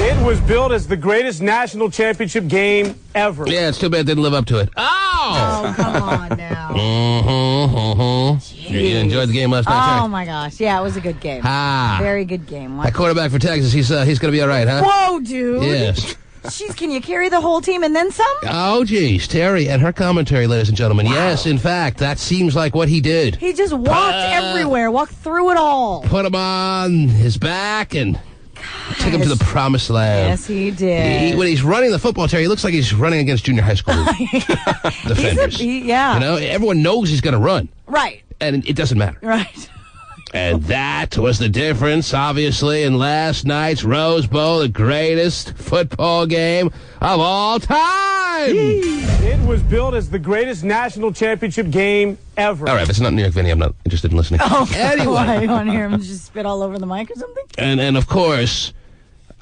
It was billed as the greatest national championship game ever. Yeah, it's too bad it didn't live up to it. Oh, come on now. You enjoyed the game last night, Oh, my gosh. Yeah, it was a good game. Very good game. That quarterback for Texas, he's going to be all right, huh? Whoa, dude. Yes. Jeez, can you carry the whole team and then some? Oh, geez. Terry and her commentary, ladies and gentlemen. Wow. Yes, in fact, that seems like what he did. He just walked everywhere, walked through it all. Put him on his back and took him to the promised land. Yes, he did. When he's running the football, Terry, he looks like he's running against junior high school defenders. Yeah. You know, everyone knows he's going to run. Right. And it doesn't matter. Right. And that was the difference, obviously, in last night's Rose Bowl, the greatest football game of all time. It was billed as the greatest national championship game ever. All right, if it's not New York Vinny, I'm not interested in listening. Oh, anyway. Why, you want to hear him just spit all over the mic or something? And of course,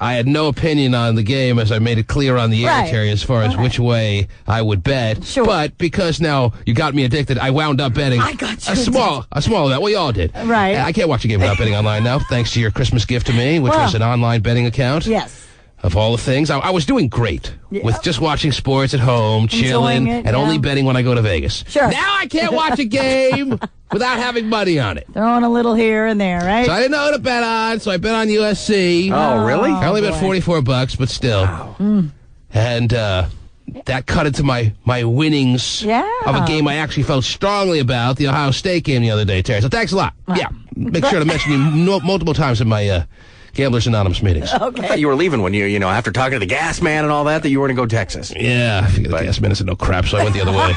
I had no opinion on the game, as I made it clear on the air, Terry, as far as which way I would bet. Sure. But because now you got me addicted, I wound up betting I got you a small amount. We all did. Right. I can't watch a game without betting online now, thanks to your Christmas gift to me, which was an online betting account. Yes. Of all the things, I was doing great with just watching sports at home, chilling, and only betting when I go to Vegas. Sure. Now I can't watch a game without having money on it. Throwing a little here and there, right? So I didn't know what to bet on, so I bet on USC. Oh, really? I only bet $44, but still. Wow. And that cut into my winnings of a game I actually felt strongly about, the Ohio State game the other day, Terry. So thanks a lot. Wow. Yeah, make sure to mention you multiple times in my Gamblers Anonymous meetings. Okay. I thought you were leaving when you after talking to the gas man and all that you were going to go to Texas. Yeah, I figured the gas man said no crap, so I went the other way.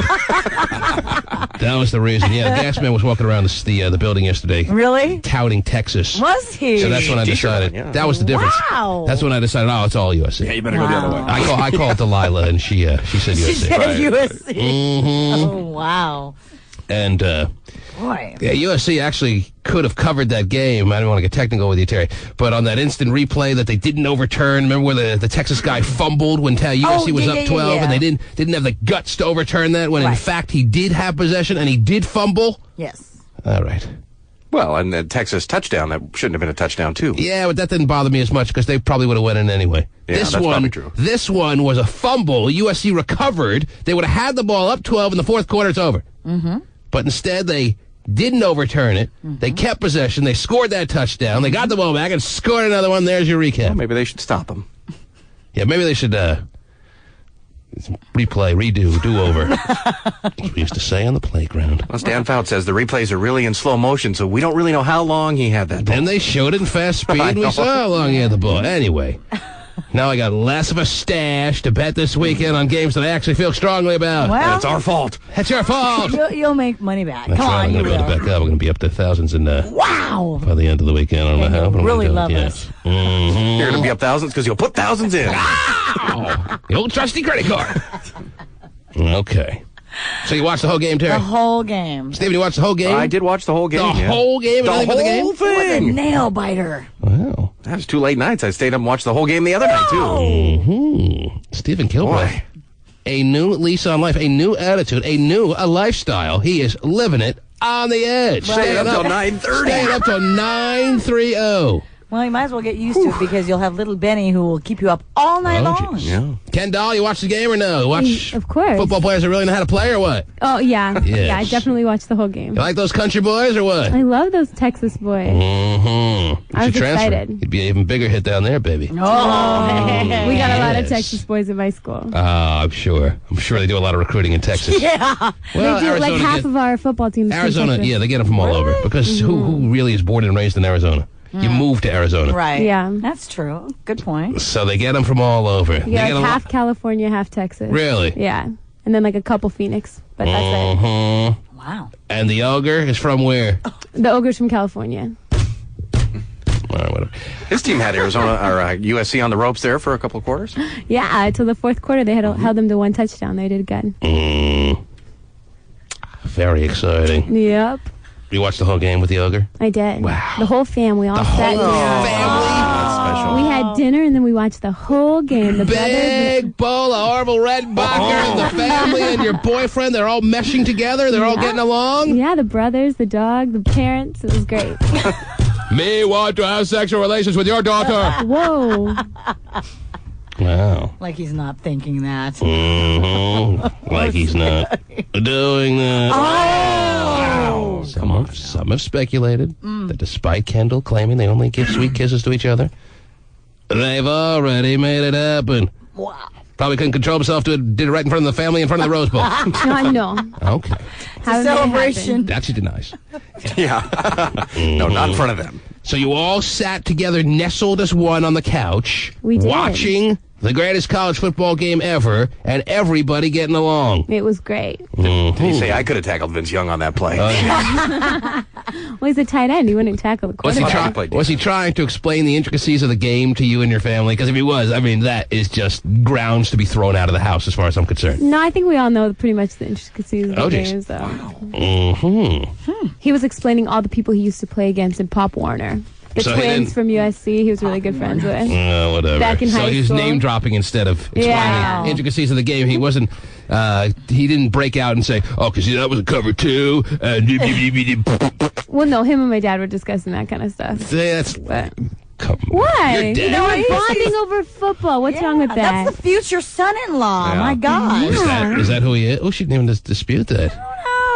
That was the reason. Yeah, the gas man was walking around the building yesterday. Really? Touting Texas. Was he? So that's when I decided. That was the difference. Wow. That's when I decided, it's all USC. Yeah, you better go the other way. I called Delilah, and she said USC. She said USC. Mm-hmm. Oh, wow. And boy, yeah, USC actually could have covered that game. I don't want to get technical with you, Terry, but on that instant replay that they didn't overturn, remember where the Texas guy fumbled when USC was up 12, and they didn't have the guts to overturn that when in fact he did have possession and he did fumble? Yes. All right. Well, and the Texas touchdown, that shouldn't have been a touchdown, too. Yeah, but that didn't bother me as much because they probably would have went in anyway. Yeah, that's probably true. This one was a fumble. USC recovered. They would have had the ball up 12 in the fourth quarter. It's over. Mm-hmm. But instead, they didn't overturn it. Mm-hmm. They kept possession. They scored that touchdown. They got the ball back and scored another one. There's your recap. Well, maybe they should stop them. Yeah, maybe they should replay, redo, do-over. As we used to say on the playground. Well, Stan Fout says the replays are really in slow motion, so we don't really know how long he had that ball. Then they showed it in fast speed, and we saw how long he had the ball. Anyway, now I got less of a stash to bet this weekend on games that I actually feel strongly about. Well, and it's our fault. That's your fault. You'll make money back. That's Come right. on, I'm going to build it back up. We're going to be up to thousands in wow. by the end of the weekend. I don't know how. But Really love us. Mm-hmm. You're going to be up thousands because you'll put thousands in. The old trusty credit card. Okay. So you watched the whole game, Terry? The whole game. Steven, you watched the whole game? I did watch the whole game. The whole game? The whole It was a thing. nail biter. Wow. That was 2 late nights. I stayed up and watched the whole game the other night, too. Mm-hmm. Stephen Kilbride. Boy. A new lease on life, a new attitude, a lifestyle. He is living it on the edge. Staying up till 9:30. Staying up till 9:30. Well, you might as well get used to it because you'll have little Benny who will keep you up all night long. Geez. Yeah. Ken Dahl, you watch the game or no? Watch of course. Football players that really know how to play or what? Oh, yeah. Yes. Yeah, I definitely watched the whole game. You like those country boys or what? I love those Texas boys. Mm-hmm. I was transfer. excited. You'd be an even bigger hit down there, baby. Oh. We got a lot of Yes. Texas boys in my school. I'm sure. I'm sure they do a lot of recruiting in Texas. Yeah. Well, They do, like Arizona half of our football teams. Arizona, Texas. yeah, they get them from all over. Because who really is born and raised in Arizona? You move to Arizona. Right. Yeah. That's true. Good point. So they get them from all over. They Yeah, get like a half California, half Texas. Really? Yeah. And then like a couple Phoenix. But that's Mm-hmm. Wow. And the ogre is from where? it. The Ogre's from California. All right, whatever. His team had Arizona or USC on the ropes there for a couple of quarters. Yeah, until the fourth quarter, they had held them to one touchdown. They did good. Very exciting. Yep. You watched the whole game with the ogre? I did. Wow. The whole fam, we all sat down. That's special. We had dinner and then we watched the whole game. The brothers. Big bowl of Orville Redenbacher and the family and your boyfriend, they're all meshing together? They're all getting along? Yeah, the brothers, the dog, the parents. It was great. Me want to have sexual relations with your daughter. Whoa. Wow. Like he's not thinking that. Like he's not doing that. Oh! Some have speculated that despite Kendall claiming they only give sweet kisses to each other, they've already made it happen. Wow. Probably couldn't control himself, did it right in front of the family, in front of the Rose Bowl. No. Okay. How did that Celebration. happen? That she denies. Yeah. No, not in front of them. So you all sat together, nestled as one on the couch, We did. watching the greatest college football game ever, and everybody getting along. It was great. Did he say I could have tackled Vince Young on that play? Well, he's a tight end. He wouldn't tackle the Was quarterback. he trying to explain the intricacies of the game to you and your family? Because if he was, I mean, that is just grounds to be thrown out of the house as far as I'm concerned. No, I think we all know pretty much the intricacies of the geez. game. So. He was explaining all the people he used to play against in Pop Warner. The So he didn't- twins from USC, he was really good friends with. Whatever. Back in so high he was school. name dropping instead of explaining Yeah. the intricacies of the game. He wasn't. He didn't break out and say, "Oh, because that was a cover two." Well, no, him and my dad were discussing that kind of stuff. That's But why? why? You're They were dead. bonding over football. What's wrong with that? That's the future son-in-law. Yeah. My God. Is that who he is? Oh, she didn't even dispute that.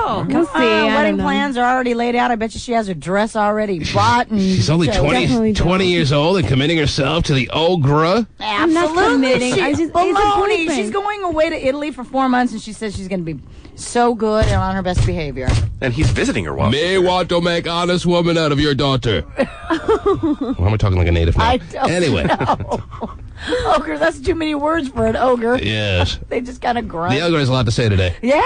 Oh, We'll see. I Wedding don't know. plans are already laid out. I bet you she has her dress already bought. And She's only Definitely 20 don't. years old and committing herself to the ogre. I'm not Absolutely. committing. I just- it's a baloney. boyfriend. She's going away to Italy for 4 months, and she says she's going to be so good and on her best behavior. And he's visiting her while she's May there. want to make honest woman out of your daughter. Why am I talking like a native now? I don't Anyway. know. Ogre, that's too many words for an ogre. Yes. They just kind of grunt. The ogre has a lot to say today. Yeah,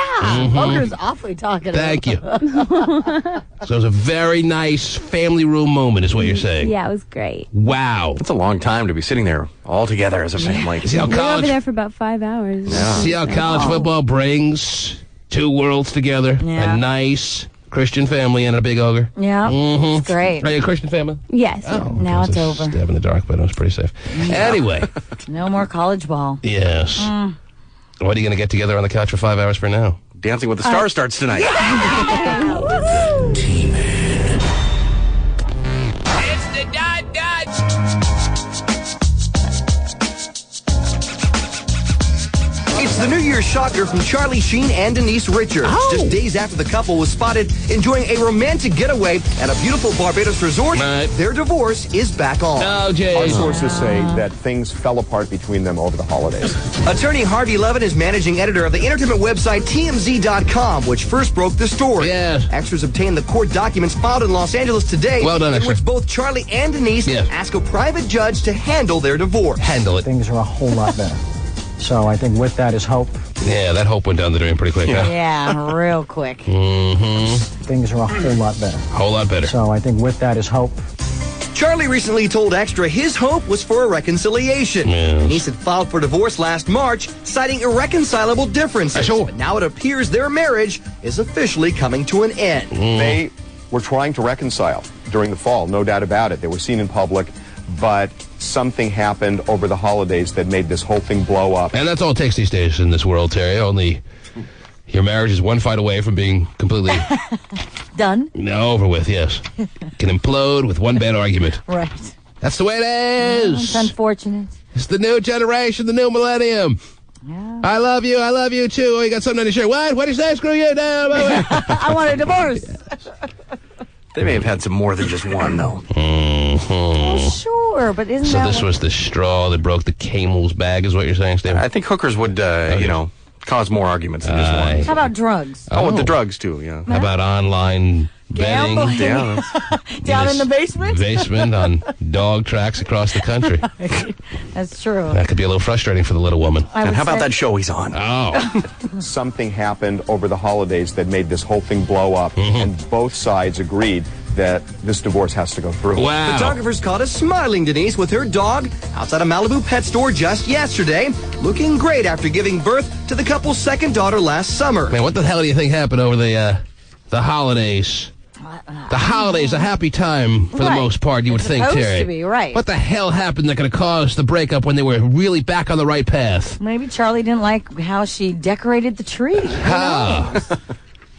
ogre's awfully talkative. Thank you. So it was a very nice family room moment, is what you're saying. Yeah, it was great. Wow. It's a long time to be sitting there all together as a family. See how We were over college, there for about 5 hours. see how college football brings two worlds together? Yeah. A nice Christian family and a big ogre. Yeah, it's great. Are you a Christian family? Yes. Now Okay, it's so over. Stab in the dark, but it was pretty safe. Anyway, No more college ball. yes. What are you going to get together on the couch for 5 hours for now? Dancing with the Stars starts tonight. It's the Dot Dodge. It's the New Year's shocker from Charlie Sheen and Denise Richards. Just days after the couple was spotted enjoying a romantic getaway at a beautiful Barbados resort, Right. their divorce is back on. Oh, Jay. Our sources say that things fell apart between them over the holidays. Attorney Harvey Levin is managing editor of the entertainment website TMZ.com, which first broke the story. Yes. Extras obtained the court documents filed in Los Angeles today, Well done, in Extra. which both Charlie and Denise Yes. ask a private judge to handle their divorce. Handle it. Things are a whole lot better. So I think with that is hope. Yeah, that hope went down the drain pretty quick. Huh? Yeah, real quick. Things are a whole lot better. Whole lot better. So I think with that is hope. Charlie recently told Extra his hope was for a reconciliation. Yes. Denise had filed for divorce last March, citing irreconcilable differences. Sure. But now it appears their marriage is officially coming to an end. They were trying to reconcile during the fall, no doubt about it. They were seen in public, but something happened over the holidays that made this whole thing blow up. And that's all it takes these days in this world, Terry. Only your marriage is one fight away from being completely Done? over with, yes. Can implode with one bad argument. Right. That's the way it is. It's unfortunate. It's the new generation, the new millennium. Yeah. I love you too. Oh, you got something on your shirt. What? What'd you say? Screw you. No. I want a divorce. They may have had some more than just one, though. Well, sure, but isn't So that this what- was the straw that broke the camel's back, is what you're saying, Steve? I think hookers would, cause more arguments than just one. How about drugs? Oh, the drugs, too, yeah. How about online betting? Gambling. Yeah, Down in this the basement? Basement on dog tracks across the country. That's true. That could be a little frustrating for the little woman. I and would how about say- that show he's on? Oh, Something happened over the holidays that made this whole thing blow up, and both sides agreed that this divorce has to go through. wow. Photographers caught us smiling Denise with her dog outside a Malibu pet store just yesterday, looking great after giving birth to the couple's second daughter last summer. Man, what the hell do you think happened over the holidays? The holidays, a happy time for the Right. most part, you would It's think, supposed Terry. to be, right. What the hell happened that could have caused the breakup when they were really back on the right path? Maybe Charlie didn't like how she decorated the tree. Ah.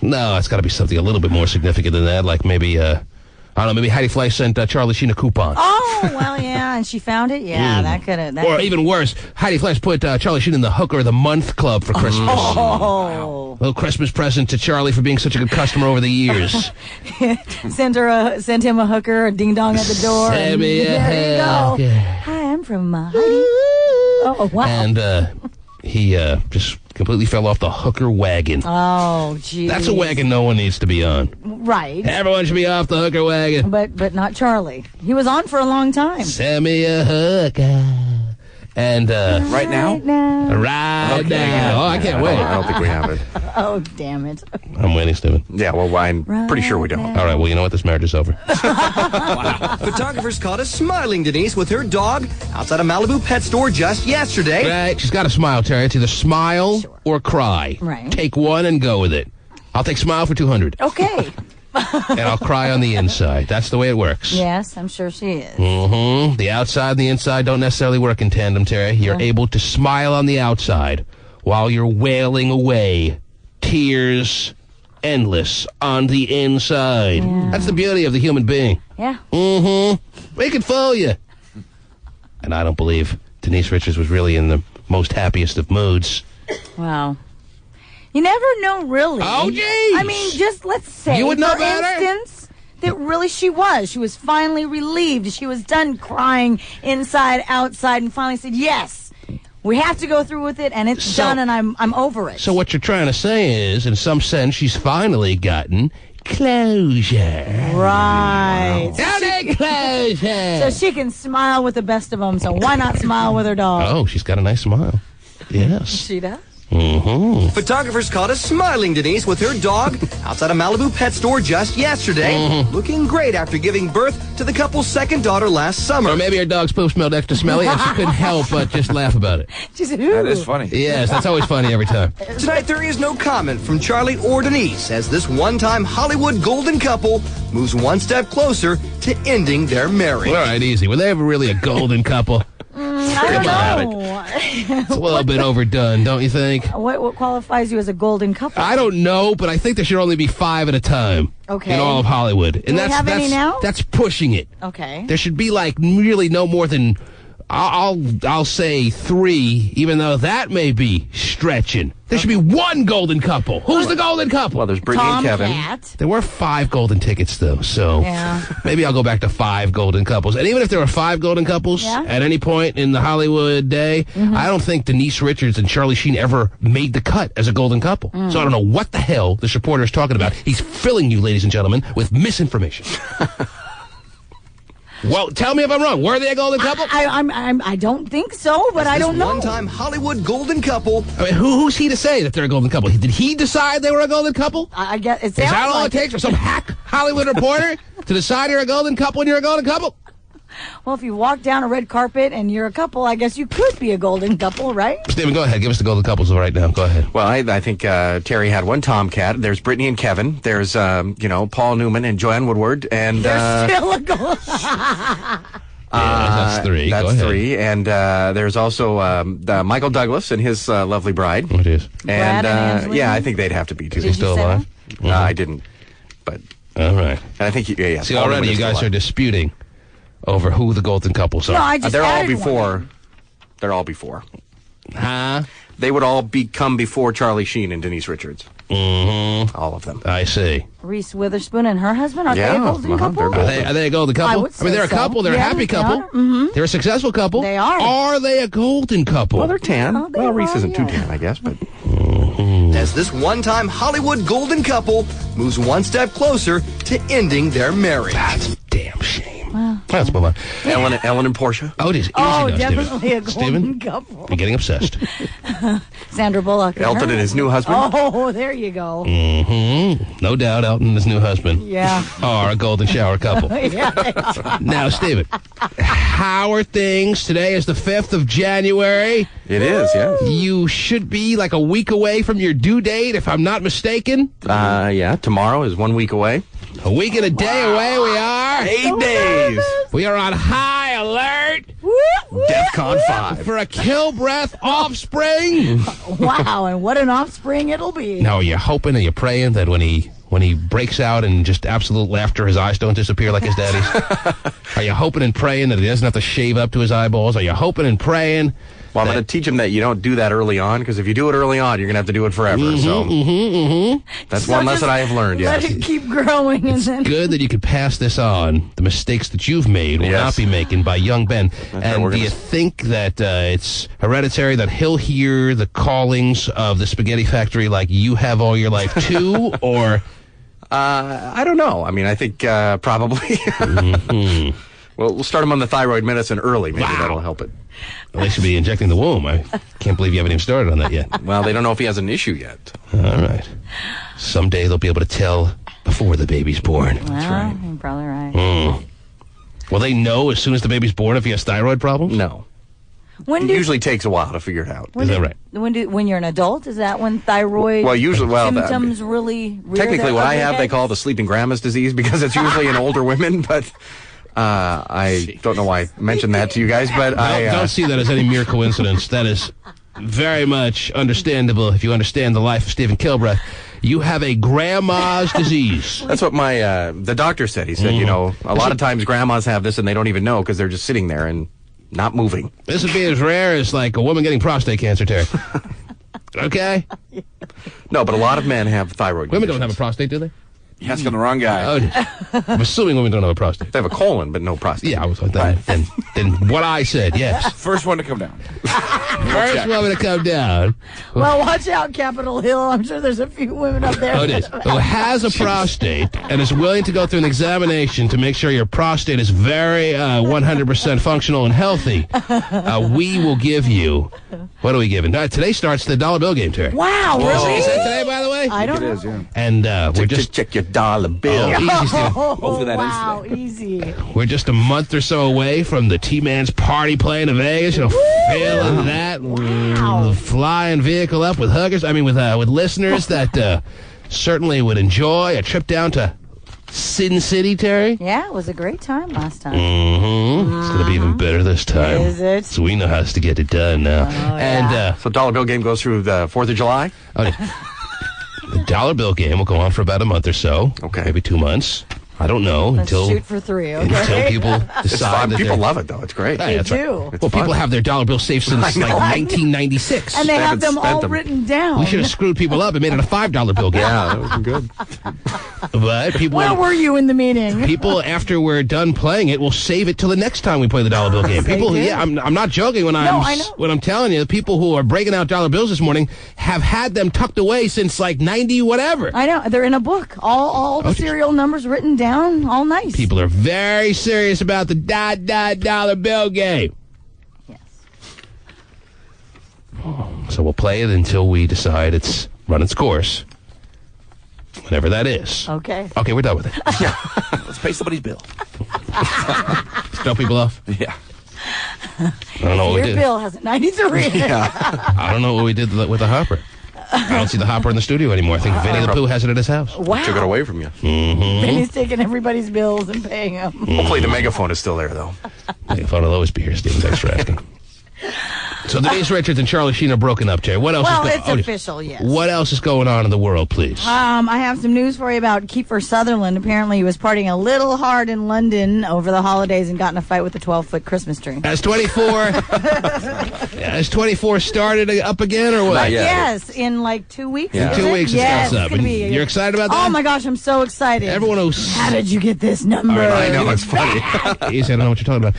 No, it's got to be something a little bit more significant than that, like maybe I don't know, maybe Heidi Fleiss sent Charlie Sheen a coupon. Oh, well, yeah, and she found it? Yeah, that could have... Or even worse, Heidi Fleiss put Charlie Sheen in the Hooker of the Month Club for Christmas. Oh. A little Christmas present to Charlie for being such a good customer over the years. Sent him a hooker, a ding-dong at the door. Send me a there you go. hooker. Hi, I'm from Heidi. Oh, wow. And he just completely fell off the hooker wagon. Oh, geez. That's a wagon no one needs to be on. Right. Everyone should be off the hooker wagon. But not Charlie. He was on for a long time. Send me a hooker. And Right now? Right now. Oh, I can't wait. I don't think we have it. Oh, damn it. I'm waiting, Stephen. Yeah, well, I'm pretty sure we don't. All right, well, you know what? This marriage is over. Photographers caught us smiling Denise with her dog outside a Malibu pet store just yesterday. Right, she's got to smile, Terry. It's either smile or cry. Right. Take one and go with it. I'll take smile for 200. Okay. And I'll cry on the inside. That's the way it works. Yes, I'm sure she is. Mm-hmm. The outside and the inside don't necessarily work in tandem, Terry. You're able to smile on the outside while you're wailing away tears endless on the inside. Yeah. That's the beauty of the human being. Yeah. Mm-hmm. We can fool you. And I don't believe Denise Richards was really in the most happiest of moods. Wow. You never know, really. Oh, geez. I mean, just let's say, You would know for better. instance, that really she was. She was finally relieved. She was done crying inside, outside, and finally said, yes, we have to go through with it, and it's done, and I'm over it. So what you're trying to say is, in some sense, she's finally gotten closure. Right. Closure. So she can smile with the best of them, so why not smile with her dog? Oh, she's got a nice smile. Yes. She does? Mm-hmm. Photographers caught us smiling Denise with her dog outside a Malibu pet store just yesterday, looking great after giving birth to the couple's second daughter last summer. Or maybe her dog's poop smelled extra smelly and she couldn't help but just laugh about it. She said, That is funny. Yes, that's always funny every time. Tonight, there is no comment from Charlie or Denise as this one-time Hollywood golden couple moves one step closer to ending their marriage. All right, easy. Were they ever really a golden couple? I don't know. It's a little bit overdone, don't you think? What qualifies you as a golden couple? I don't know, but I think there should only be 5 at a time. Okay. In all of Hollywood. And we have any now? That's pushing it. Okay. There should be like really no more than I'll say 3, even though that may be stretching. There should be 1 golden couple. Who's the golden couple? Well, there's Brittany and Kevin. Cat. There were 5 golden tickets, though, so Yeah. maybe I'll go back to 5 golden couples. And even if there were 5 golden couples at any point in the Hollywood day, I don't think Denise Richards and Charlie Sheen ever made the cut as a golden couple. So I don't know what the hell this reporter is talking about. He's filling you, ladies and gentlemen, with misinformation. Well, tell me if I'm wrong. Were they a golden couple? I don't think so, but I don't know. One-time Hollywood golden couple. I mean, who's he to say that they're a golden couple? Did he decide they were a golden couple? I guess it Is that sounds all like it takes for some hack Hollywood reporter to decide you're a golden couple and you're a golden couple? Well, if you walk down a red carpet and you're a couple, I guess you could be a golden couple, right? Stephen, go ahead. Give us the golden couples right now. Go ahead. Well, I think Terry had 1 tomcat. There's Brittany and Kevin. There's, Paul Newman and Joanne Woodward. And They're still a golden. That's 3. That's Go ahead. 3. And there's also Michael Douglas and his lovely bride. It is. And Brad and Angelina? yeah, I think they'd have to be too. Did you Still say alive? I didn't, but All right. and I think yeah. See, Paul already Newman you is guys still are alive. disputing over who the golden couples are. No, I just They're all added before. one. They're all before. Huh? They would all come before Charlie Sheen and Denise Richards. Mm-hmm. All of them. I see. Reese Witherspoon and her husband, are they Yeah, a golden uh-huh, couple? they're Are they a golden couple? I would mean, they're a say so. couple. They're a Yeah, happy they couple. are. Mm-hmm. They're a successful couple. They are. Are they a golden couple? Well, they're tan. Oh, they well, Reese are, isn't too yeah. tan, I guess, but As this one-time Hollywood golden couple moves one step closer to ending their marriage. That's a damn shame. Let's move on. Ellen and Portia. Oh, it is easy Oh, now, definitely a golden Stephen, couple. you're getting obsessed. Sandra Bullock. Elton her and his new husband. Oh, there you go. Mm-hmm. No doubt Elton and his new husband Yeah. are a golden shower couple. Yeah, they are. Now, Stephen, how are things? Today is the 5th of January. It is, yes. You should be like a week away from your due date, if I'm not mistaken. Yeah, tomorrow is 1 week away. A week and a day away we are. 8 days. We are on high alert DEFCON 5. for a kill breath offspring. Wow, and what an offspring it'll be. Now, are you hoping, are you praying that when he when he breaks out in just absolute laughter, his eyes don't disappear like his daddy's? Are you hoping and praying that he doesn't have to shave up to his eyeballs? Are you hoping and praying? Well, I'm going to teach him that you don't do that early on, because if you do it early on, you're going to have to do it forever. That's one lesson I have learned, Let yes. it keep growing. And then Good that you could pass this on. The mistakes that you've made will not be making by young Ben. And do you think that it's hereditary, that he'll hear the callings of the spaghetti factory like you have all your life too? Or I don't know. I mean, I think probably. Well, we'll start him on the thyroid medicine early. Maybe that'll help it. Well, they should be injecting the womb. I can't believe you haven't even started on that yet. Well, they don't know if he has an issue yet. All right. Someday they'll be able to tell before the baby's born. That's right. You're probably right. Will they know as soon as the baby's born if he has thyroid problems? No. It usually takes a while to figure it out. Is that right? When you're an adult, is that when thyroid symptoms really rear technically their what I ugly have, they heads? call the sleeping grandma's disease, because it's usually in older women, but I don't know why I mentioned that to you guys, but Don't see that as any mere coincidence. That is very much understandable if you understand the life of Stephen Kilbreth. You have a grandma's disease. That's what the doctor said. He said, a lot of times grandmas have this and they don't even know because they're just sitting there and not moving. This would be as rare as like a woman getting prostate cancer, Terry. Okay? No, but a lot of men have thyroid Women conditions. don't have a prostate, do they? You're asking the wrong guy. Oh, I'm assuming women don't have a prostate. They have a colon, but no prostate. Yeah, I was like, then what I said, yes. First one to come down. First woman to come down. Well, watch out, Capitol Hill. I'm sure there's a few women up there. Oh, it is. Who has a prostate and is willing to go through an examination to make sure your prostate is very 100% functional and healthy. We will give you, what are we giving? Today starts the dollar bill game, Terry. Wow, really? Is that today, by the way? I don't know. It is, yeah. And we're just check your dollar bill. easy, Steve. Hopefully that is wow, today. easy. We're just a month or so away from the T-Man's party playing in Vegas. Feeling that. Wow. Flying vehicle up with huggers. I mean, with listeners that certainly would enjoy a trip down to Sin City, Terry. Yeah, it was a great time last time. It's going to be even better this time. Is it? So we know how to get it done now. And So dollar bill game goes through the 4th of July? the dollar bill game will go on for about a month or so. Okay. Maybe 2 months. I don't know. Let's shoot for 3, okay? Until people It's decide fun. that People they're- love it, though. It's great. Hey, that's right. do. Well, It's people fun. have their dollar bill saved since like 1996. And they They have haven't them spent all them. written down. We should have screwed people up and made it a $5 bill game. Yeah, that was good. But people, Where were you in the meeting? people after we're done playing it will save it till the next time we play the dollar bill game. They People, do. yeah, I'm not joking when I know. when I'm telling you, the people who are breaking out dollar bills this morning have had them tucked away since like 90 whatever. I know. They're in a book. All the serial numbers written down. All nice. People are very serious about the dollar bill game. Yes. So we'll play it until we decide it's run its course. Whenever that is. Okay. Okay, we're done with it. Let's pay somebody's bill. Throw people off. Yeah. I don't know what we Your did. bill has a 93. I don't know what we did with the hopper. I don't see the hopper in the studio anymore. I think Vinny the Pooh has it at his house. Wow. Took it away from you. Benny's taking everybody's bills and paying them. Hopefully the megaphone is still there, though. The phone will always be here, Stephen. Thanks for asking. So Denise Richards and Charlie Sheen are broken up, Jay. What else Well, is it's going on? official, yes. What else is going on in the world, please? I have some news for you about Kiefer Sutherland. Apparently, he was partying a little hard in London over the holidays and got in a fight with a 12-foot Christmas tree. Has 24 started up again, or what? Not yet. Yes, in like 2 weeks. Yeah. is In 2 it? weeks it yes, starts up. It's gonna And be, you're excited about that? Oh my gosh, I'm so excited. Everyone who's... How did you get this number? I know, it's funny. Easy, I don't know what you're talking about.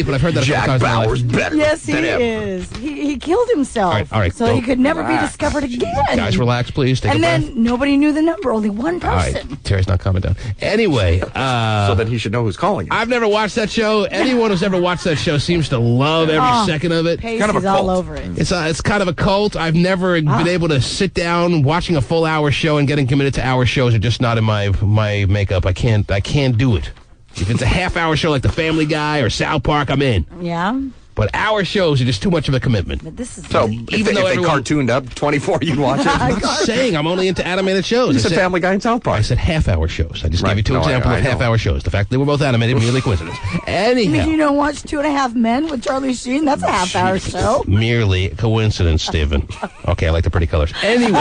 But I've heard that a Jack couple times in my life. Bauer's better Yes, he than him. is. He killed himself. All right, so he go. could never be discovered again. Guys, relax, please. Take And a breath. then nobody knew the number. Only one All right, person. Terry's not calming down. Anyway, So that he should know who's calling him. I've never watched that show. Anyone who's ever watched that show seems to love every second of it. Pace kind of a is all cult. over it. It's kind of a cult. I've never been able to sit down watching a full hour show and getting committed to hour shows are just not in my makeup. I can't do it. If it's a half-hour show like The Family Guy or South Park, I'm in. Yeah. But hour shows are just too much of a commitment. But this is So Even if though they everyone- cartooned up 24, you'd watch it? I'm not saying I'm only into animated shows. You I said Family Guy and South I Park. said half-hour shows. I just Right. gave you two No, examples I of know. half-hour shows. The fact they were both animated, merely coincidence. I mean, Anyhow, you don't watch 2.5 Men with Charlie Sheen? That's a half-hour show. merely coincidence, Stephen. Okay, I like the pretty colors. Anyway.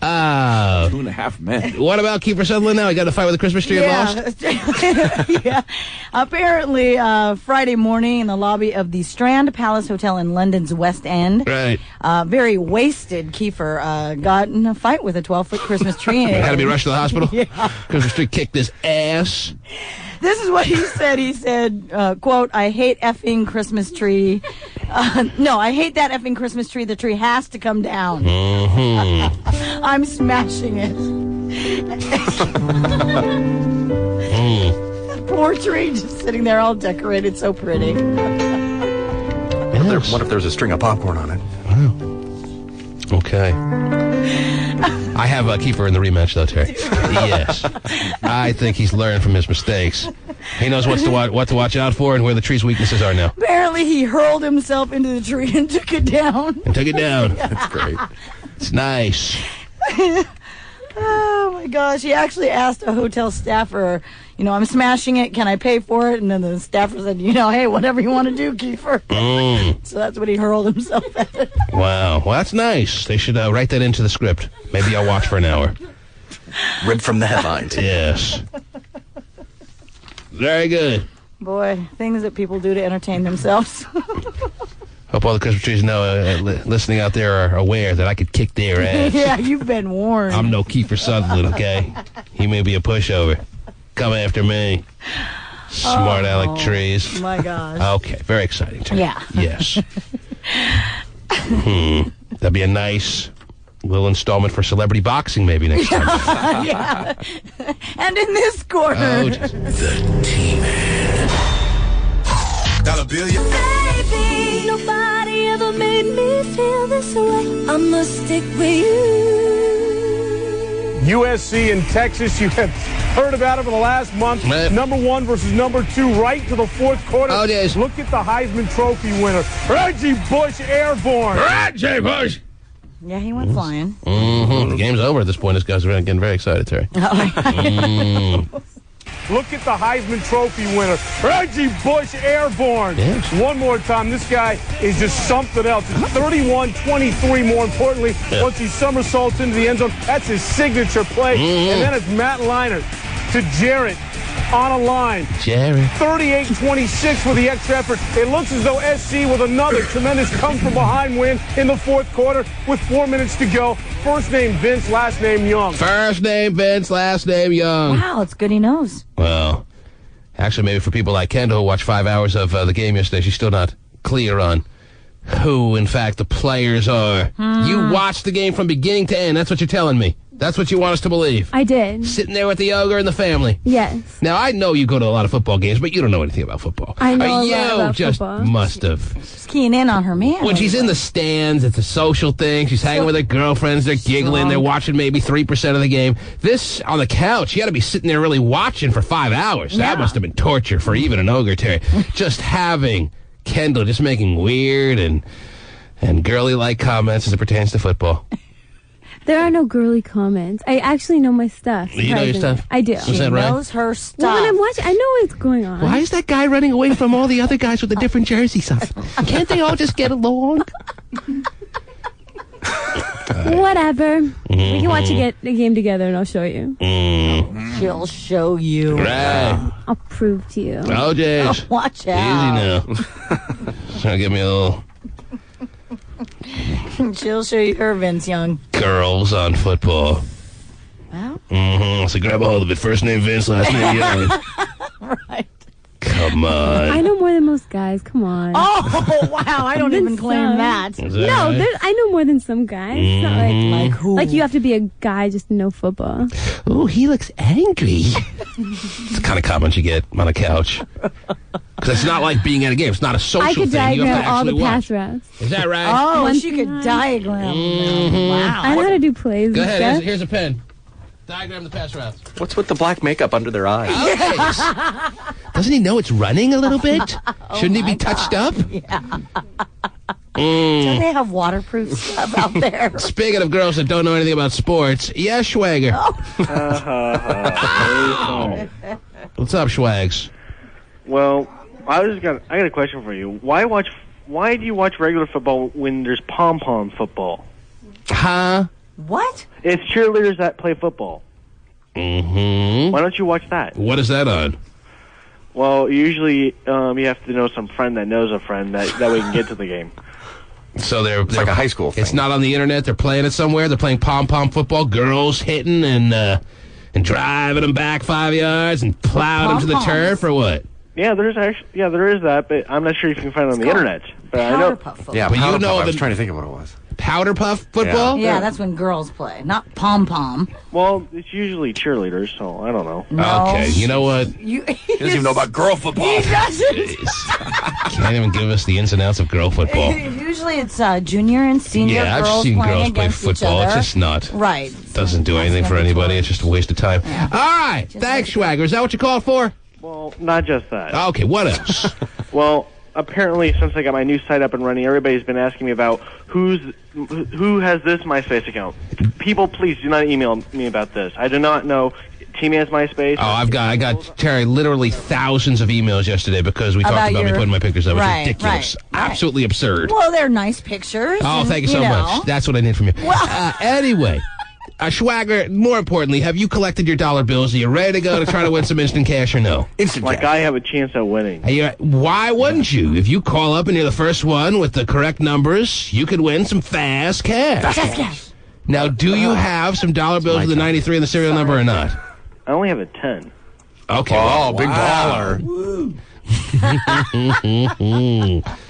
2.5 men. What about Kiefer Sutherland now? He got in a fight with a Christmas tree and lost? Yeah. Apparently, Friday morning in the lobby of the Strand Palace Hotel in London's West End, Right. Very wasted Kiefer got in a fight with a 12-foot Christmas tree. Had to be rushed to the hospital? Yeah. Christmas tree kicked his ass. This is what he said. He said, quote, I hate effing Christmas tree. No, I hate that effing Christmas tree. The tree has to come down. Mm-hmm. I'm smashing it. Poor tree just sitting there all decorated, so pretty. Yes. What if there's a string of popcorn on it? Okay. I have Kiefer in the rematch, though, Terry. Yes. I think he's learned from his mistakes. He knows what to watch out for and where the tree's weaknesses are now. Apparently, he hurled himself into the tree and took it down. That's great. It's nice. Oh, my gosh. He actually asked a hotel staffer, I'm smashing it. Can I pay for it? And then the staffer said, hey, whatever you want to do, Kiefer. So that's what he hurled himself at. Wow. Well, that's nice. They should write that into the script. Maybe I'll watch for an hour. Ripped from the headlines. Yes. Very good. Boy, things that people do to entertain themselves. Hope all the Christmas trees know, listening out there are aware that I could kick their ass. Yeah, you've been warned. I'm no Kiefer Sutherland, okay? He may be a pushover. Come after me. Smart aleck trees. My gosh. Okay, very exciting. Terry. Yeah. Yes. That'd be a nice little installment for celebrity boxing maybe next time. Yeah. And in this corner. Oh, geez. The T-Man. Dollar bill, you. Baby, nobody ever made me feel this way. I must stick with you. USC and Texas, you have heard about it for the last month. Number 1 versus number 2 right to the fourth quarter. Oh, yes. Look at the Heisman Trophy winner, Reggie Bush, airborne. Reggie Bush. Yeah, he went flying. The game's over at this point. This guy's getting very excited, Terry. Look at the Heisman Trophy winner, Reggie Bush, airborne. Yes. One more time. This guy is just something else. It's 31-23, more importantly. Yeah. Once he somersaults into the end zone, that's his signature play. And then it's Matt Leinart to Jarrett on a line. Jarrett. 38-26 with the extra effort. It looks as though SC with another tremendous come-from-behind win in the fourth quarter with 4 minutes to go. First name Vince, last name Young. First name Vince, last name Young. Wow, it's good he knows. Well, actually, maybe for people like Kendall who watched 5 hours of the game yesterday, she's still not clear on who, in fact, the players are. You watched the game from beginning to end. That's what you're telling me. That's what you want us to believe. I did. Sitting there with the ogre and the family. Yes. Now, I know you go to a lot of football games, but you don't know anything about football. I know a lot about just football. must have. Just keying in on her man. When she's in the stands, it's a social thing. She's hanging with her girlfriends. They're giggling. They're watching maybe 3% of the game. This, on the couch, you got to be sitting there really watching for 5 hours. Yeah. That must have been torture for even an ogre, Terry. Just having Kendall just making weird and girly-like comments as it pertains to football. There are no girly comments. I actually know my stuff. You know your stuff? I do. Is that right? knows her stuff. Well, when I'm watching, I know what's going on. Why is that guy running away from all the other guys with the different jerseys on? Can't they all just get along? Whatever. We can watch a game together and I'll show you. She'll show you. Right. I'll prove to you. Oh, jeez. Watch Easy out. now. Trying to give me a little She'll show you her Vince Young. girls on football. Well, So grab a hold of it. First name Vince, last name Young. right. Come on. I know more than most guys. Come on. Oh, wow. I don't even claim that. Is that No, right? I know more than some guys. It's not Like who? like you have to be a guy just to know football. Oh, he looks angry. It's the kind of comment you get on a couch. Because it's not like being at a game. It's not a social I could thing. You have diagram to all actually the watch. pass routes. Is that right? Oh, One she could time. diagram them. Wow. I know how to do plays Go and ahead. stuff. Here's a pen. Diagram the pass routes. What's with the black makeup under their eyes? Okay. Doesn't he know it's running a little bit? Shouldn't he be touched up? Don't they have waterproof stuff out there? Speaking of girls that don't know anything about sports, yeah, Schwager. What's up, Schwags? Well, I got a question for you. Why do you watch regular football when there's pom-pom football? Huh? What? It's cheerleaders that play football. Mm-hmm. Why don't you watch that? What is that on? Well, usually you have to know some friend that knows a friend that we can get to the game. So they're like a high school thing. It's not on the internet. They're playing it somewhere. They're playing pom-pom football. Girls hitting and driving them back 5 yards and plowing them to the turf or what? Yeah, there is that, but I'm not sure if you can find it on the internet. But I know. Yeah, but you know, I was trying to think of what it was. Powder puff football? Yeah, that's when girls play, not pom-pom. Well, it's usually cheerleaders, so I don't know. No. Okay, you know what? He doesn't even know about girl football. He doesn't. Can't even give us the ins and outs of girl football. Usually it's junior and senior Yeah, girls I've seen playing girls play against each football. other. It's just not. Right. Doesn't do anything for anybody. It's just a waste of time. Yeah. All right. Thanks, Schwager. Is that what you called for? Well, not just that. Okay, what else? Well, apparently, since I got my new site up and running, everybody's been asking me about who has this MySpace account. People, please do not email me about this. I do not know. Team has MySpace. Oh, I got Terry literally thousands of emails yesterday because we talked about me putting my pictures up. It's Right, ridiculous. Absolutely absurd. Well, they're nice pictures. Oh, and, thank you so much. That's what I need from you. Well, anyway, Schwager, more importantly, have you collected your dollar bills? Are you ready to go to try to win some instant cash or no? Instant like I have a chance at winning. Why wouldn't you? If you call up and you're the first one with the correct numbers, you could win some fast cash. Fast cash. Now, do you have some dollar bills with the 93 and the serial number or not? I only have a 10. Okay. Oh, big baller.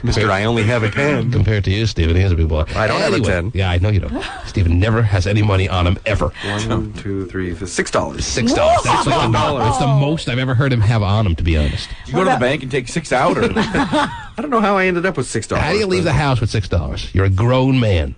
Mr. I only have a 10. Compared to you, Stephen, he has a big baller. I don't have a 10. Yeah, I know you don't. Stephen never has any money on him, ever. 1, 2, 3, $6. $6. That's like that's the most I've ever heard him have on him, to be honest. You go to the bank and take 6 out? Or? I don't know how I ended up with $6. How do you leave the house with $6? You're a grown man.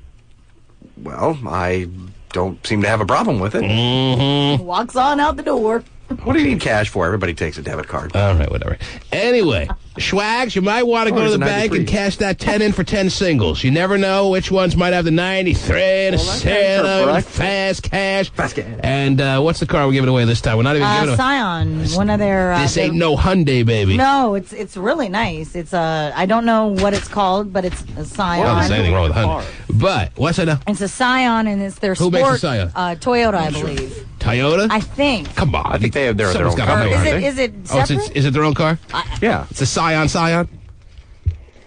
Well, I don't seem to have a problem with it. Mm-hmm. Walks on out the door. What do you need cash for? Everybody takes a debit card. All right, whatever. Anyway, Schwags, you might want to go to the bank and cash that 10 in for 10 singles. You never know which ones might have the 93 and a serial, fast cash. Fast cash. And what's the car we're giving away this time? We're not even giving away. Scion, one of their. This ain't no Hyundai, baby. No, it's really nice. It's I don't know what it's called, but it's a Scion. Well, there's anything wrong with Hyundai. But what's that now? It's a Scion, and it's their Who sport. makes a Scion? Toyota, I believe. Toyota? I think. Come on. I think they're their own car. Is it separate? Is it their own car? Yeah. It's a Scion. Well,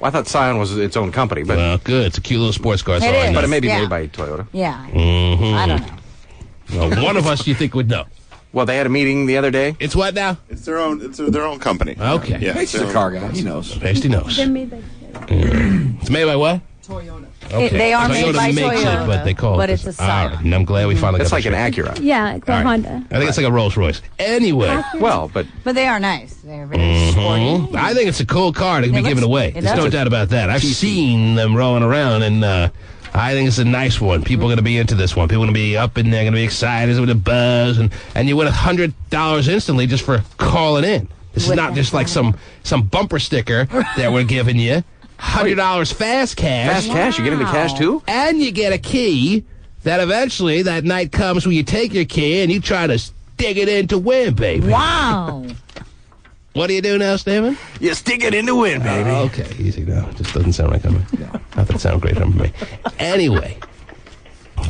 I thought Scion was its own company, but Well, good. It's a cute little sports car. It is. but it may be Yeah. made by Toyota. Yeah. Mm-hmm. I don't know. Well, one of us you think would know. Well, they had a meeting the other day. It's what now? It's their own company. Okay. Yeah. He's a car guy. He knows. Pasty knows. They're made by It's made by what? Toyota. Okay. They are made Toyota by makes Toyota, it, but they call but it. it's a Scion. All right, and I'm glad we finally That's got like an this Acura. Yeah, it's a All right. Honda. I think it's like a Rolls Royce. Anyway. Well, but But they are nice. They're very sporty. I think it's a cool car to be looks- given away. it There's no does. doubt about that. I've seen them rolling around, and I think it's a nice one. People are going to be into this one. People are going to be up in there, going to be excited with a buzz, and you win $100 instantly just for calling in. This is not just like some bumper sticker that we're giving you. $100 fast cash. fast cash, you get into cash too? And you get a key that eventually that night comes when you take your key and you try to stick it in to win, baby. Wow. What do you do now, Stephen? You stick it in the wind, baby. Okay, easy now. It just doesn't sound right coming. Not that it sounds great from me. Anyway,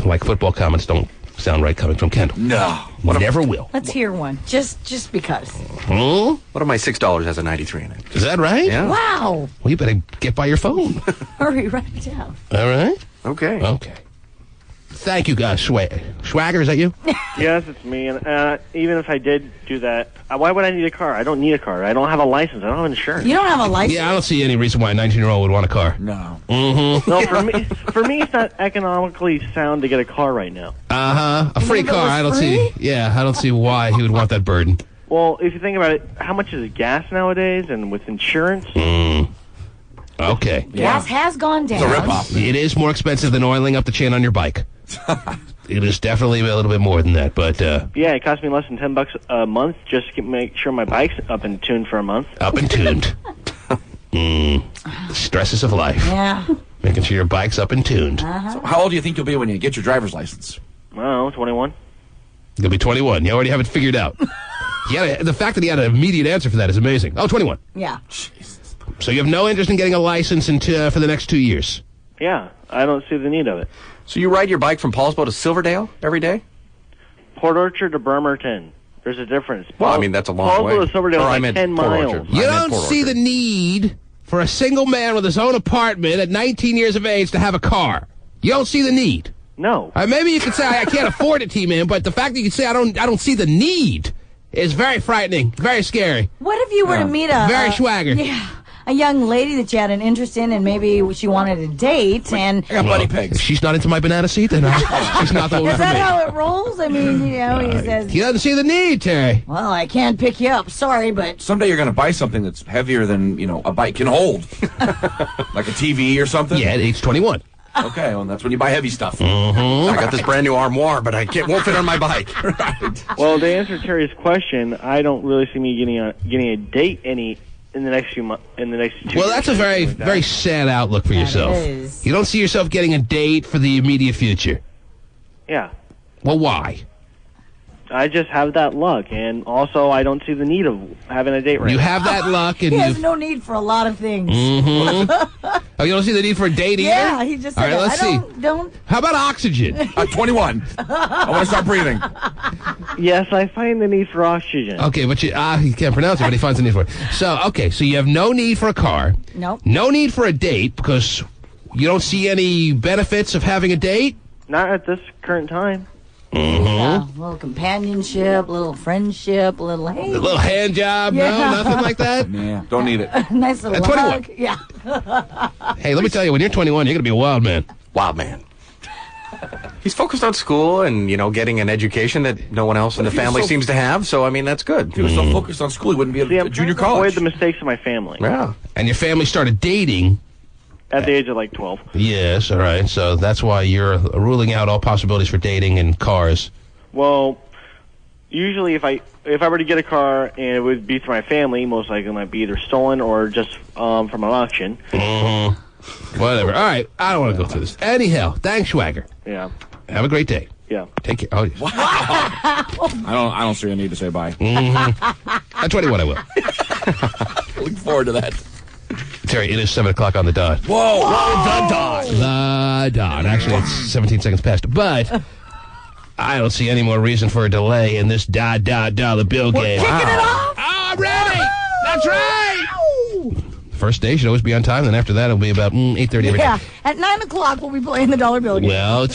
like football comments don't sound right coming from Kendall. No. Never will. Let's hear one. Just because. Hmm? What if my $6 has a 93 in it? Is that right? Yeah. Wow. Well, you better get by your phone. Hurry, write it down. All right? Okay. Okay. Thank you, guys. Schwager, is that you? Yes, it's me. And even if I did do that, why would I need a car? I don't need a car. I don't have a license. I don't have insurance. You don't have a license? Yeah, I don't see any reason why a 19-year-old would want a car. No. Mm-hmm. No, for me, it's not economically sound to get a car right now. Uh-huh. A free Even if it car, was I don't free? see. Yeah, I don't see why he would want that burden. Well, if you think about it, how much is gas nowadays, and with insurance? Okay. Gas has gone down. It's a ripoff. It is more expensive than oiling up the chain on your bike. It is definitely a little bit more than that, but Yeah, it cost me less than $10 a month just to make sure my bike's up and tuned for a month. up and tuned. Stresses of life. Yeah. Making sure your bike's up and tuned. So how old do you think you'll be when you get your driver's license? I don't know, 21. You'll be 21. You already have it figured out. The fact that he had an immediate answer for that is amazing. Oh, 21. Yeah. So you have no interest in getting a license for the next 2 years? Yeah, I don't see the need of it. So you ride your bike from Paulsbo to Silverdale every day? Port Orchard to Bremerton. There's a difference. Well, I mean, that's a long way. Paulsbo to Silverdale Or I is meant like 10 Port miles. Orchard. You I meant don't Port see Orchard. the need for a single man with his own apartment at 19 years of age to have a car. You don't see the need. No. Maybe you could say I can't afford it, T-Man, but the fact that you could say I don't see the need is very frightening, very scary. What if you were to meet a Very swagger. Yeah, a young lady that you had an interest in, and maybe she wanted a date, and I got buddy pigs. If she's not into my banana seat, then she's not the one is for that me. how it rolls? I mean, he says, He doesn't see the need, Terry. "Well, I can't pick you up. Sorry, but Someday you're going to buy something that's heavier than, a bike can hold. Like a TV or something? Yeah, at age 21. Okay, well, that's when you buy heavy stuff. I got this brand new armoire, but won't fit on my bike. Right. Well, to answer Terry's question, I don't really see me getting a date in the next few months. In the next 2 years. Well, that's a very, very sad outlook for yourself. is. You don't see yourself getting a date for the immediate future. Yeah. Well, why? I just have that luck, and also I don't see the need of having a date right You now. have that luck, and he has you. no need for a lot of things." Oh, you don't see the need for a date either? Yeah, he just All said right, that. let's see. Don't. How about oxygen? 21. I want to start breathing. Yes, I find the need for oxygen. Okay, but he can't pronounce it, but he finds the need for it. So, okay, so you have no need for a car. Nope. No need for a date because you don't see any benefits of having a date. Not at this current time. Yeah, a little companionship, a little friendship, a little hey, A little hand job, Yeah. no, nothing like that. Nah, don't need it. nice little At 21. hug. Yeah. Hey, let me tell you, when you're 21, you're gonna be a wild man. Wild man. He's focused on school and, getting an education that no one else in the he was family so- seems to have. So, I mean, that's good. If he was so focused on school, he wouldn't be at See, I'm a junior trying to avoid college. the mistakes of my family. Yeah. And your family started dating. At the age of like 12. Yes, all right. So that's why you're ruling out all possibilities for dating and cars. Well, usually if I were to get a car and it would be through my family, most likely it might be either stolen or just from an auction. Whatever. All right, I don't want to go through this. Anyhow, thanks, Schwager. Yeah. Have a great day. Yeah. Take care. Oh, Wow. I don't see a need to say bye. at 21 I will. Look forward to that. Terry, it is 7 o'clock on the dot. Whoa. The dot. The dot. Actually, it's 17 seconds past. But I don't see any more reason for a delay in this dollar bill game. Kicking it off. Oh, I'm ready. That's right. First day should always be on time. Then after that, it'll be about 8:30 every day. Yeah. At 9 o'clock, we'll be playing the dollar bill game. Well,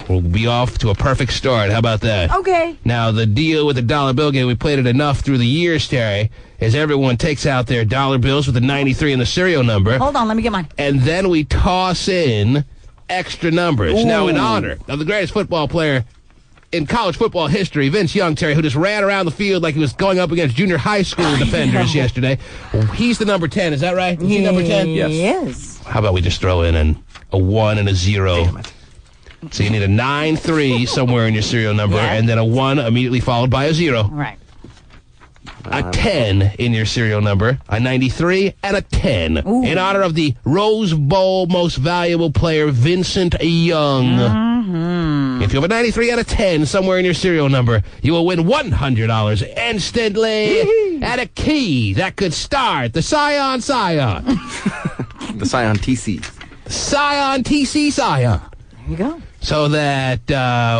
we'll be off to a perfect start. How about that? Okay. Now, the deal with the dollar bill game, we played it enough through the years, Terry, is everyone takes out their dollar bills with the 93 and the serial number, Hold on, let me get mine. and then we toss in extra numbers. Now, in honor of the greatest football player in college football history, Vince Young, Terry, who just ran around the field like he was going up against junior high school defenders yesterday. He's the number 10, is that right? Is he number 10? Yes. How about we just throw in a 1 and a 0? Damn it. So you need a 9-3 somewhere in your serial number, Yeah. and then a 1 immediately followed by a 0. All right. A 10 in your serial number, a 93, and a 10. Ooh. In honor of the Rose Bowl most valuable player, Vincent Young. Mm-hmm. If you have a 93 and a 10 somewhere in your serial number, you will win $100 instantly and a key that could start the Scion. The Scion TC. Scion TC Scion. There you go. So that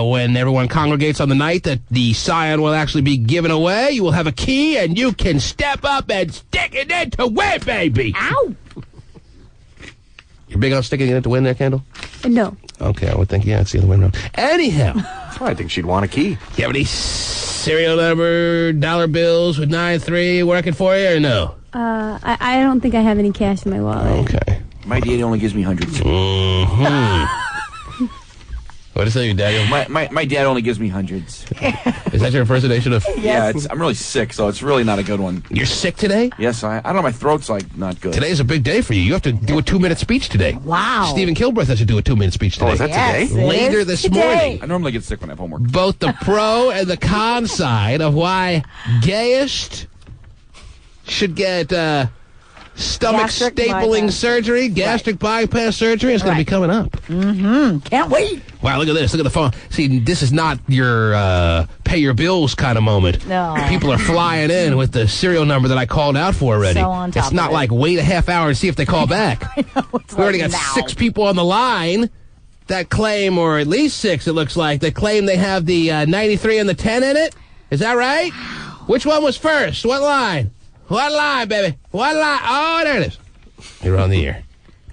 when everyone congregates on the night that the Scion will actually be given away, you will have a key and you can step up and stick it in to win, baby. Ow. You're big on sticking it in to win there, Kendall? No. Okay, I would think, yeah, it's the other way around. Anyhow, I think she'd want a key. you have any serial number, dollar bills with 93 working for you or no? I don't think I have any cash in my wallet. Okay. My dad only gives me hundreds. Mm-hmm. What is that, your daddy? My dad only gives me hundreds. Is that your impersonation of... Yeah, I'm really sick, so it's really not a good one. You're sick today? Yes, I don't know, my throat's like not good. Today's a big day for you. You have to do a 2-minute speech today. Wow. Stephen Kilbreth has to do a 2-minute speech today. Oh, is that Yes, today? it Later is this today. morning. I normally get sick when I have homework. Both the pro and the con side of why gayest should get stomach Gastric stapling bypass. surgery, gastric bypass surgery. It's going to be coming up. Mm-hmm. Can't wait. Wow, look at this. Look at the phone. See, this is not your pay your bills kind of moment. No. People are flying in with the serial number that I called out for already. So on top it's not of it. like wait a half hour and see if they call back. I know, it's We already like got now. 6 people on the line that claim, or at least 6 it looks like, that claim they have the 93 and the 10 in it. Is that right? Which one was first? What line? What line, baby? What line? Oh, there it is. You're on the air.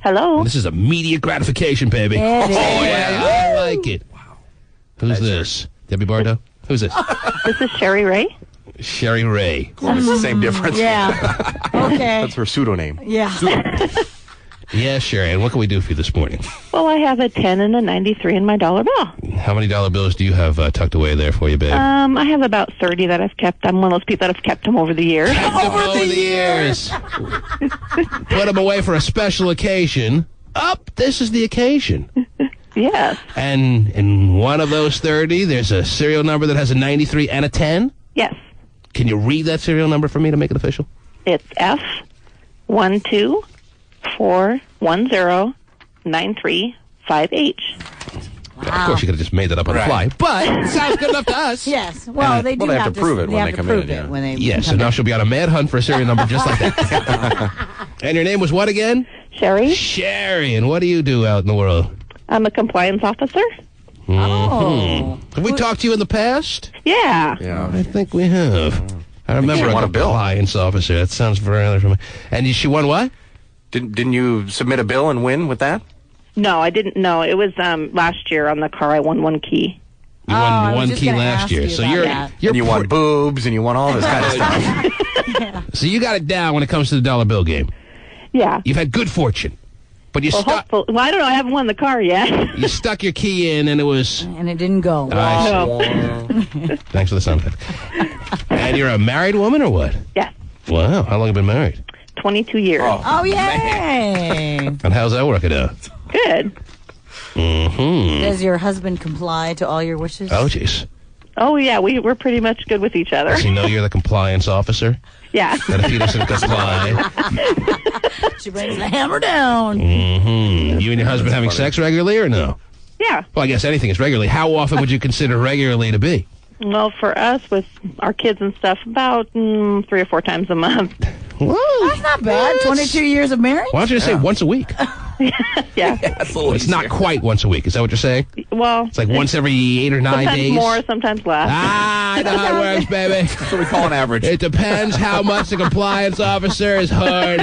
Hello. And this is immediate gratification, baby. It is. Yeah, I like it. Wow. Who's this? Debbie Bardo? Who's this? This is Sherry Ray. Sherry Ray. Well, it's the same difference. Yeah. Okay. That's her pseudonym. Yeah. Yeah, Sherry. And what can we do for you this morning? Well, I have a 10 and a 93 in my dollar bill. How many dollar bills do you have tucked away there for you, babe? I have about 30 that I've kept. I'm one of those people that have kept them over the years. Over the years. Put them away for a special occasion. This is the occasion. Yes. And in one of those 30, there's a serial number that has a 93 and a 10? Yes. Can you read that serial number for me to make it official? It's F124109358H. Of course, you could have just made that up on the fly, but it sounds good enough to us. Yes. Well, they do they have to prove it they when have they to come prove in, it yeah. when they Yes, so come now in. she'll be on a mad hunt for a serial number just like that. And your name was what again? Sherry. Sherry. And what do you do out in the world? I'm a compliance officer. Oh. Have we talked to you in the past? Yeah. Yeah. I think we have. I remember she a won a bill. compliance officer. That sounds very familiar. And she won what? Didn't you submit a bill and win with that? No, I didn't know. It was last year on the car. I won one key. You I won was one just key gonna last ask year. you So about you're that. And you won boobs and you won all this kind of stuff. So you got it down when it comes to the dollar bill game. Yeah. You've had good fortune. But you Well, stuck hopefully. Well, I don't know. I haven't won the car yet. you stuck your key in and it was And it didn't go. I see. No. Thanks for the sound effect. And you're a married woman or what? Yes. Wow, how long have you been married? 22 years. Oh, yay. And how's that working out? Good. Mm-hmm. Does your husband comply to all your wishes? Oh, jeez. Oh, yeah. We're pretty much good with each other. Does he know you're the compliance officer? Yeah. That if he doesn't comply... She brings the hammer down. Mm-hmm. You and your husband having sex regularly or no? Yeah. Well, I guess anything is regularly. How often would you consider regularly to be? Well, for us, with our kids and stuff, about 3 or 4 times a month. Whoa. That's not bad. 22 years of marriage? Why don't you just say once a week? Yeah. That's a little It's not quite once a week. Is that what you're saying? Well, It's like once every 8 or 9 sometimes days? more, sometimes less. Ah, I know how it works, baby. That's what we call an average. It depends how much the compliance officer is hard.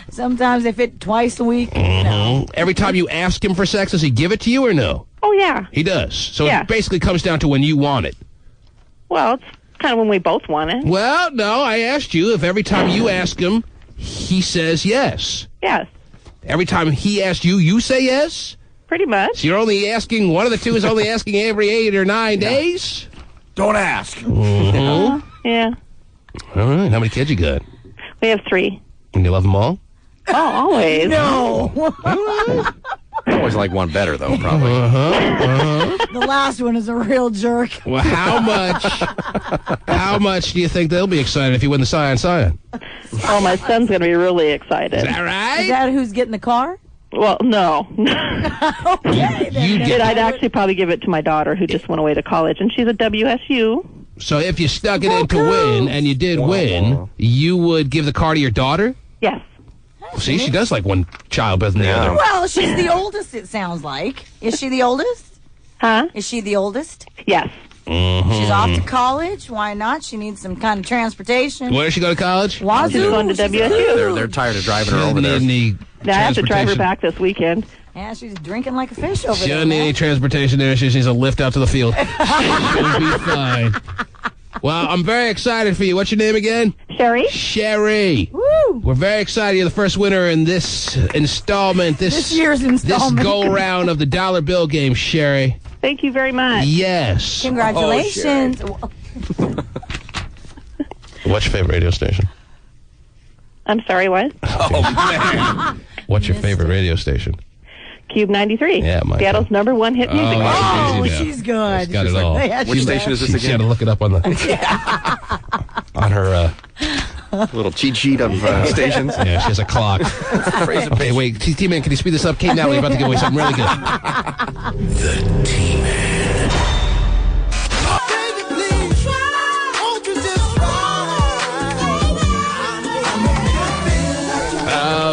Sometimes they fit twice a week. No. Every time you ask him for sex, does he give it to you or no? Oh, yeah. He does. So Yeah. it basically comes down to when you want it. Well, it's kind of when we both want it. Well, no, I asked you if every time you ask him, he says yes. Yes, Every time he asks you, you say yes? pretty much. So you're only asking, one of the two is only asking every 8 or 9 days? Don't ask. Mhm. Yeah. All right. How many kids you got? We have 3. And you love them all? Oh, always. No. I always like one better, though, probably. The last one is a real jerk. Well, how much do you think they'll be excited if you win the Scion? Oh, my son's going to be really excited. Is that right? Is that who's getting the car? Well, no. Okay. Then. You get I'd actually probably give it to my daughter who just went away to college, and she's a WSU. So if you stuck it in to win, and you did win, you would give the car to your daughter? Yes. See, she does like one child better than the other. Well, she's the oldest, it sounds like. Is she the oldest? Huh? Is she the oldest? Yes. She's off to college. Why not? She needs some kind of transportation. Where does she go to college? Wazoo. She's going to WSU. They're tired of driving her She over doesn't there. need any I have to drive her transportation. back this weekend. Yeah, she's drinking like a fish over She there. doesn't need any man. transportation there. She just needs a lift out to the field. She'll be fine. Well, I'm very excited for you. What's your name again? Sherry? Sherry. Woo! We're very excited. You're the first winner in this installment. This year's installment. This go-round of the dollar bill game, Sherry. Thank you very much. Yes. Congratulations. What's your favorite radio station? I'm sorry, what? Oh, man. What's your favorite radio station? Cube 93. Yeah, my Seattle's #1 hit music. Oh, Oh, Easy now. she's good. She's got it all. Yeah, Which she station does. is this She had to again? look it up on the on her. Little cheat sheet of stations. Yeah, she has a clock. Okay, wait, T-Man, can you speed this up? Kate now, we're about to give away something really good. The T-Man.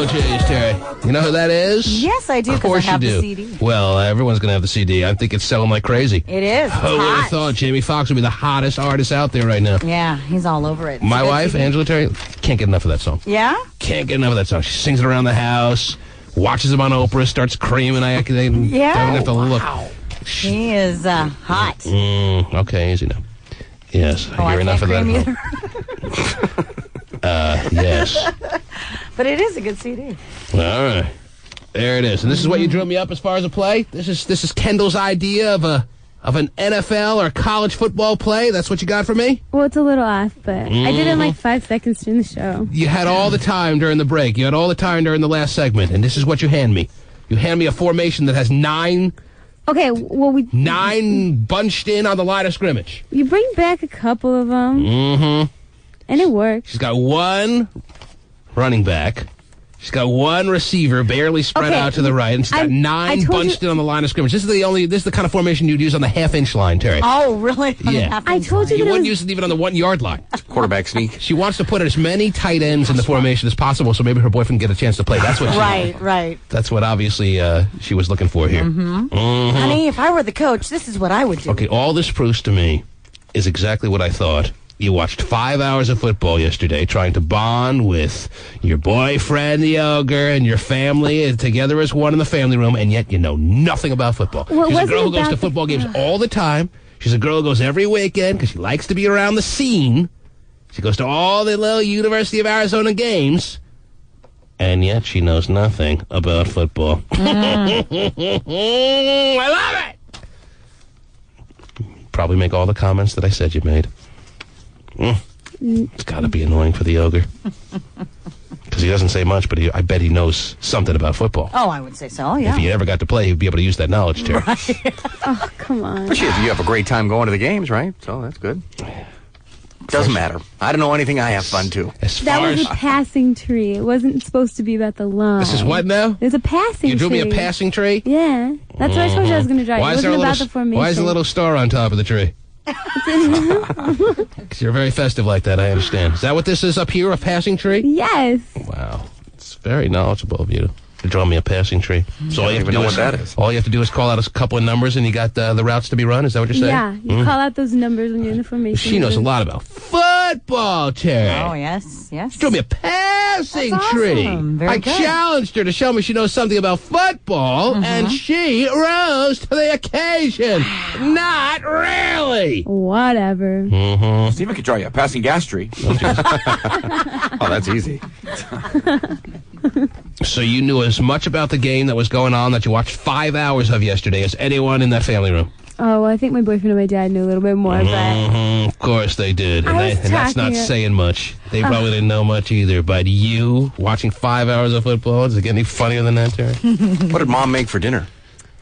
Jays, Terry. You know who that is? Yes, I do. Of course I have you do. the CD. Well, everyone's going to have the CD. I think it's selling like crazy. It is. It's Who would hot. have thought Jamie Foxx would be the hottest artist out there right now? Yeah, he's all over it. My It's a good wife, CD. Angela Terry, can't get enough of that song. Yeah? Can't get enough of that song. She sings it around the house, watches him on Oprah, starts creaming. Yeah? Don't have to look. He is hot. Okay, easy now. Yes, Oh, I hear I enough of can't that. cream Yes. But it is a good CD. All right. There it is. And this is what you drew me up as far as a play? This is Kendall's idea of an NFL or college football play? That's what you got for me? Well, it's a little off, but I did it in like 5 seconds during the show. You had all the time during the break. You had all the time during the last segment. And this is what you hand me. You hand me a formation that has 9... Okay, well, 9 bunched in on the line of scrimmage. you bring back a couple of them, Mm-hmm. and it works. She's got 1 running back. She's got 1 receiver barely spread out to the right, and she's got 9 bunched in on the line of scrimmage. This is the kind of formation you'd use on the half-inch line, Terry. Oh, really? Yeah. I told you You that wouldn't use it even on the 1-yard line. Quarterback sneak. She wants to put as many tight ends in the formation as possible, so maybe her boyfriend can get a chance to play. That's what. Right. That's what obviously she was looking for here. Honey, if I were the coach, this is what I would do. Okay, all this proves to me is exactly what I thought. You watched 5 hours of football yesterday trying to bond with your boyfriend, the ogre, and your family together as one in the family room, and yet you know nothing about football. Well, She's a wasn't girl who goes about to the- football games all the time. She's a girl who goes every weekend because she likes to be around the scene. She goes to all the little University of Arizona games, and yet she knows nothing about football. I love it! Probably make all the comments that I said you made. It's got to be annoying for the ogre. Because he doesn't say much, but I bet he knows something about football. Oh, I would say so, yeah. If he ever got to play, he'd be able to use that knowledge, Terry. Oh, come on. But you have a great time going to the games, right? So that's good. Doesn't matter. I don't know anything. I have fun, too. That was a passing tree. It wasn't supposed to be about the line. This is what now? There's a passing tree. You drew me a passing tree? Yeah. That's what I told you I was going to draw. Why It is there wasn't a about the formation. Why is the little star on top of the tree? Because you're very festive like that, I understand. Is that what this is up here, a passing tree? Yes. Wow. It's very knowledgeable of you to draw me a passing tree. So all you have to do know what that is. All you have to do is call out a couple of numbers and you got the routes to be run? Is that what you're saying? Yeah. You call out those numbers when you're in the formation. She knows a lot about football, Terry. Oh, yes. She drew me a passing That's tree. awesome. Very I good. challenged her to show me she knows something about football, and she rose to the occasion. Not really. Whatever. Steven could draw you a passing gas tree. Oh, that's easy. So you knew as much about the game that was going on that you watched 5 hours of yesterday as anyone in that family room. Oh, well, I think my boyfriend and my dad knew a little bit more, but Of course they did. And, I was and that's not talking- saying much. They probably didn't know much either. But you watching 5 hours of football, does it get any funnier than that, Terry? What did Mom make for dinner?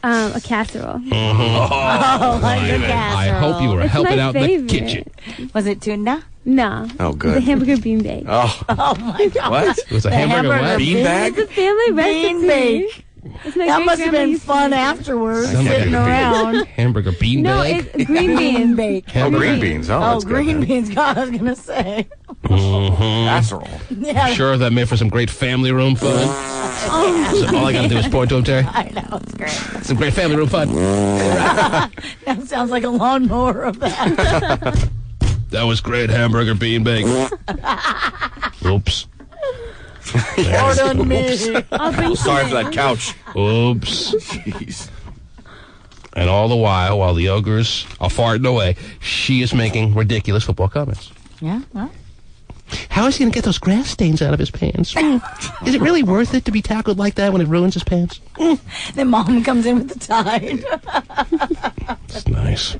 a casserole. Oh, like a casserole. I hope you were It's helping my out in favorite. the kitchen. Was it tuna? No. Oh, good. The hamburger bean bake. Oh, Oh, my God. what? It was a The hamburger what? Beanbag? It's a family recipe. Bean bake. It's my That must have great-grandma been used to fun make it. afterwards, Sounds like sitting a around. hamburger bean No, bag. it's green beans. bake. Oh, green beans. Oh, Oh, that's good. green then. beans. God, I was going to say. Casserole. Yeah. Sure, that made for some great family room fun. So all I got to do is point to him, Terry. I know, it's great. Some great family room fun. That sounds like a lawnmower of that. That was great hamburger bean bake. Oops. Pardon me. Sorry for that couch. Oops. Jeez. And all the while the ogres are farting away, she is making ridiculous football comments. Yeah, well. How is he going to get those grass stains out of his pants? Is it really worth it to be tackled like that when it ruins his pants? Then Mom comes in with the tide. That's nice.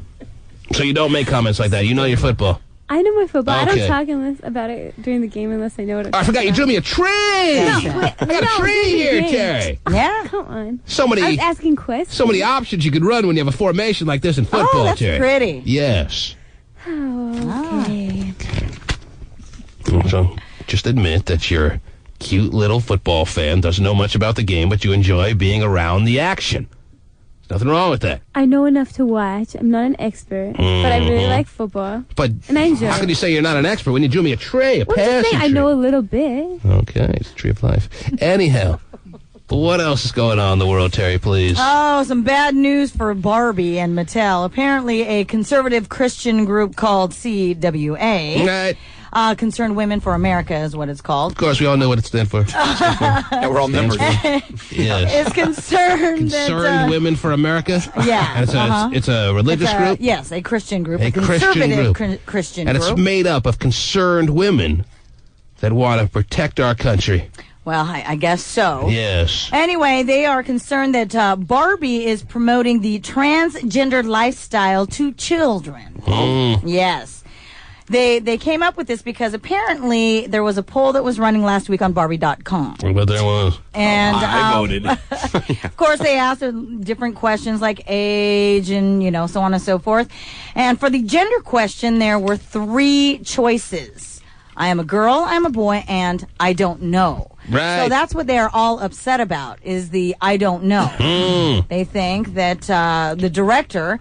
So you don't make comments like that. You know your football. I know my football. I Okay. don't talk about it during the game unless I know what it's Oh, I forgot you drew me a tree. I got a tree here, Terry. Yeah. Come on. So I was many, asking questions. so many options you could run when you have a formation like this in football, Oh, that's Terry. pretty. Yes. Oh, okay. So just admit that your cute little football fan doesn't know much about the game, but you enjoy being around the action. There's Nothing wrong with that. I know enough to watch. I'm not an expert, but I really like football. But and I enjoy how can you say you're not an expert when you drew me a tray, a Well, passing just saying, I tree? know a little bit. Okay, it's a tree of life. Anyhow, what else is going on in the world, Terry, please? Oh, some bad news for Barbie and Mattel. Apparently, a conservative Christian group called CWA, Right. Concerned Women for America is what it's called. Of course, we all know what it stands for. Yeah, we're all members. Yes. Is concerned Concerned Women for America? Yeah. And it's a religious group? Yes, a Christian group. A Christian conservative group. Christian And group. it's made up of concerned women that want to protect our country. Well, I guess so. Yes. Anyway, they are concerned that Barbie is promoting the transgender lifestyle to children. Yes. They came up with this because apparently there was a poll that was running last week on Barbie.com. But there was. And I voted. of course, they asked different questions like age and, so on and so forth. And for the gender question, there were 3 choices. I am a girl, I am a boy, and I don't know. Right. So that's what they're all upset about, is the I don't know. They think that the director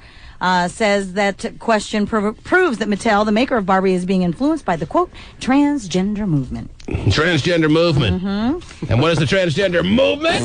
says that question proves that Mattel, the maker of Barbie, is being influenced by the, quote, transgender movement. Transgender movement. And what is the transgender movement?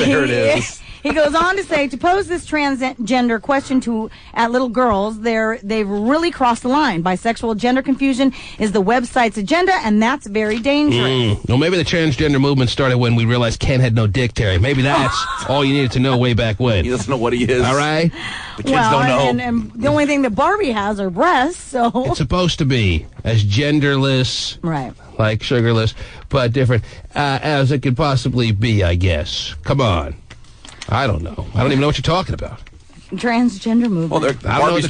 There it is. He goes on to say, to pose this transgender question at little girls, they've really crossed the line. Bisexual gender confusion is the website's agenda, and that's very dangerous. Well, maybe the transgender movement started when we realized Ken had no dick, Terry. Maybe that's all you needed to know way back when. He doesn't know what he is. All right? The kids don't know. And the only thing that Barbie has are breasts, so... It's supposed to be as genderless, Right. like sugarless, but different as it could possibly be, I guess. Come on. I don't know. I don't even know what you're talking about. Transgender movement. Well, I don't know what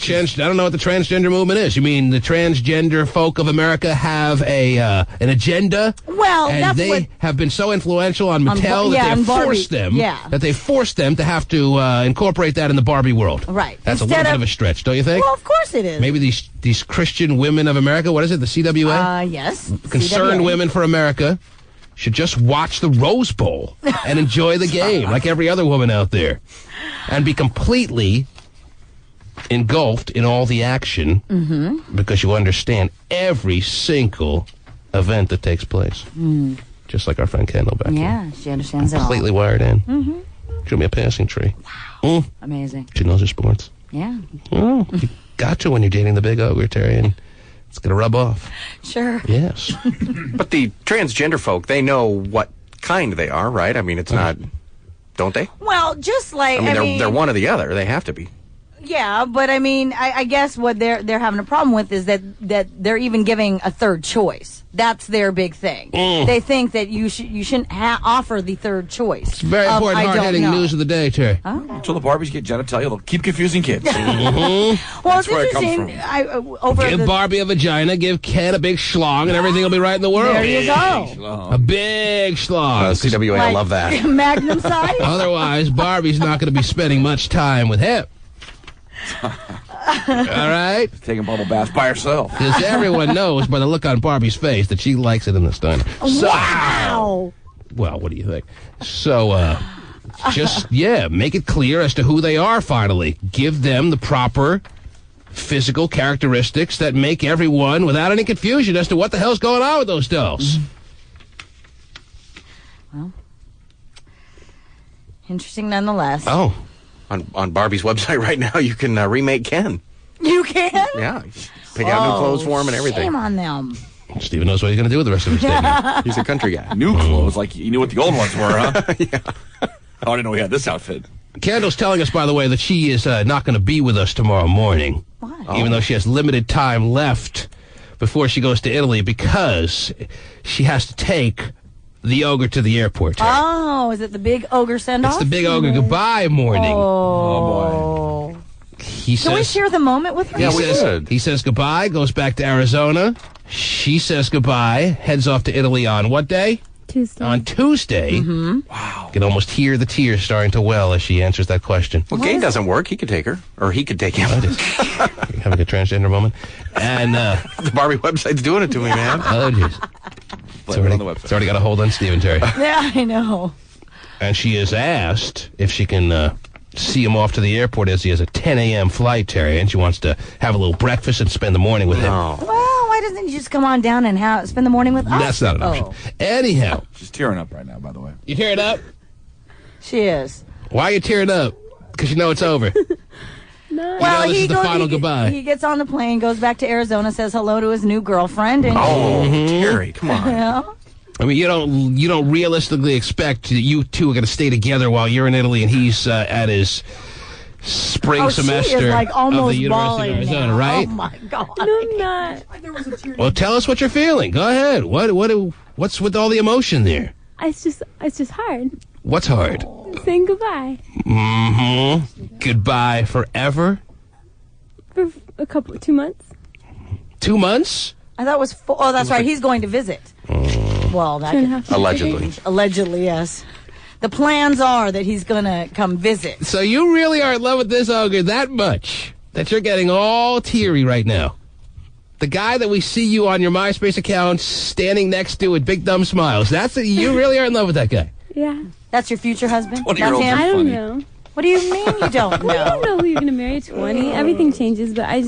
the transgender movement is. You mean the transgender folk of America have an agenda? Well, and that's they what... have been so influential on Mattel yeah, that on Barbie. they forced them to have to incorporate that in the Barbie world. Right. That's a little bit of a stretch, don't you think? Well, of course it is. Maybe these Christian women of America, what is it, the CWA? Yes. Concerned CWA. Women for America should just watch the Rose Bowl and enjoy the game like every other woman out there and be completely engulfed in all the action because you understand every single event that takes place. Just like our friend Kendall back here. Yeah, she understands it all. Completely wired in. Drew me a passing tree. Wow. Amazing. She knows her sports. Yeah. Oh, you got to when you're dating the big ogre, Terry, and it's going to rub off. Sure. Yes. But the transgender folk, they know what kind they are, right? I mean, it's not, don't they? Well, just like... I mean, they're one or the other. They have to be. Yeah, but I mean, I guess what they're having a problem with is that they're even giving a third choice. That's their big thing. They think that you shouldn't offer the third choice. It's very important, hard-hitting news of the day, Terry. Until the Barbies get genitalia, they'll keep confusing kids. Well, That's it's where it comes interesting. Give Barbie a vagina, give Ken a big schlong, and everything will be right in the world. There you go. A big schlong. CWA, I love that. Magnum size? Otherwise, Barbie's not going to be spending much time with him. All right? Taking bubble baths by herself. Because everyone knows by the look on Barbie's face that she likes it in the steiner. So, Wow. well, what do you think? So, just, make it clear as to who they are finally. Give them the proper physical characteristics that make everyone without any confusion as to what the hell's going on with those dolls. Well, interesting nonetheless. Oh. On Barbie's website right now, you can remake Ken. You can? Yeah. Pick out new clothes for him and everything. Shame on them. Steven knows what he's going to do with the rest of his day. He's a country guy. New clothes, like you knew what the old ones were, huh? Yeah. I didn't know he had this outfit. Kendall's telling us, by the way, that she is not going to be with us tomorrow morning. Why? Even though she has limited time left before she goes to Italy because she has to take the ogre to the airport. Terry. Oh, is it the big ogre send-off? It's the big ogre goodbye morning. Oh, boy. Can we share the moment with her? He says goodbye, goes back to Arizona. She says goodbye, heads off to Italy on what day? Tuesday. On Tuesday. Wow. You can almost hear the tears starting to well as she answers that question. Well, Gay doesn't work. He could take her. Or he could take him. Having a transgender moment. And the Barbie website's doing it to me, man. Oh, jeez. It's already got a hold on Steven, Terry. Yeah, I know. And she is asked if she can see him off to the airport as he has a 10 a.m. flight, Terry, and she wants to have a little breakfast and spend the morning with him. Well, why doesn't he just come on down and spend the morning with us? That's not an option. Anyhow. She's tearing up right now, by the way. You tearing up? She is. Why are you tearing up? Because you know it's over. No. Well, this is the final goodbye. He gets on the plane, goes back to Arizona, says hello to his new girlfriend. And Terry, come on. Yeah. I mean, you don't realistically expect that you two are going to stay together while you're in Italy and he's at his spring semester she is like almost of the University of Arizona, now. right? Oh my God! No, I'm not. Well, tell us what you're feeling. Go ahead. What's with all the emotion there? It's just hard. What's hard? Saying goodbye Goodbye forever. for 2 months. 2 months? I thought it was oh, that's right. He's going to visit. Well, that 2.5 months. allegedly, yes. The plans are that he's going to come visit. So you really are in love with this ogre that much that you're getting all teary right now. The guy that we see you on your MySpace account standing next to with big dumb smiles. You really are in love with that guy. Yeah. That's your future husband? That's him? I don't know. What do you mean you don't know? Well, you don't know who you're going to marry at 20. Everything changes, but I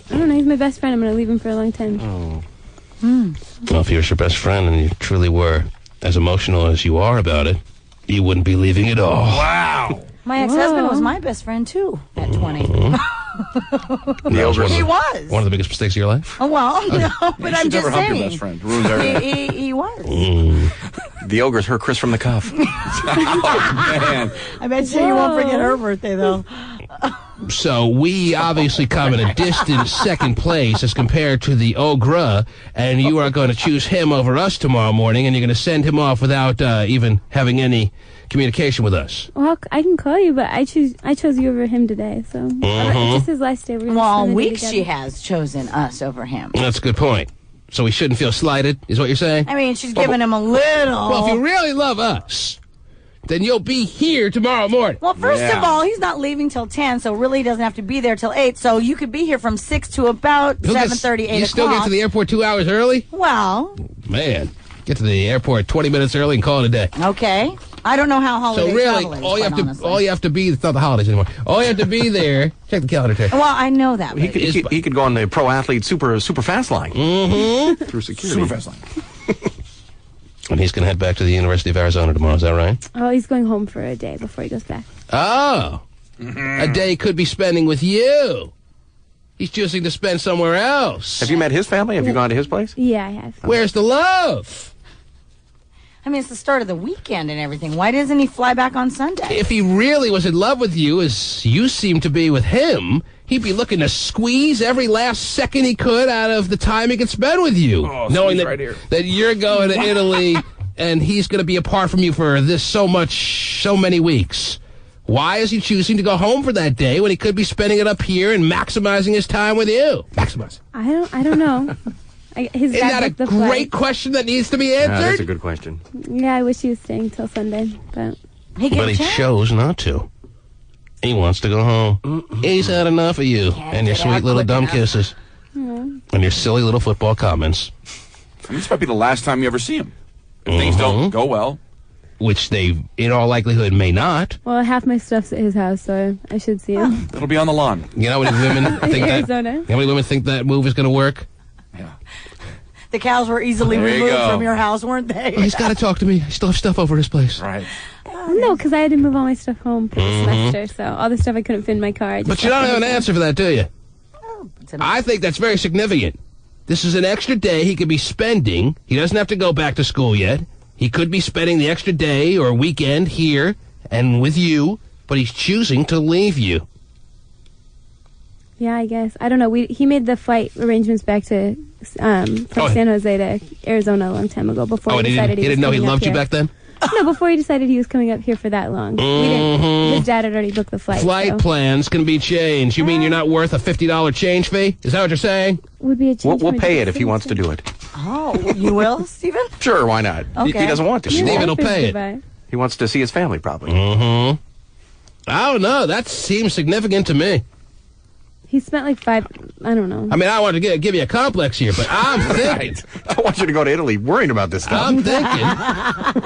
don't know. He's my best friend. I'm going to leave him for a long time. Oh. Well, if he was your best friend and you truly were as emotional as you are about it, you wouldn't be leaving at all. Wow. My ex-husband was my best friend, too, at 20. He was. One of the biggest mistakes of your life? Oh, well, no, but I'm just never hump saying. your best friend. Ruins everything. He was. The ogre's her Chris from the cuff. Oh, man. I bet you won't forget her birthday, though. So we obviously come in a distant second place as compared to the ogre, and you are going to choose him over us tomorrow morning, and you're going to send him off without even having any communication with us. Well, I can call you, but I chose you over him today, so it's just his last day. Well, all week she has chosen us over him. That's a good point. So we shouldn't feel slighted, is what you're saying? I mean, she's giving him a little. Well, if you really love us, then you'll be here tomorrow morning. Well, first of all, he's not leaving till 10, so really he doesn't have to be there till 8. So you could be here from 6 to about 7:30, 8 o'clock. You still get to the airport 2 hours early? Well. Man, get to the airport 20 minutes early and call it a day. Okay. I don't know how holiday So really, travel is, all you have to be, it's not the holidays anymore. All you have to be there, check the calendar, Terry. Well, I know that. He could go on the pro athlete super fast line. Through security. Super fast line. And he's going to head back to the University of Arizona tomorrow, is that right? Oh, he's going home for a day before he goes back. Oh. A day could be spending with you. He's choosing to spend somewhere else. Have you met his family? Have you gone to his place? Yeah, I have. Where's the love? I mean, it's the start of the weekend and everything. Why doesn't he fly back on Sunday? If he really was in love with you, as you seem to be with him, he'd be looking to squeeze every last second he could out of the time he could spend with you, knowing that, right here. that you're going to Italy and he's going to be apart from you for so many weeks. Why is he choosing to go home for that day when he could be spending it up here and maximizing his time with you? Maximize. I don't know. His Isn't that a great question that needs to be answered? That's a good question. Yeah, I wish he was staying till Sunday, but he chose not to. He wants to go home. He's had enough of you and your sweet little dumb kisses and your silly little football comments. I mean, this might be the last time you ever see him. If things don't go well. Which they, in all likelihood, may not. Well, half my stuff's at his house, so I should see him. It'll be on the lawn. You know how many women think Arizona. You know how many women think that move is going to work? Yeah. The cows were easily removed from your house, weren't they? Well, he's got to talk to me. I still have stuff over his place. Right. No, because I had to move all my stuff home for the semester, so all the stuff I couldn't fit in my car. I just But you don't have an answer for that, do you? I think that's very significant. This is an extra day he could be spending. He doesn't have to go back to school yet. He could be spending the extra day or weekend here and with you, but he's choosing to leave you. Yeah, I guess. I don't know. He made the flight arrangements back to from San Jose to Arizona a long time ago. Before he decided he didn't know he loved you back then? No, before he decided he was coming up here for that long. His dad had already booked the flight. Flight plans can be changed. You mean you're not worth a $50 change fee? Is that what you're saying? Would be a change. We'll pay it if he wants to do it. Oh, you will, Stephen? Sure, why not? He doesn't want to. Stephen will pay it. He wants to see his family, probably. I don't know. That seems significant to me. He spent like I don't know. I mean, I want to give you a complex here, but I'm thinking. I want you to go to Italy worrying about this stuff. I'm thinking,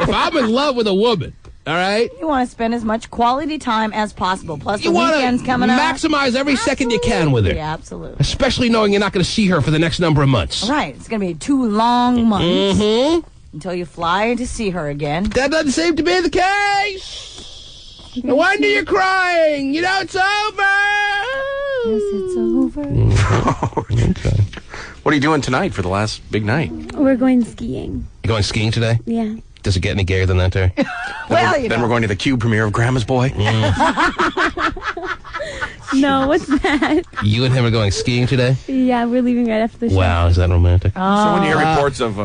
if I'm in love with a woman All right? You want to spend as much quality time as possible. Plus, the You want weekend's to coming up. maximize every second you can with her. Yeah, absolutely. Especially knowing you're not going to see her for the next number of months. Right. It's going to be 2 long months Mm-hmm. until you fly to see her again. That doesn't seem to be the case. No wonder you're crying. You know it's over. Yes, it's over. Okay. What are you doing tonight for the last big night? We're going skiing. You going skiing today? Yeah. Does it get any gayer than that, Terry? Well, you Then know. we're going to the Cube premiere of Grandma's Boy. No, what's that? You and him are going skiing today? Yeah, we're leaving right after the show. Wow, is that romantic? So when you hear reports of,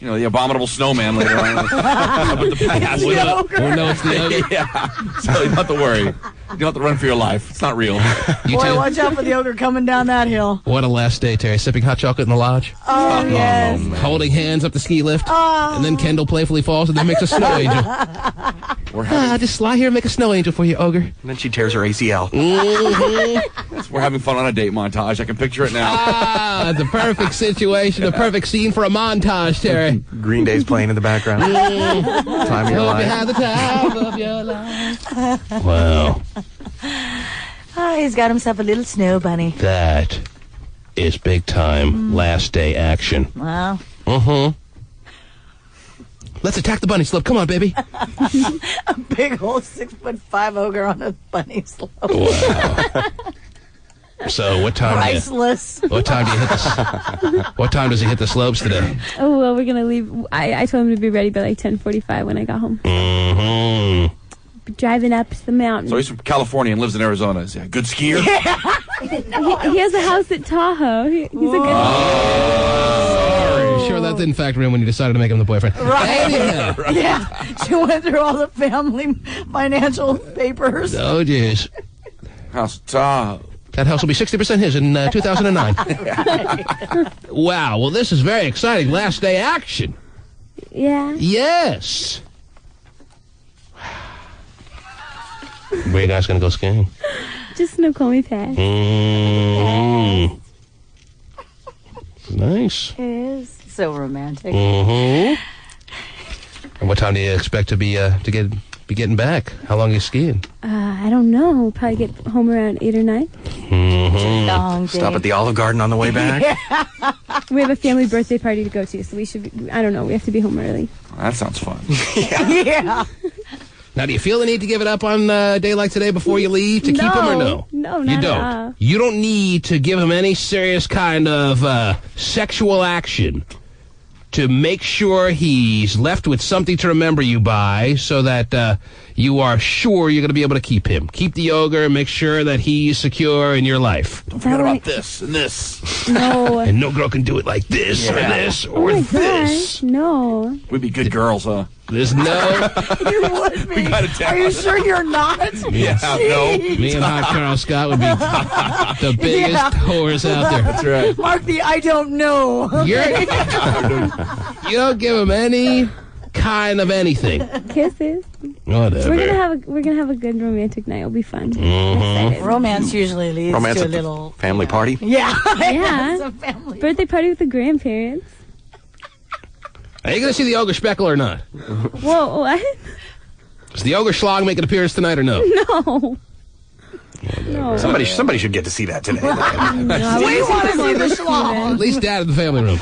the abominable snowman later on, up at the pass. We'll know it's the ogre. Yeah. So you don't have to worry. You don't have to run for your life. It's not real. You Boy, too? watch out for the ogre coming down that hill. What a last day, Terry. Sipping hot chocolate in the lodge. Oh, yes. Holding hands up the ski lift. And then Kendall playfully falls and then makes a snow angel. Just lie here and make a snow angel for you, ogre. And then she tears her ACL. We're having fun on a date montage. I can picture it now. The perfect situation, the perfect scene for a montage, Terry. Green Day's playing in the background. Time of your Hope you life. had the time of your life. Wow. Oh, he's got himself a little snow bunny. That is big time last day action. Wow. Let's attack the bunny slope. Come on, baby. A big old 6'5" ogre on a bunny slope. Wow. So what time? Priceless. What time do you hit the? What time does he hit the slopes today? Oh, well, we're going to leave. I told him to be ready by like 10:45 when I got home. Mm-hmm. Driving up the mountain. So he's from California and lives in Arizona. Is he a good skier? He has a house at Tahoe. He's a good. Are you sure that didn't factor in when you decided to make him the boyfriend? Right. Anyhow. Yeah. She went through all the family financial papers. Oh, jeez. House Tahoe. That house will be 60% his in 2009. Wow. Well, this is very exciting. Last day action. Yeah. Yes. Where you guys going to go skiing? Just Snoqualmie Pass. Mm-hmm. Nice. It is so romantic. Mm-hmm. And what time do you expect to be getting back? How long are you skiing? I don't know. We'll probably get home around 8 or 9. Mm-hmm. Long day. Stop at the Olive Garden on the way back. We have a family birthday party to go to, so we should. I don't know. We have to be home early. That sounds fun. Yeah. Now, do you feel the need to give it up on a day like today before you leave to keep him or no? No, You not don't. at all. You don't need to give him any serious kind of sexual action to make sure he's left with something to remember you by so that you are sure you're going to be able to keep him. Keep the ogre and make sure that he's secure in your life. Don't forget about this and this. No. And no girl can do it like this or this or Oh my this. gosh, no. We'd be good girls, huh? There's no... You would be. We got it down. Are you sure you're not? Yeah, no. Me and Hot Carl Scott would be the biggest whores out there. That's right. Mark the I don't know. You don't give him any kind of anything. Kisses. Whatever. We're gonna have a good romantic night. It'll be fun. Mm-hmm. I'm excited. Romance usually leads Romance to a at little the family party. Yeah. Yeah. It's a family. Birthday party with the grandparents. Are you going to see the ogre speckle or not? Whoa, what? Does the ogre schlong make an appearance tonight or no? No. No. Somebody should get to see that today. We want to see the schlong. At least dad in the family room.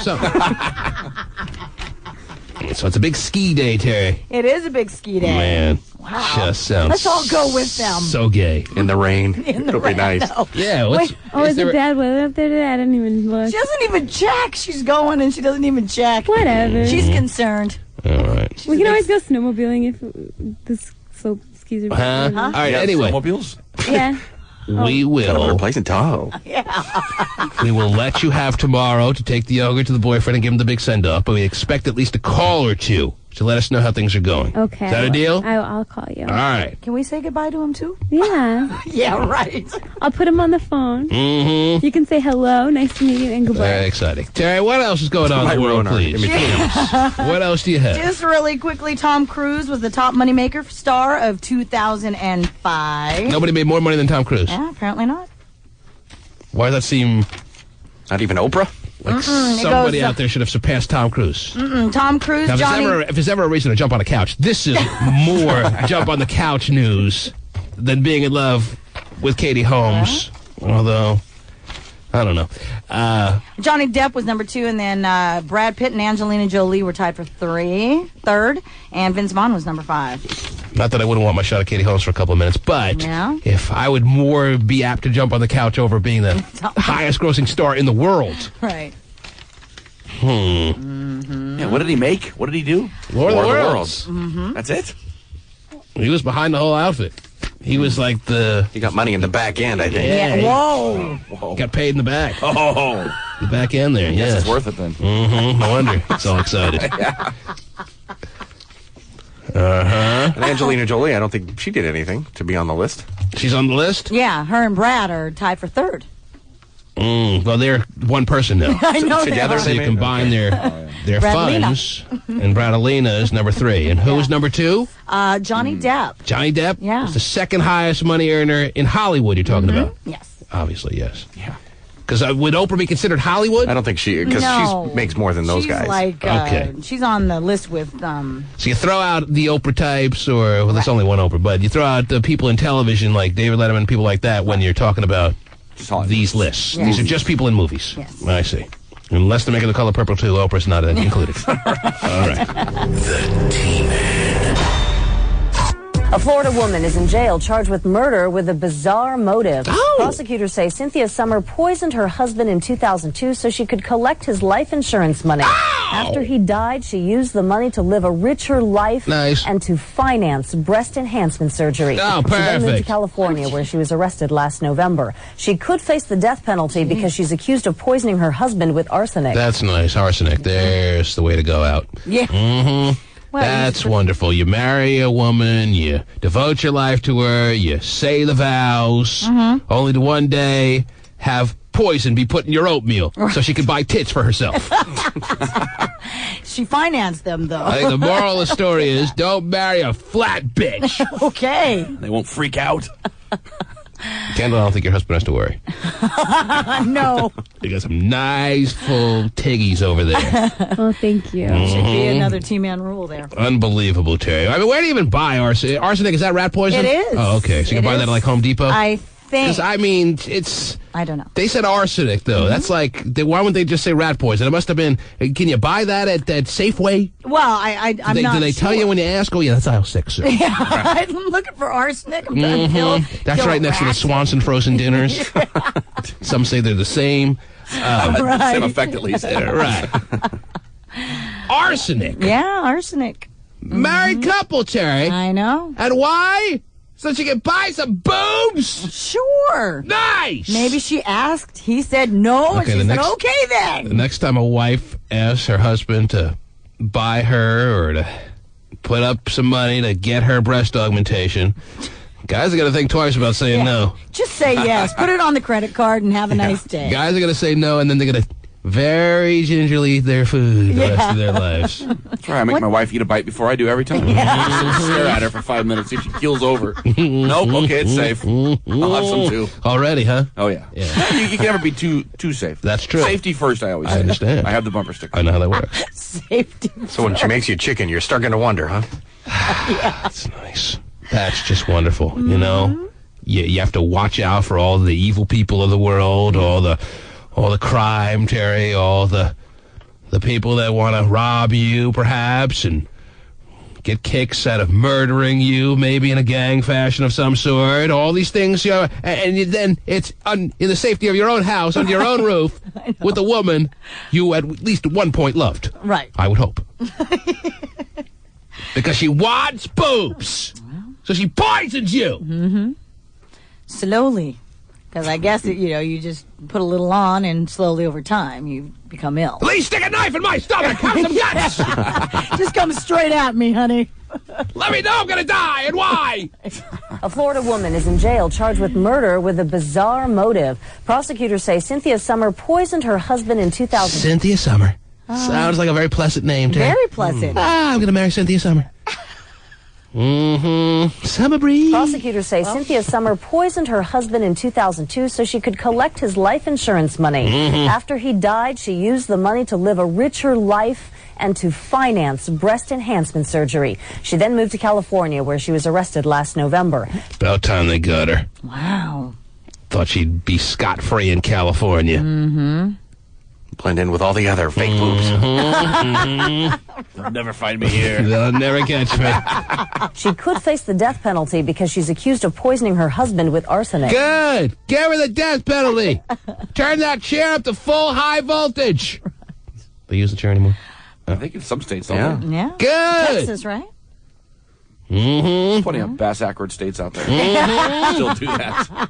So it's a big ski day, Terry. It is a big ski day. Man, Wow. just sounds Let's all go with them. so gay. In the rain. In the It'll rain, be nice. no. Yeah. What's, Wait. Oh, is there it bad weather up there today? I didn't even look. She doesn't even check. She's going and she doesn't even check. Whatever. She's concerned. All right. We can always go snowmobiling if the slope skis are. Huh? All right. Anyway, Snowmobiles? Yeah. we Got a better will. place in Tahoe. We will let you have tomorrow to take the ogre to the boyfriend and give him the big send off. But we expect at least a call or two to let us know how things are going. Okay. Is that a deal? I'll call you. All right. Can we say goodbye to him too? Yeah. Yeah, right. I'll put him on the phone. Mm-hmm. You can say hello, nice to meet you, and goodbye. Very exciting. Terry, what else is going on in Might the world, ruin our please? image. What else do you have? Just really quickly, Tom Cruise was the top moneymaker star of 2005. Nobody made more money than Tom Cruise. Yeah, apparently not. Why does that seem... Not even Oprah? Like somebody out there should have surpassed Tom Cruise. Tom Cruise, Now, Johnny. if there's ever a reason to jump on a couch, this is more jump on the couch news than being in love with Katie Holmes. Although, I don't know. Johnny Depp was number 2, and then Brad Pitt and Angelina Jolie were tied for third, and Vince Vaughn was number 5. Not that I wouldn't want my shot at Katie Holmes for a couple of minutes, but if I would more be apt to jump on the couch over being the highest grossing star in the world. Right. Yeah, what did he make? What did he do? Lord of the Worlds. That's it? He was behind the whole outfit. He was like He got money in the back end, I think. Yeah. Whoa. He got paid in the back. Oh. The back end there, Yes, yes. it's worth it then. No wonder. He's all excited. And Angelina Jolie, I don't think she did anything to be on the list. She's on the list? Yeah, her and Brad are tied for 3rd. Well, they're one person now. I know Together, So you combine their Bradlina. funds, and Bradlina is number 3. And who's number 2? Johnny Depp. Johnny Depp? Yeah. Is the second highest money earner in Hollywood you're talking about? Yes. Obviously, yes. Yeah. Because would Oprah be considered Hollywood? I don't think because she makes more than those she's guys. Like, Okay. She's on the list with. So you throw out the Oprah types, or, well, there's only one Oprah, but you throw out the people in television like David Letterman, people like that, when you're talking about these lists. Yes. These are just people in movies. Yes. I see. Unless they're making The Color Purple too, Oprah's not included. All right. The T-Man. A Florida woman is in jail charged with murder with a bizarre motive. Prosecutors say Cynthia Summer poisoned her husband in 2002 so she could collect his life insurance money. After he died, she used the money to live a richer life and to finance breast enhancement surgery. Oh, She then moved to perfect. California, where she was arrested last November. She could face the death penalty because she's accused of poisoning her husband with arsenic. That's nice. Arsenic. There's the way to go out. Yeah. Mm-hmm. Well, That's wonderful. You marry a woman, you devote your life to her, you say the vows, only to one day have poison be put in your oatmeal so she can buy tits for herself. She financed them, though. I think the moral of the story is don't marry a flat bitch. Okay. They won't freak out. Kendall, I don't think your husband has to worry. No. You got some nice full tiggies over there. Oh, thank you. Should be another T-Man rule there. Unbelievable, Terry. I mean, where do you even buy arsenic? Arsenic, is that rat poison? It is. Oh, okay. So you can buy that at like Home Depot? I think. Because, I mean, it's... I don't know. They said arsenic, though. That's like... why wouldn't they just say rat poison? It must have been... Can you buy that at Safeway? Well, I'm not Do they tell you when you ask? Oh, yeah, that's aisle 6, sir. Yeah, I'm looking for arsenic. I'm gonna That's kill right next to the rats. Swanson frozen dinners. Some say they're the same. Right. Same effect, at least. Right. Arsenic. Yeah, arsenic. Married couple, Terry. I know. And why? So she can buy some boobs? Sure. Nice. Maybe she asked. He said no, and Okay, she said, okay then. The next time a wife asks her husband to buy her or to put up some money to get her breast augmentation, guys are going to think twice about saying no. Just say yes. Put it on the credit card and have a nice day. Guys are going to say no, and then they're going to very gingerly eat their food the rest of their lives. That's right. I make my wife eat a bite before I do every time. Just stare at her for 5 minutes, see if she keels over. Nope. Okay, it's safe. I'll have some too. Already, huh? Oh yeah. You can never be too safe. That's true. Safety first. I always say. I understand. I have the bumper sticker. I know how that works. Safety. So when she makes you chicken, you're starting to wonder, huh? That's nice. That's just wonderful. You know, you have to watch out for all the evil people of the world, all the crime, Terry, all the people that want to rob you, perhaps, and get kicks out of murdering you, maybe in a gang fashion of some sort. All these things, you know, and then it's in the safety of your own house, under your own roof, with a woman you at least at one point loved. Right. I would hope. Because she wants boobs. So she poisons you. Mm-hmm. Slowly. Because I guess, you just put a little on and slowly over time you become ill. At least stick a knife in my stomach. Have some guts. Just come straight at me, honey. Let me know I'm going to die and why. A Florida woman is in jail charged with murder with a bizarre motive. Prosecutors say Cynthia Summer poisoned her husband in 2000. Cynthia Summer. Sounds like a very pleasant name, Terry. Very pleasant. I'm going to marry Cynthia Summer. Summer breeze. Prosecutors say Cynthia Summer poisoned her husband in 2002 so she could collect his life insurance money. After he died, she used the money to live a richer life and to finance breast enhancement surgery. She then moved to California, where she was arrested last November. About time they got her. Wow. Thought she'd be scot-free in California. Blend in with all the other fake boobs. They'll never find me here. They'll never catch me. She could face the death penalty because she's accused of poisoning her husband with arsenic. Good. Get rid of the death penalty. Turn that chair up to full high voltage. They use the chair anymore? I think in some states, don't they? Yeah. Good. Texas, right? Plenty of bass-ackward states out there. Still do that.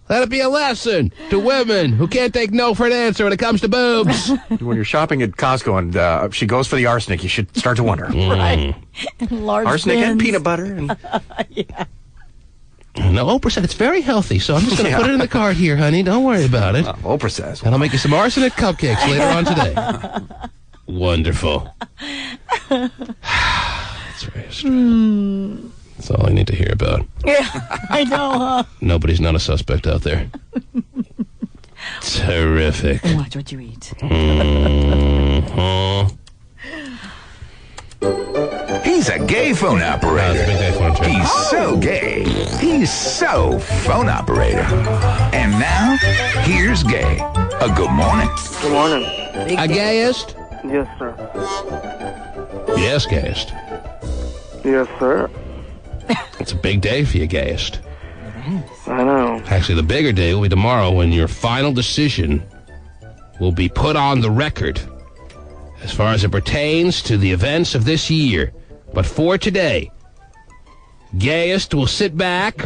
Let it be a lesson to women who can't take no for an answer when it comes to boobs. When you're shopping at Costco and she goes for the arsenic, you should start to wonder. Right. Large Arsenic and bins. peanut butter. And No, Oprah said it's very healthy, so I'm just going to put it in the cart here, honey. Don't worry about it. Oprah says. And I'll make you some arsenic cupcakes later on today. Wonderful. That's very strange. That's all I need to hear about. Yeah, I know, huh? Nobody's not a suspect out there. Terrific. Watch what you eat. He's a gay phone operator. He's so gay. He's so phone operator. And now, here's Gay. A good morning. Good morning. A gayest? Yes, sir. Yes, gayest. Yes, sir. It's a big day for you, gayest. I know. Actually, the bigger day will be tomorrow when your final decision will be put on the record as far as it pertains to the events of this year. But for today, gayest will sit back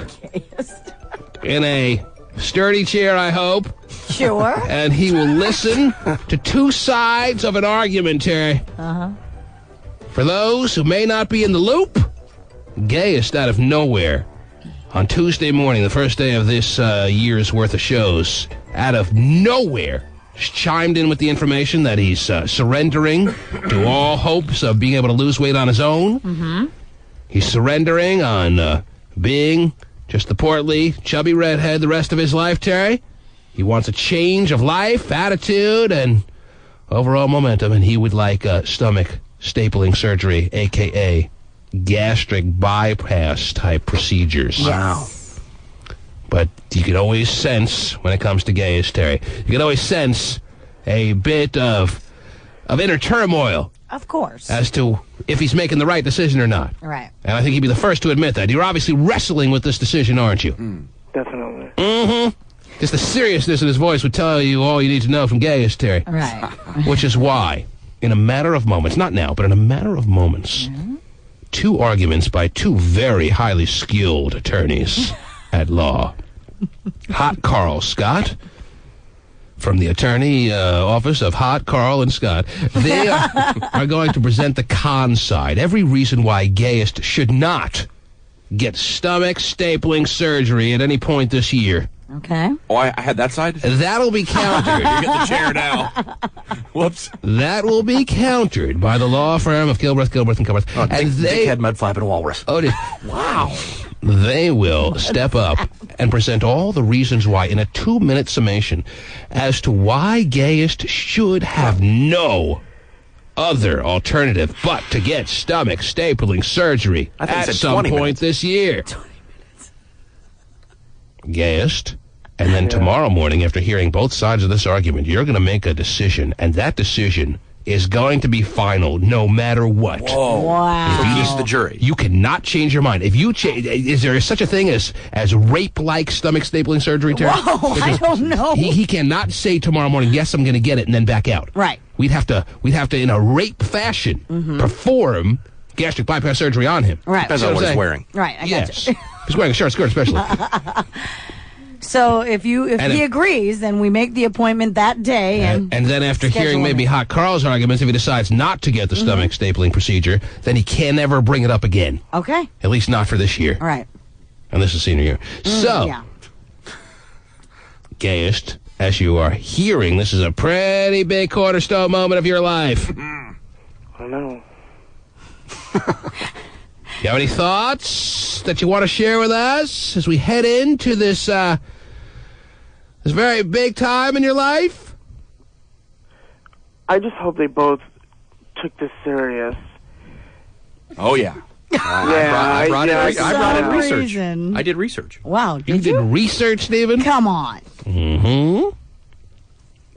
in a sturdy chair, I hope. Sure. And he will listen to two sides of an argument, Terry. For those who may not be in the loop, gayest out of nowhere on Tuesday morning, the first day of this year's worth of shows, out of nowhere, chimed in with the information that he's surrendering to all hopes of being able to lose weight on his own. He's surrendering on being just the portly, chubby redhead the rest of his life, Terry. He wants a change of life, attitude, and overall momentum, and he would like stomach stapling surgery, a.k.a. gastric bypass type procedures. Wow. But you can always sense, when it comes to gays, Terry, you can always sense a bit of inner turmoil Of course. as to if he's making the right decision or not. Right. And I think he'd be the first to admit that. You're obviously wrestling with this decision, aren't you? Definitely. Just the seriousness in his voice would tell you all you need to know from gayest, Terry. Right. Which is why, in a matter of moments, not now, but in a matter of moments, two arguments by two very highly skilled attorneys at law. Hot Carl Scott, from the attorney office of Hot Carl and Scott. They are going to present the con side. Every reason why gayest should not get stomach stapling surgery at any point this year. Okay. Oh, I had that side? That'll be countered. You get the chair now. Whoops. That will be countered by the law firm of Gilbreth, Gilbreth, and Gilbreth. and Dickhead, Mudflap, and Walrus. Oh, wow. They will step up and present all the reasons why in a 2-minute summation as to why gayest should have no other alternative but to get stomach stapling surgery I think at he said some 20 point minutes. this year. Gayest. And then tomorrow morning, after hearing both sides of this argument, you're going to make a decision, and that decision is going to be final no matter what. Whoa. Wow. So he's the jury. You cannot change your mind. If you change, is there such a thing as rape-like stomach stapling surgery, Terry? Whoa, I don't know. He cannot say tomorrow morning, yes, I'm going to get it, and then back out. Right. We'd have to, in a rape fashion, perform gastric bypass surgery on him. Right. Depends See on what what I'm he's saying? wearing. Right, I Yes. gotcha. He's wearing a short skirt, especially. So if he if- agrees, then we make the appointment that day. And then after schedule hearing maybe it. Hot Carl's arguments, if he decides not to get the stomach stapling procedure, then he can never bring it up again. Okay. At least not for this year. All right. And this is senior year. So, Yeah. gayest, as you are hearing, this is a pretty big cornerstone moment of your life. I know. You have any thoughts that you want to share with us as we head into this this very big time in your life? I just hope they both took this serious. Oh, yeah. I brought in research. Reason. I did research. Wow, You did research, Stephen? Come on. Mm-hmm.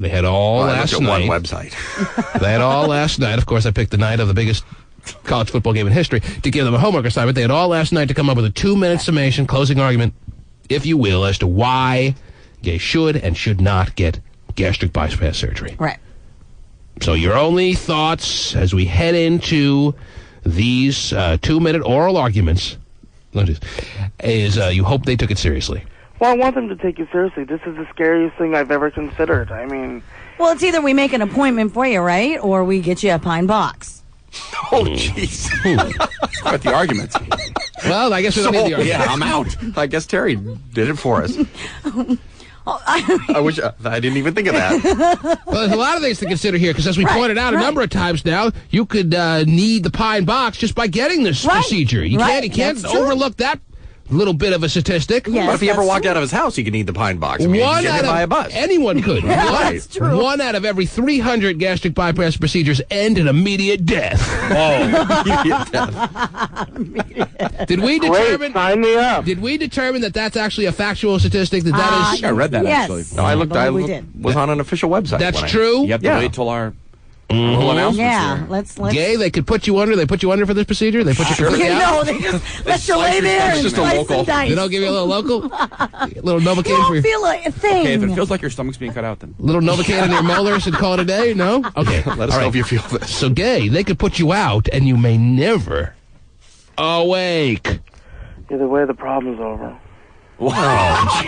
They had all last I looked night. at one website. They had all last night. Of course, I picked the night of the biggest college football game in history to give them a homework assignment. They had all last night to come up with a 2-minute summation, closing argument, if you will, as to why gay should and should not get gastric bypass surgery. Right. So your only thoughts as we head into these 2-minute oral arguments is you hope they took it seriously. Well, I want them to take it seriously. This is the scariest thing I've ever considered. I mean... Well, it's either we make an appointment for you, right? Or we get you a pine box. Oh, jeez. Got the arguments. Well, I guess we don't need the argument. Yeah, I'm out. I guess Terry did it for us. I wish I didn't even think of that. Well, there's a lot of things to consider here, because as we pointed out a number of times now, you could need the pine box just by getting this procedure. You can't overlook that little bit of a statistic. Yes, but if he ever walked out of his house, he could need the pine box. I mean, One get out hit of by a bus. anyone could. That's true. 1 out of every 300 gastric bypass procedures end in immediate death. Immediate death. Did we determine? Sign me up. Did we determine that that's actually a factual statistic? That is? I think I read that yes. actually. No, I looked. did. Was on an official website. That's when true. You have to wait till our Mm-hmm. little announcements Yeah, here. let's. Gay, they could put you under. They put you under for this procedure. They put you completely out. No, they just let you lay there and just a slice local. and dice. They don't give you a little local, a little You Novocaine for won't your feel a thing. Okay, if it feels like your stomach's being cut out, then little Novocaine in your molars and call it a day. No, okay. Let us know if you feel this. So, Gay, they could put you out, and you may never awake. Either way, the problem's over. Wow.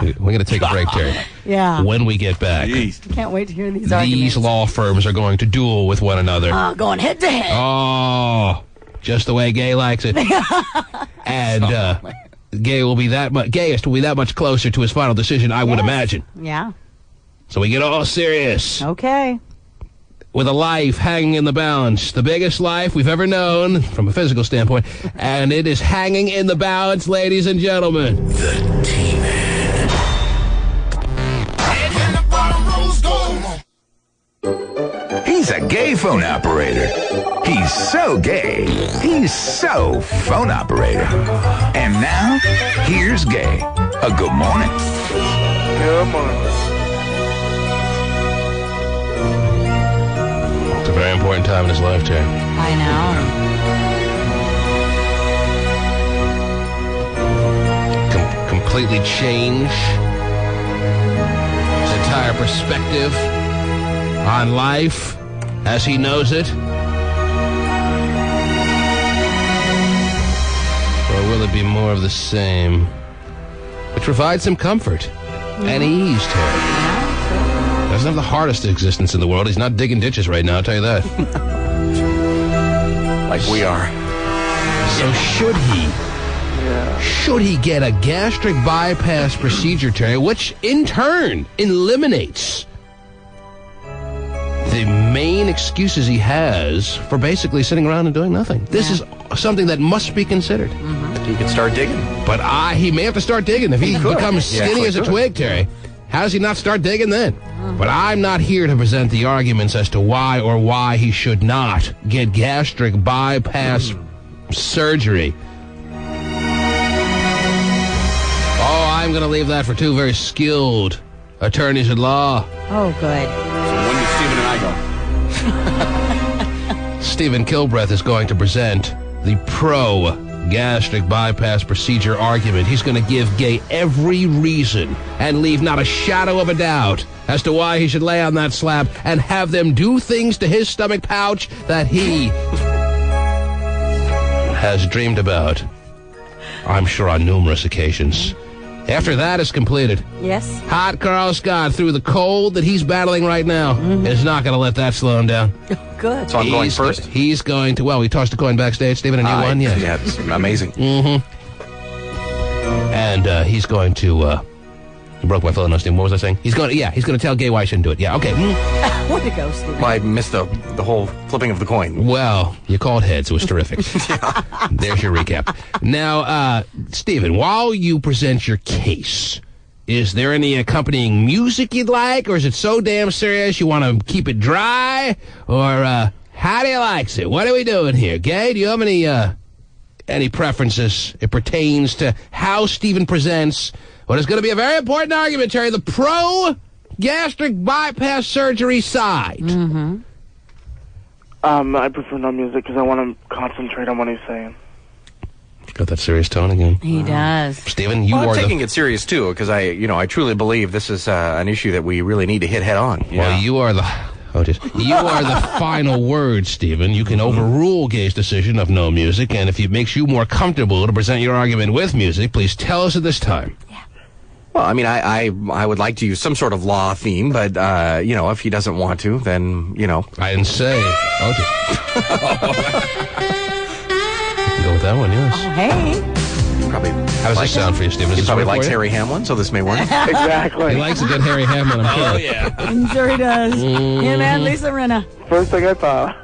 We're going to take a break, Terry. Yeah. When we get back, Can't wait to hear these arguments. these law firms are going to duel with one another. Going head to head. Oh, just the way Gay likes it. And Gayest will be that much closer to his final decision, I would imagine. Yeah. So we get all serious. Okay. With a life hanging in the balance. The biggest life we've ever known from a physical standpoint. And it is hanging in the balance, ladies and gentlemen. The T-Man. He's a gay phone operator. He's so gay. He's so phone operator. And now, here's Gay. A good morning. Good morning. It's a very important time in his life, Terry. I know. Completely change his entire perspective on life as he knows it. Or will it be more of the same? Which provides some comfort and ease, Terry. Doesn't have the hardest existence in the world. He's not digging ditches right now, I'll tell you that. Like we are. So should he? Should he get a gastric bypass procedure, Terry, which in turn eliminates the main excuses he has for basically sitting around and doing nothing? This is something that must be considered. He could start digging. But he may have to start digging. If he becomes skinny as a twig, Terry, how does he not start digging then? But I'm not here to present the arguments as to why he should not get gastric bypass surgery. Oh, I'm going to leave that for two very skilled attorneys at law. Oh, good. So when do Stephen and I go? Stephen Kilbreth is going to present the pro-gastric bypass procedure argument. He's going to give Gay every reason and leave not a shadow of a doubt as to why he should lay on that slab and have them do things to his stomach pouch that he has dreamed about, I'm sure, on numerous occasions. After that is completed, yes, hot Carl Scott, through the cold that he's battling right now, is not going to let that slow him down. Good. So I'm going first? He's going to, we tossed a coin backstage, Stephen, and you won, yes. Yeah, it's amazing. And he's going to You broke my flow, no, Stephen. What was I saying? He's going to tell Gay why I shouldn't do it. Yeah, okay. Way to go, Stephen. Well, I missed the whole flipping of the coin. Well, you called heads. It was terrific. There's your recap. Now, Stephen, while you present your case, is there any accompanying music you'd like, or is it so damn serious you want to keep it dry? Or how do you like it? What are we doing here? Gay, do you have any preferences? It pertains to how Stephen presents what is going to be a very important argument, Terry, the pro-gastric bypass surgery side. Mm-hmm. I prefer no music because I want to concentrate on what he's saying. Got that serious tone again. He does. Stephen, you I'm are taking it serious, too, because I truly believe this is an issue that we really need to hit head on. Well, you are the... Oh, you are the final word, Stephen. You can overrule Gay's decision of no music, and if it makes you more comfortable to present your argument with music, please tell us at this time. Yeah. Well, I mean, I would like to use some sort of law theme, but, if he doesn't want to, then, I didn't say. Oh, go with that one, yes. Oh, hey. Probably. How does this sound for you, Stephen? He probably likes Harry Hamlin, so this may work. Exactly. He likes a good Harry Hamlin, I'm sure. Oh, yeah. I'm sure he does. Him and Lisa Rinna. First thing I thought.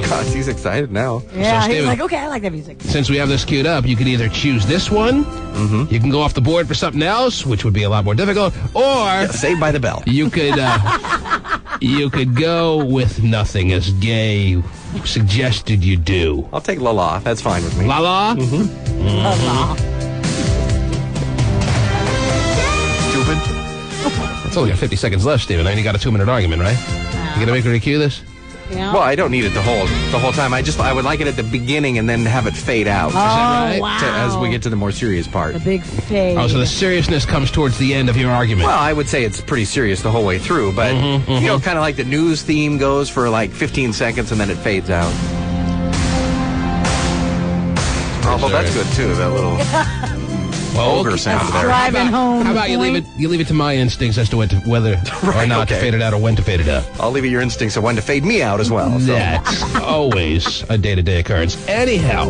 God, he's excited now. Yeah, So, he's Stephen, like, okay, I like that music. Since we have this queued up, you can either choose this one, you can go off the board for something else, which would be a lot more difficult, or Saved by the Bell. you could go with nothing, as Gay suggested you do. I'll take La La. That's fine with me. La La? Stupid. It's only got 50 seconds left, Stephen. I only got a 2-minute argument, right? You gonna make her recue this? Yeah. Well, I don't need it the whole time. I would like it at the beginning and then have it fade out. Oh, right? Wow. As we get to the more serious part. The big fade. Oh, so the seriousness comes towards the end of your argument. Well, I would say it's pretty serious the whole way through, but, kind of like the news theme goes for like 15 seconds and then it fades out. Although that's good, too, that little ogre sound there. Driving home. How about you leave it to my instincts as to whether or not to fade it out or when to fade it out. I'll leave it your instincts of when to fade me out as well. So. That's always a day-to-day occurrence. Anyhow,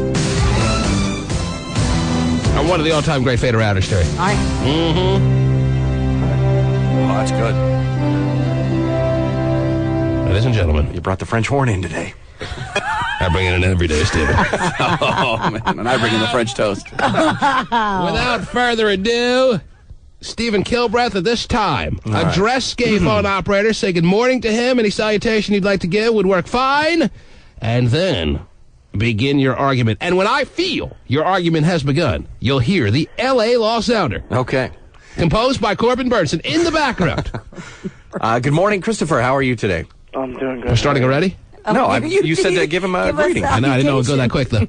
I'm one of the all-time great fader outers, Terry. All right. Oh, that's good. Ladies and gentlemen, you brought the French horn in today. I bring it in every day, Stephen. Oh, man. And I bring in the French toast. Without further ado, Stephen Kilbreth at this time. Address Gay phone operator, say good morning to him. Any salutation you'd like to give would work fine. And then begin your argument. And when I feel your argument has begun, you'll hear the L.A. Law Sounder. Okay. Composed by Corbin Burnson in the background. Good morning, Christopher. How are you today? I'm doing good. We're starting already? No, you said to give him a greeting. I know, I didn't know it would go that quick, though.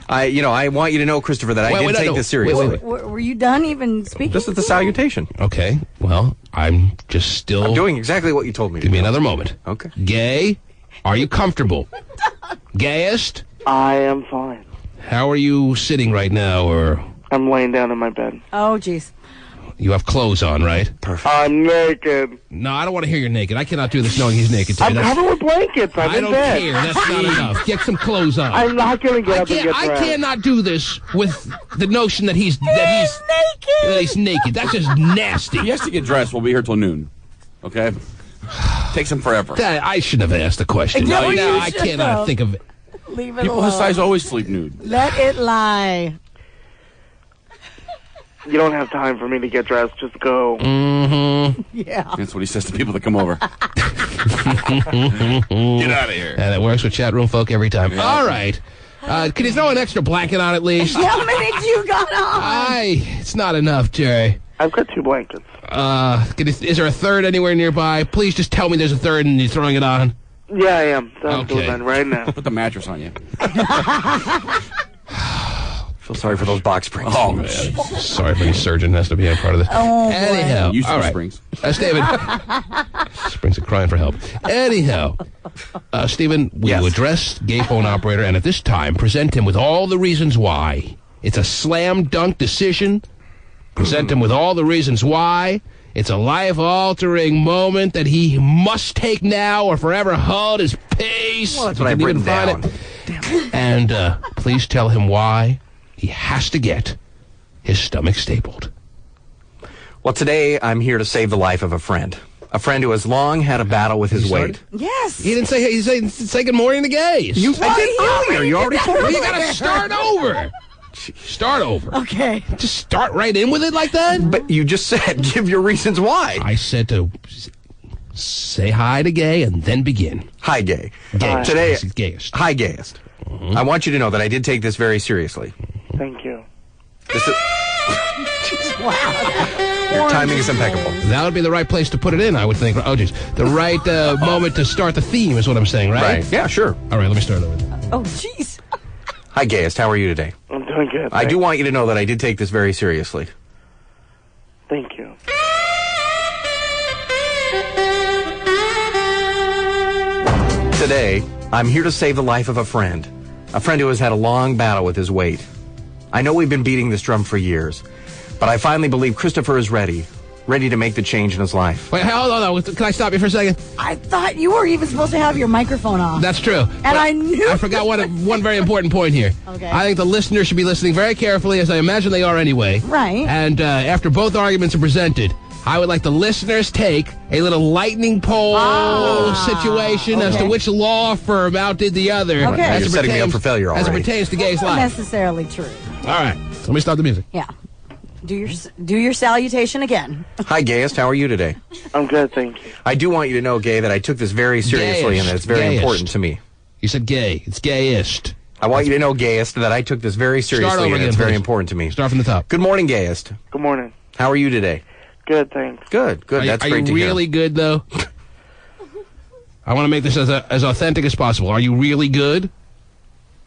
I want you to know, Christopher, that I did take this seriously. Wait. Were you done even speaking? This is the salutation. Okay, well, I'm just still... I'm doing exactly what you told me to do. Give me another moment. Okay. Gay, are you comfortable? Gayest? I am fine. How are you sitting right now, or... I'm laying down in my bed. Oh, jeez. You have clothes on, right? Perfect. I'm naked. No, I don't want to hear you're naked. I cannot do this knowing he's naked. I'm covered with blankets. I'm I in don't bed. care. That's not enough. Get some clothes on. I'm not going to get up and get I dressed. cannot do this with the notion that he's naked. That's just nasty. He has to get dressed. We'll be here till noon. Okay? Takes him forever. I shouldn't have asked the question. No, you I should cannot have. think of it. Leave it People alone. his size always sleep nude. Let it lie. You don't have time for me to get dressed. Just go. Mm-hmm. Yeah. That's what he says to people that come over. Get out of here. And it works with chat room folk every time. Yeah. All right. Can you throw an extra blanket on at least? How many do you got on? It's not enough, Jerry. I've got 2 blankets. Is there a third anywhere nearby? Please just tell me there's a third and you're throwing it on. Yeah, I am. I'm doing that right now. Put the mattress on you. Feel sorry for those box springs. Oh, man. Sorry if any surgeon has to be a part of this. Oh, anyhow, Use all right. springs. David. Springs are crying for help. Anyhow, Stephen, will you address Gay phone operator and at this time present him with all the reasons why? It's a slam dunk decision. Present him with all the reasons why. It's a life-altering moment that he must take now or forever hold his peace. Well, that's what I've written down. And please tell him why he has to get his stomach stapled. Well, today I'm here to save the life of a friend who has long had a battle with his weight. Yes. He didn't say good morning to gays. I did earlier. You already told me. Well, you got to start over. Start over. Okay. Just start right in with it like that? But you just said give your reasons why. I said to say hi to Gay and then begin. Hi, Gay. Gayest. Today, Gayest. Hi, Gayest. I want you to know that I did take this very seriously. Thank you. This is... Your timing is impeccable. That would be the right place to put it in, I would think. Oh, geez. The right moment to start the theme is what I'm saying, right? Right. Yeah, sure. All right, let me start over. Oh, jeez. Hi, Gayest. How are you today? I'm doing good. I do want you to know that I did take this very seriously. Thank you. Today, I'm here to save the life of a friend who has had a long battle with his weight. I know we've been beating this drum for years, but I finally believe Christopher is ready to make the change in his life. Wait, hold on. Can I stop you for a second? I thought you were even supposed to have your microphone off. That's true. And I knew... I forgot one very important point here. Okay. I think the listeners should be listening very carefully, as I imagine they are anyway. Right. And after both arguments are presented, I would like the listeners take a little lightning poll situation as to which law firm outdid the other. Okay. You're setting me up for failure As it already. pertains to Gay's Not life. necessarily true. All right. Let me stop the music. Yeah. Do your salutation again. Hi, Gayest. How are you today? I'm good, thank you. I do want you to know, Gay, that I took this very seriously and that it's very Gayest. important to me. You said gay. It's gayest. I want you to know, Gayest, that I took this very seriously and again, it's very please. important to me. Start from the top. Good morning, Gayest. Good morning. How are you today? Good, thanks. Good. That's Are great to you hear. really good, though? I want to make this as authentic as possible. Are you really good?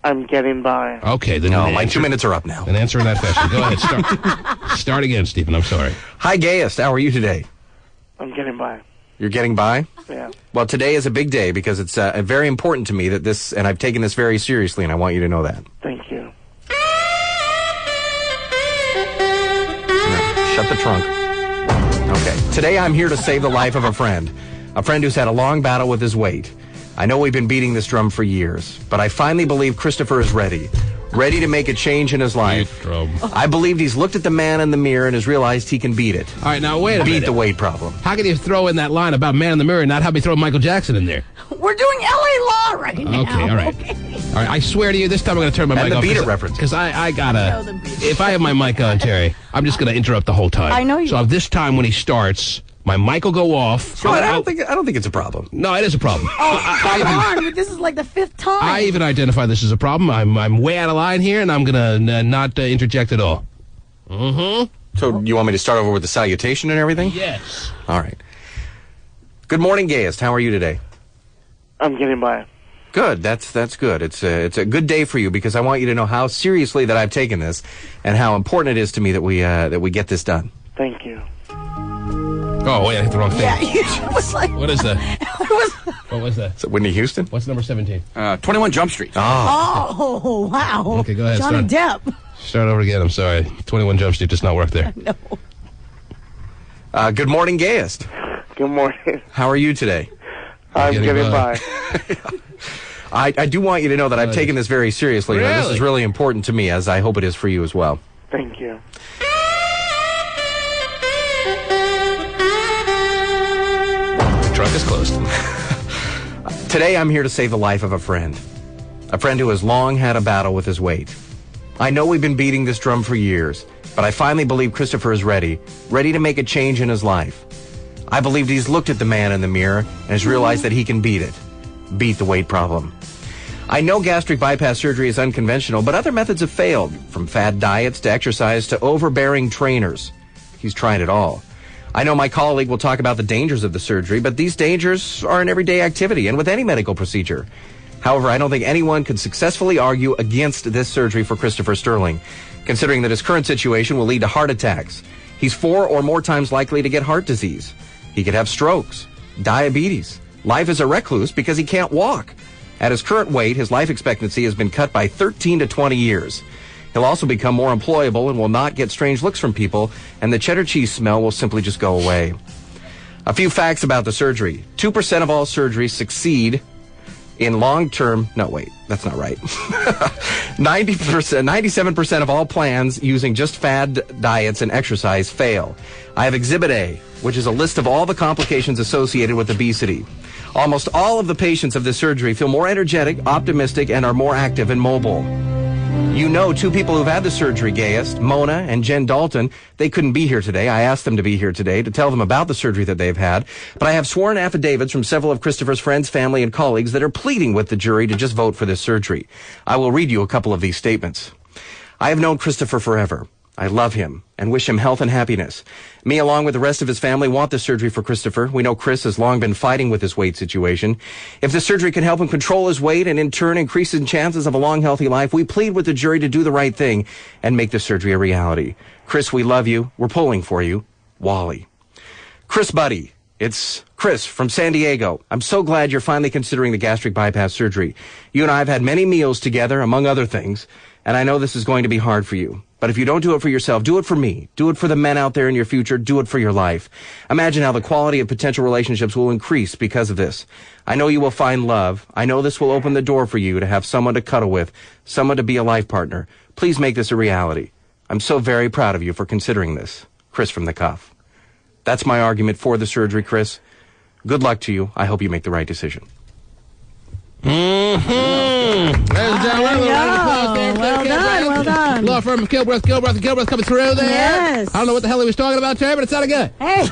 I'm getting by. Okay, then No, my 2 minutes are up now. Then answer in that fashion. Go ahead. Start again, Stephen. I'm sorry. Hi, Gayest. How are you today? I'm getting by. You're getting by? Yeah. Well, today is a big day because it's very important to me that this, and I've taken this very seriously, and I want you to know that. Thank you. No, shut the trunk. Okay. Today I'm here to save the life of a friend who's had a long battle with his weight. I know we've been beating this drum for years, but I finally believe Christopher is ready to make a change in his life. I believed he's looked at the man in the mirror and has realized he can beat it. All right, now wait a minute. Beat the weight problem. How can you throw in that line about man in the mirror and not have me throw Michael Jackson in there? We're doing LA Law right now. Okay, all right. All right, I swear to you, this time I'm going to turn my And mic the off. Beat It reference. Because I gotta... If I have my mic on, Terry, I'm just going to interrupt the whole time. I know you So will. this time when he starts, my mic will go off. I don't think it's a problem. No, it is a problem. Come on, this is like the 5th time. I even identify this as a problem. I'm way out of line here, and I'm going to not interject at all. Mm-hmm. So you want me to start over with the salutation and everything? Yes. All right. Good morning, Gayest. How are you today? I'm getting by. Good. That's good. It's a good day for you because I want you to know how seriously that I've taken this and how important it is to me that we get this done. Thank you. Oh, wait, I hit the wrong thing. Yeah, it was like... What is that? What was that? Is it Whitney Houston? What's number 17? 21 Jump Street. Oh, wow. Okay, go ahead. Johnny Depp. Start over again. I'm sorry. 21 Jump Street does not work there. No. Good morning, Gayest. Good morning. How are you today? I'm getting by. I do want you to know that I've taken this very seriously. Really? And this is really important to me, as I hope it is for you as well. Thank you. The trunk is closed. Today I'm here to save the life of a friend who has long had a battle with his weight. I know we've been beating this drum for years, but I finally believe Christopher is ready to make a change in his life. I believe he's looked at the man in the mirror and has realized that he can beat the weight problem. I know gastric bypass surgery is unconventional, but other methods have failed, from fad diets to exercise to overbearing trainers. He's tried it all. I know my colleague will talk about the dangers of the surgery, but these dangers are an everyday activity and with any medical procedure. However, I don't think anyone could successfully argue against this surgery for Christopher Sterling, considering that his current situation will lead to heart attacks. He's 4 or more times likely to get heart disease. He could have strokes, diabetes, life as a recluse because he can't walk. At his current weight, his life expectancy has been cut by 13 to 20 years. He'll also become more employable and will not get strange looks from people, and the cheddar cheese smell will simply just go away. A few facts about the surgery. 2% of all surgeries succeed In long-term, no, wait, that's not right. 97% of all plans using just fad diets and exercise fail. I have Exhibit A, which is a list of all the complications associated with obesity. Almost all of the patients of this surgery feel more energetic, optimistic, and are more active and mobile. You know two people who've had the surgery, Gayest, Mona and Jen Dalton. They couldn't be here today. I asked them to be here today to tell them about the surgery that they've had. But I have sworn affidavits from several of Christopher's friends, family, and colleagues that are pleading with the jury to just vote for this surgery. I will read you a couple of these statements. I have known Christopher forever. I love him and wish him health and happiness. Me, along with the rest of his family, want this surgery for Christopher. We know Chris has long been fighting with his weight situation. If the surgery can help him control his weight and in turn increase his chances of a long, healthy life, we plead with the jury to do the right thing and make this surgery a reality. Chris, we love you. We're pulling for you. Wally. Chris Buddy. It's Chris from San Diego. I'm so glad you're finally considering the gastric bypass surgery. You and I have had many meals together, among other things, and I know this is going to be hard for you. But if you don't do it for yourself, do it for me. Do it for the men out there in your future. Do it for your life. Imagine how the quality of potential relationships will increase because of this. I know you will find love. I know this will open the door for you to have someone to cuddle with, someone to be a life partner. Please make this a reality. I'm so very proud of you for considering this. Chris from the Cuff. That's my argument for the surgery, Chris. Good luck to you. I hope you make the right decision. Mm-hmm. Ladies and gentlemen, well done. Law firm of Kilbreth coming through there. Yes. I don't know what the hell he was talking about today, but it sounded good. Hey,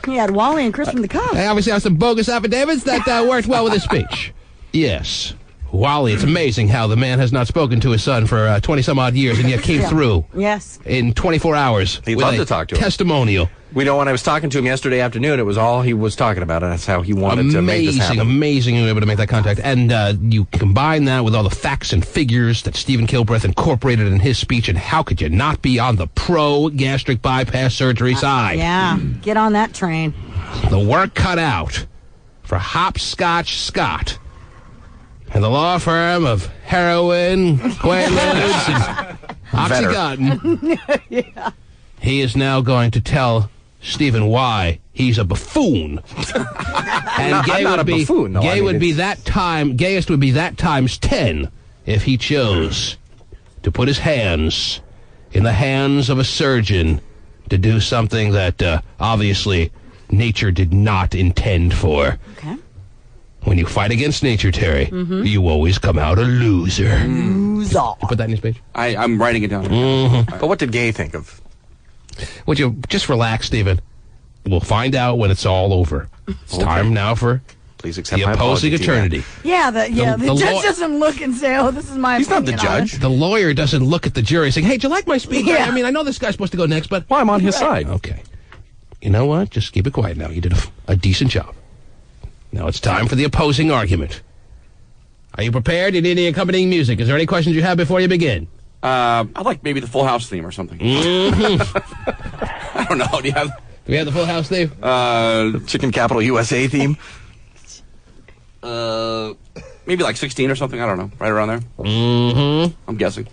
he had Wally and Chris from the Cuff. They obviously have some bogus affidavits that worked well with his speech. Yes. Wally, it's amazing how the man has not spoken to his son for 20-some-odd years and yet came through. Yes. In 24 hours. He'd love to talk to him. Testimonial. We know when I was talking to him yesterday afternoon, it was all he was talking about, and that's how he wanted to make this happen. Amazing you were able to make that contact. And you combine that with all the facts and figures that Stephen Kilbreth incorporated in his speech, and how could you not be on the pro-gastric bypass surgery side? Yeah, get on that train. The work cut out for Hopscotch Scott and the law firm of heroin, Quaaludes, and Oxycontin. Yeah. He is now going to tell Stephen why he's a buffoon. And Gay I'm not would a be buffoon, though. Gay would be that time. Gayest would be that times 10 if he chose to put his hands in the hands of a surgeon to do something that obviously nature did not intend for. Okay. When you fight against nature, Terry, you always come out a loser. Loser. You put that in your speech? I'm writing it down. But what did Gay think of? Would you just relax, Stephen? We'll find out when it's all over. It's time now for Please accept the my opposing apology, attorney. Yeah, the the judge doesn't look and say, "Oh, this is my." He's not the opinion on judge. it. The lawyer doesn't look at the jury saying, "Hey, do you like my speech?" Yeah. I mean, I know this guy's supposed to go next, but Well, I'm on his side. Okay. You know what? Just keep it quiet now. You did a decent job. Now it's time for the opposing argument. Are you prepared? You need any accompanying music. Is there any questions you have before you begin? I'd like maybe the Full House theme or something. I don't know. Do we have the Full House theme? Chicken Capital USA theme? Maybe like 16 or something. I don't know. Right around there. I'm guessing.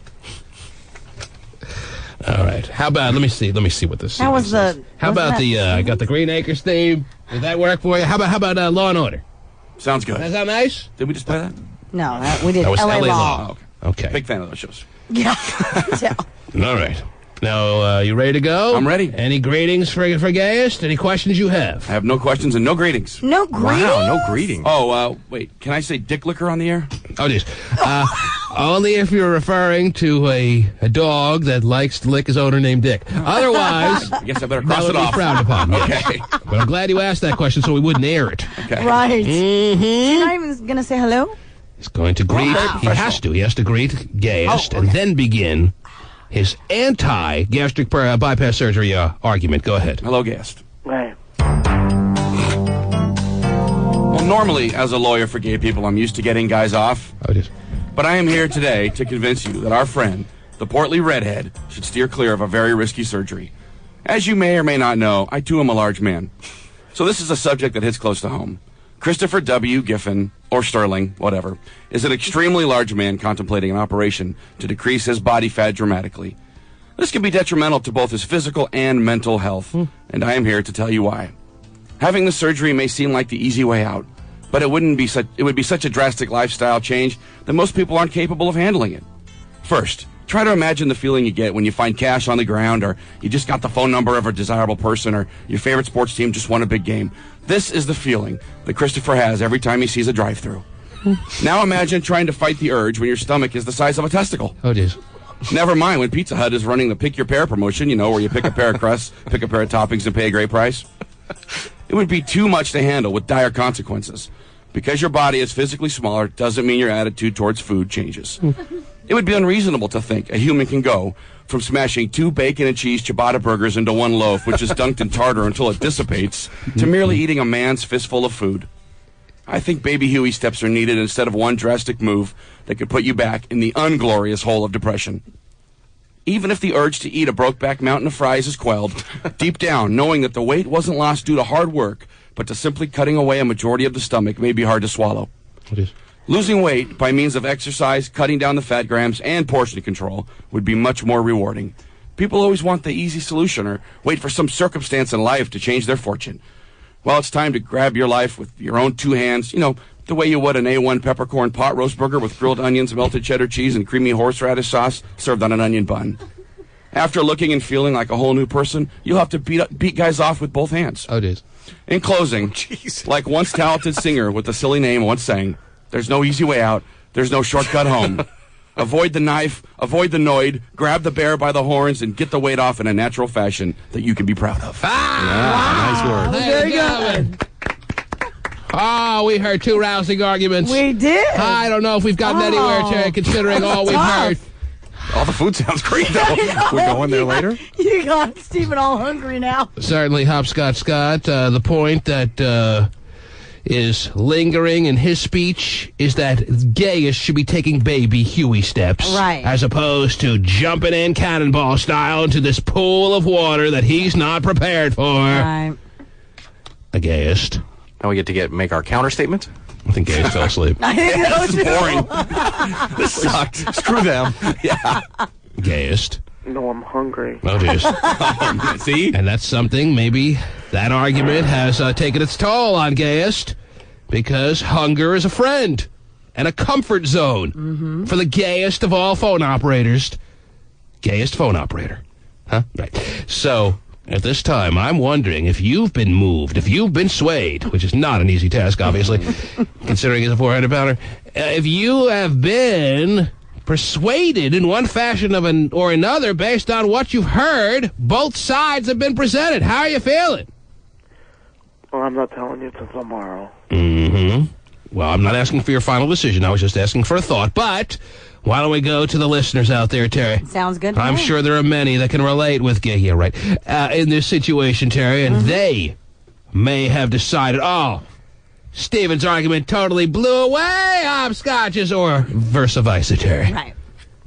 All right. How about, let me see what this How was says. the? How about I got the Green Acres theme. Did that work for you? How about Law and Order? Sounds good. Does that sound nice? Did we just play that? No, we did That was LA LA Law. Law. Okay. Big fan of those shows. Yeah. All right. Now, you ready to go? I'm ready. Any greetings for Gayest? Any questions you have? I have no questions and no greetings. No greetings. Wow, no greeting. Oh, wait. Can I say dick licker on the air? Oh, geez. Only if you're referring to a dog that likes to lick his owner named Dick. Otherwise, I guess I better that cross would it be off. frowned upon. Yes. Okay. But I'm glad you asked that question so we wouldn't air it. Okay. Right. You're not even gonna say hello. He's going to greet. Wow. He has to greet Gayest and then begin his anti-gastric bypass surgery argument. Go ahead. Hello, guest. Right. Well, normally, as a lawyer for gay people, I'm used to getting guys off. Oh, it is. But I am here today to convince you that our friend, the portly redhead, should steer clear of a very risky surgery. As you may or may not know, I too am a large man. So this is a subject that hits close to home. Christopher W. Giffen, or Sterling, whatever, is an extremely large man contemplating an operation to decrease his body fat dramatically. This can be detrimental to both his physical and mental health, and I am here to tell you why. Having the surgery may seem like the easy way out, But it would be such a drastic lifestyle change that most people aren't capable of handling it. First, try to imagine the feeling you get when you find cash on the ground, or you just got the phone number of a desirable person, or your favorite sports team just won a big game. This is the feeling that Christopher has every time he sees a drive-thru. Now imagine trying to fight the urge when your stomach is the size of a testicle. Oh, geez. Never mind when Pizza Hut is running the Pick Your Pair promotion, where you pick a pair of crusts, pick a pair of toppings, and pay a great price. It would be too much to handle with dire consequences. Because your body is physically smaller doesn't mean your attitude towards food changes. It would be unreasonable to think a human can go from smashing 2 bacon and cheese ciabatta burgers into 1 loaf, which is dunked in tartar until it dissipates, to merely eating a man's fistful of food. I think baby Huey steps are needed instead of one drastic move that could put you back in the unglorious hole of depression. Even if the urge to eat a Brokeback Mountain of fries is quelled, deep down, knowing that the weight wasn't lost due to hard work, but to simply cutting away a majority of the stomach may be hard to swallow. It is. Losing weight by means of exercise, cutting down the fat grams, and portion control would be much more rewarding. People always want the easy solution or wait for some circumstance in life to change their fortune. Well, it's time to grab your life with your own 2 hands, the way you would an A1 peppercorn pot roast burger with grilled onions, melted cheddar cheese, and creamy horseradish sauce served on an onion bun. After looking and feeling like a whole new person, you'll have to beat guys off with both hands. Oh, it is. In closing, like once talented singer with a silly name once sang, there's no easy way out, there's no shortcut home. Avoid the knife, avoid the Noid, grab the bear by the horns, and get the weight off in a natural fashion that you can be proud of. Wow. Nice word. There you go. Oh, we heard 2 rousing arguments. We did. I don't know if we've gotten anywhere, Terry, considering all we've heard. All the food sounds great, though. We're going there later? You got Stephen all hungry now. Certainly, Hopscotch Scott, the point that is lingering in his speech is that Gaius should be taking baby Huey steps. Right. As opposed to jumping in cannonball style into this pool of water that he's not prepared for. Right. A Gaius. Now we get to make our counter statement? I think Gaius fell asleep. I think This is boring. This sucked. Screw them. Yeah. Gaius. No, I'm hungry. Oh, jeez. See? And that's something, maybe that argument has taken its toll on Gaius, because hunger is a friend and a comfort zone for the gayest of all phone operators. Gayest phone operator. Huh? Right. So, at this time, I'm wondering if you've been moved, if you've been swayed, which is not an easy task, obviously, considering he's a 400-pounder, if you have been persuaded in one fashion or another based on what you've heard, both sides have been presented. How are you feeling? Well, I'm not telling you till tomorrow. Well, I'm not asking for your final decision. I was just asking for a thought. But why don't we go to the listeners out there, Terry? Sounds good to I'm me. sure there are many that can relate with gay. Yeah, right. In this situation, Terry, and they may have decided, Stephen's argument totally blew away hopscotches, or versa versa, Terry. Right.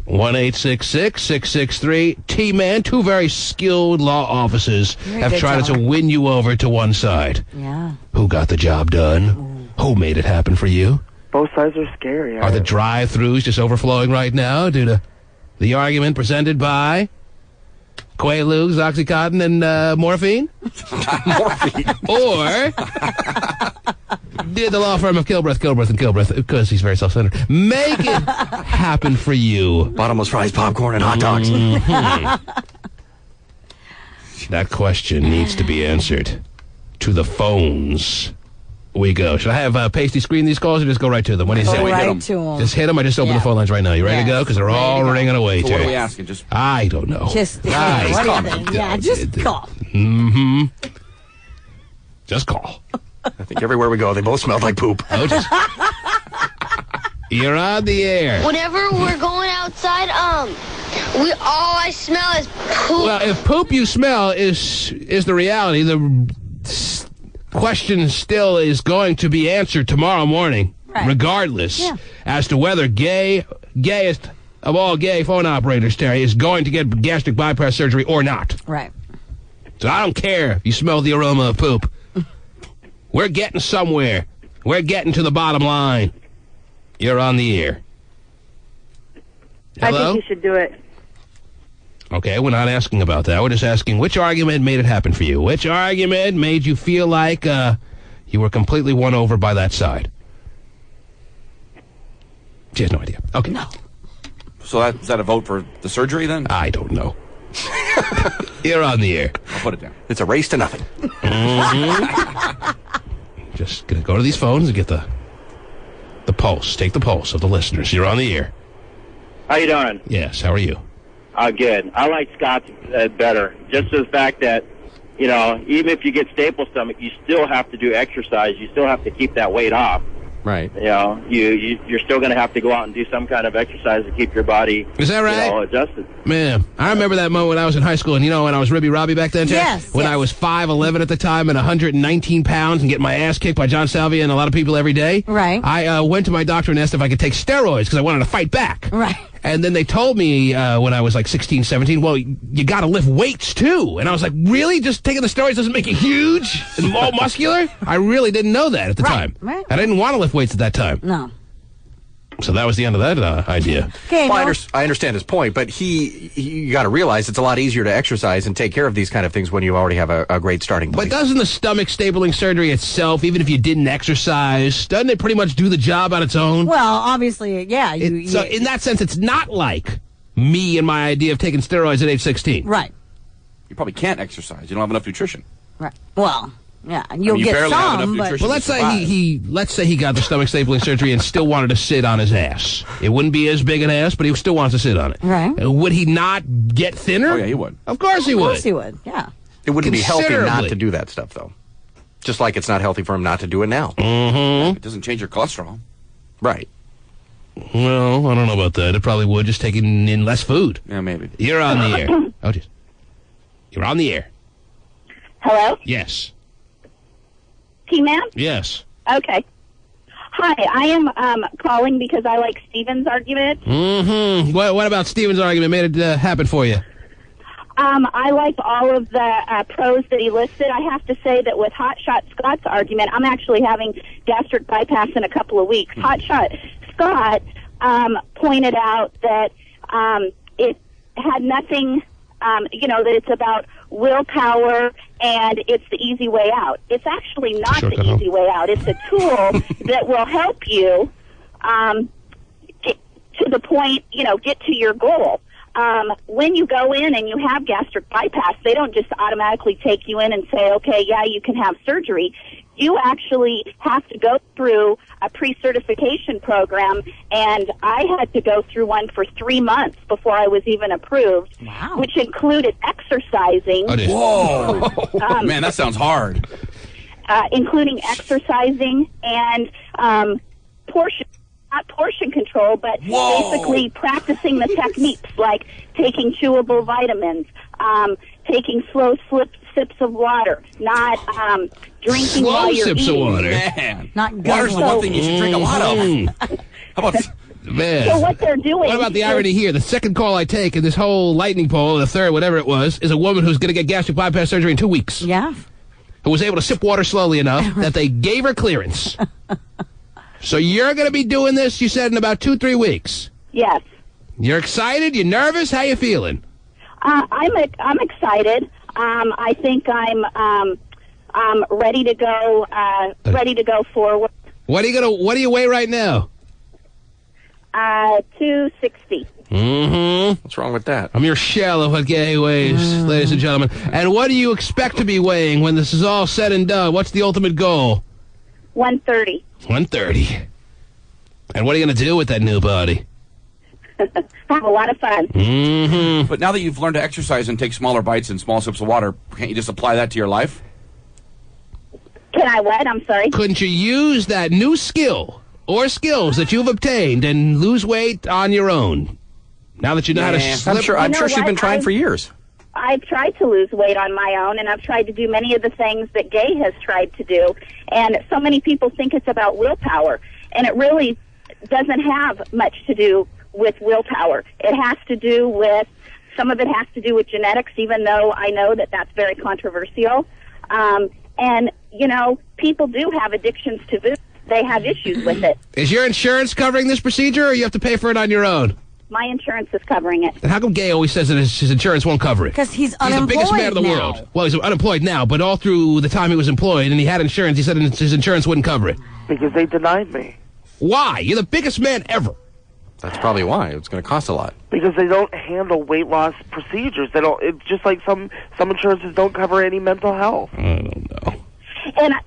1-866-663-T-Man. 2 very skilled law officers have tried to win you over to one side. Yeah. Who got the job done? Who made it happen for you? Both sides are scary. Are the drive-thrus just overflowing right now due to the argument presented by Quaaludes, Oxycontin, and morphine? Morphine. Or did the law firm of Kilbreth, because he's very self-centered, make it happen for you? Bottomless fries, popcorn, and hot dogs. That question needs to be answered. To the phones we go. Should I have Pasty screen these calls or just go right to them? What do you say? Go right to them. Just hit them. I just open the phone lines right now. You ready to go? Because they're all ringing away, So what Terry. are we asking? Just I don't know. Just call. Just call. I think everywhere we go, they both smelled like poop. Oh, you're on the air. Whenever we're going outside, all I smell is poop. Well, if poop you smell is the reality, the question still is going to be answered tomorrow morning, regardless, as to whether gayest of all gay phone operators, Terry, is going to get gastric bypass surgery or not. Right. So I don't care if you smell the aroma of poop. We're getting somewhere. We're getting to the bottom line. You're on the air. Hello? I think you should do it. Okay, we're not asking about that. We're just asking which argument made it happen for you. Which argument made you feel like You were completely won over by that side. She has no idea. Okay. No. So is that a vote for the surgery then? I don't know. You're on the air. I'll put it down. It's a race to nothing. Just gonna go to these phones and get the pulse. Take the pulse of the listeners. You're on the air. How you doing? Yes. How are you? Good. I like Scott's better. Just the fact that, even if you get staple stomach, you still have to do exercise. You still have to keep that weight off. Right. You're still going to have to go out and do some kind of exercise to keep your body, is that right? Adjusted. Man, I remember that moment when I was in high school, and when I was Ribby Robbie back then, yes, when I was 5'11" at the time and 119 pounds and getting my ass kicked by John Salvia and a lot of people every day. Right. I went to my doctor and asked if I could take steroids because I wanted to fight back. Right. And then they told me when I was like 16, 17, well, you got to lift weights too. And I was like, really? Just taking the steroids doesn't make you huge and all muscular? I really didn't know that at the time. Right. I didn't want to lift weights at that time. No. So that was the end of that idea. Okay, well, I understand his point, but you got to realize it's a lot easier to exercise and take care of these kind of things when you already have a great starting place. But doesn't the stomach stapling surgery itself, even if you didn't exercise, doesn't it pretty much do the job on its own? Well, obviously, yeah. So in that sense, it's not like me and my idea of taking steroids at age 16. Right. You probably can't exercise. You don't have enough nutrition. Right. Well... Yeah, you'll you get barely some, have enough but... nutrition. Well, let's say he got the stomach stapling surgery and still wanted to sit on his ass. It wouldn't be as big an ass, but he still wants to sit on it. Right. Would he not get thinner? Oh, yeah, he would. Of course he would. Of course he would, yeah. It wouldn't be healthy not to do that stuff, though. Just like it's not healthy for him not to do it now. Mm-hmm. It doesn't change your cholesterol. Right. Well, I don't know about that. It probably would, just taking in less food. Yeah, maybe. You're on the air. Oh, jeez. You're on the air. Hello? Yes. T-Man? Yes. Okay. Hi, I am calling because I like Steven's argument. Mm-hmm. What about Steven's argument made it happen for you? I like all of the pros that he listed. I have to say that with Hotshot Scott's argument, I'm actually having gastric bypass in a couple of weeks. Hotshot Scott pointed out that it had nothing, that it's about willpower and it's the easy way out. It's actually not the easy way out. It's a tool that will help you get to the point, get to your goal. When you go in and you have gastric bypass, they don't just automatically take you in and say, okay, yeah, you can have surgery. You actually have to go through a pre-certification program, and I had to go through one for 3 months before I was even approved, which included exercising. Whoa! Man, that sounds hard. Including exercising and not portion control, but basically practicing the techniques like taking chewable vitamins, taking slow sips of water, not drinking slow while you're sips eating. of water. Man, not water's the one thing you should drink a lot of. How about... Man. So what they're doing... What about the irony here? The second call I take in this whole lightning pole, the third, whatever it was, is a woman who's going to get gastric bypass surgery in 2 weeks. Yeah. Who was able to sip water slowly enough that they gave her clearance. So you're going to be doing this, you said, in about 2-3 weeks. Yes. You're excited? You nervous? How you feeling? I'm excited. I think I'm ready to go. Ready to go forward. What do you weigh right now? 260. Mm-hmm. What's wrong with that? I'm your shell of what gay weighs, ladies and gentlemen. And what do you expect to be weighing when this is all said and done? What's the ultimate goal? 130. 130. And what are you going to do with that new body? Have a lot of fun. Mm-hmm. But now that you've learned to exercise and take smaller bites and small sips of water, can't you just apply that to your life? Can I what? I'm sorry. Couldn't you use that new skill or skills that you've obtained and lose weight on your own? Now that you know how to slip... I'm sure she's been trying for years. I've tried to lose weight on my own, and I've tried to do many of the things that Gay has tried to do. And so many people think it's about willpower, and it really doesn't have much to do with willpower. It has to do with, some of it has to do with genetics, even though I know that that's very controversial. And, people do have addictions to food. They have issues with it. Is your insurance covering this procedure, or you have to pay for it on your own? My insurance is covering it. And how come Gay always says that his insurance won't cover it? Because he's the unemployed biggest man in the now. world. Well, he's unemployed now, but all through the time he was employed and he had insurance, he said his insurance wouldn't cover it. Because they denied me. Why? You're the biggest man ever. That's probably why. It's going to cost a lot. Because they don't handle weight loss procedures. They don't. It's just like some insurances don't cover any mental health. I don't know.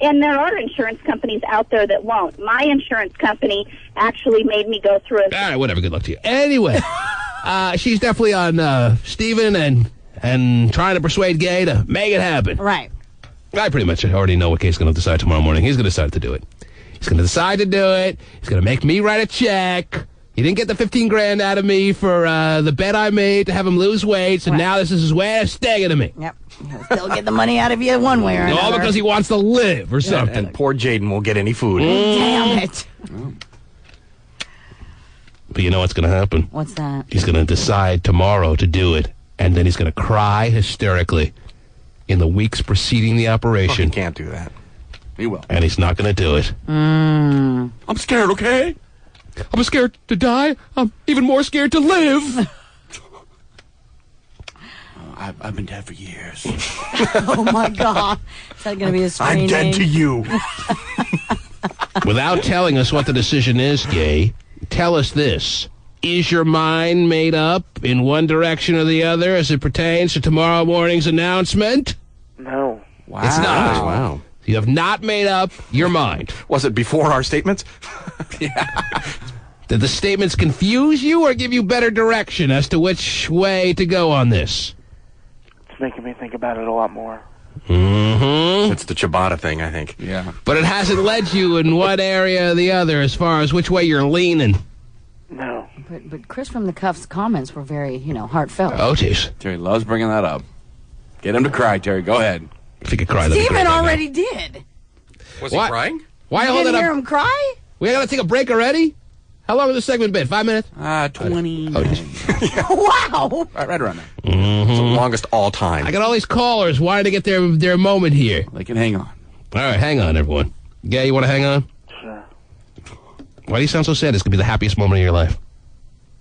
And there are insurance companies out there that won't. My insurance company actually made me go through All right, whatever. Good luck to you. Anyway, she's definitely on Steven and trying to persuade Gay to make it happen. Right. I pretty much already know what Gay's going to decide tomorrow morning. He's going to decide to do it. He's going to decide to do it. He's going to make me write a check. He didn't get the $15,000 out of me for the bet I made to have him lose weight, so now this is his way of staying to me. Yep. He'll still get the money out of you one way or another. All because he wants to live or something. And poor Jaden won't get any food. Damn it. But you know what's going to happen? What's that? He's going to decide tomorrow to do it, and then he's going to cry hysterically in the weeks preceding the operation. He can't do that. He will. And he's not going to do it. I'm scared, okay? I'm scared to die. I'm even more scared to live. I've been dead for years. Oh, my God. Is that going to be a screen I'm dead name? to you. Without telling us what the decision is, Gay, tell us this. Is your mind made up in one direction or the other as it pertains to tomorrow morning's announcement? No. Wow. It's not. Wow. You have not made up your mind. Was it before our statements? Did the statements confuse you or give you better direction as to which way to go on this? It's making me think about it a lot more. Mm-hmm. It's the ciabatta thing, I think. Yeah. But it hasn't led you in one area or the other as far as which way you're leaning. No. But Chris from the Cuffs' comments were very, heartfelt. Oh, jeez. Terry loves bringing that up. Get him to cry, Terry. Go ahead. If he could cry, that'd be great Steven right now. already did. Was What? he crying? Why You hold didn't it hear up? him cry? We got to take a break already? How long has this segment been? 5 minutes? 20. Wow. Right around there. It's the longest all time. I got all these callers wanting to get their moment here. They can hang on. All right, hang on, everyone. Gay, you want to hang on? Sure. Why do you sound so sad? This could be the happiest moment of your life.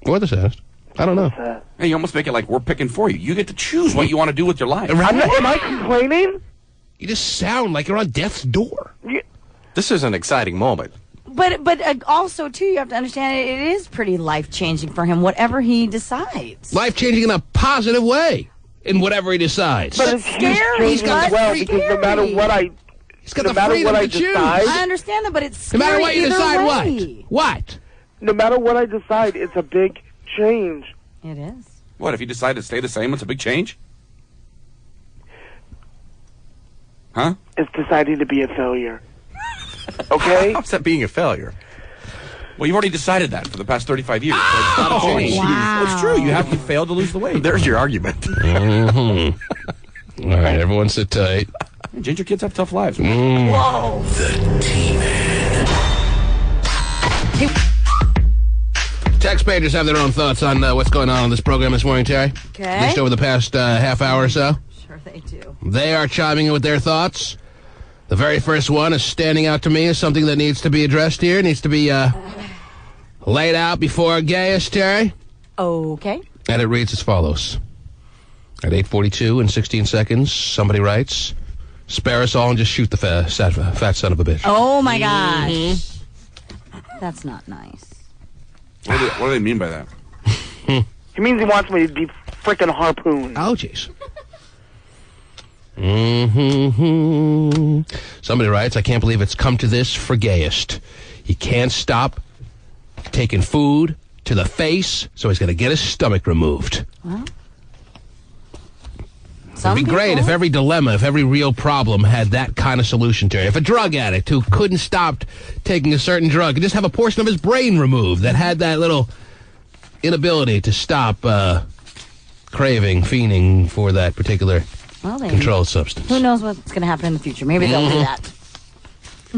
Or the saddest. I don't know. Hey, you almost make it like we're picking for you. You get to choose what you want to do with your life. Am I complaining? You just sound like you're on death's door. This is an exciting moment. But also, too, you have to understand it is pretty life-changing for him, whatever he decides. Life-changing in a positive way in whatever he decides. But it's scary. He's as well, because no matter what He's got no the matter freedom what I to choose. decide, I understand that, but it's No scary matter what you either decide, way. what? no matter what I decide, it's a big change. It is. What, if you decide to stay the same, it's a big change? Huh? It's deciding to be a failure. Okay? How's that being a failure? Well, you've already decided that for the past 35 years. So it's not a change. wow. It's true. You failed to lose the weight. There's your argument. Mm-hmm. All right, everyone sit tight. Ginger kids have tough lives. Whoa. Text pagers have their own thoughts on what's going on this program this morning, Terry. Okay. At least over the past half hour or so. Sure they do. They are chiming in with their thoughts. The very first one is standing out to me as something that needs to be addressed here. Needs to be laid out before Gaius, Terry. Okay. And it reads as follows. At 8:42 and 16 seconds, somebody writes, spare us all and just shoot the fat son of a bitch. Oh, my gosh. That's not nice. What do they mean by that? He means he wants me to be freaking harpooned. Oh, jeez. Mm-hmm. Somebody writes, I can't believe it's come to this for Gayest. He can't stop taking food to the face, so he's going to get his stomach removed. Well, it'd be great if every dilemma, if every real problem had that kind of solution to it. If a drug addict who couldn't stop taking a certain drug could just have a portion of his brain removed that had that little inability to stop craving, fiending for that particular controlled substance. Who knows what's going to happen in the future? Maybe they'll do that.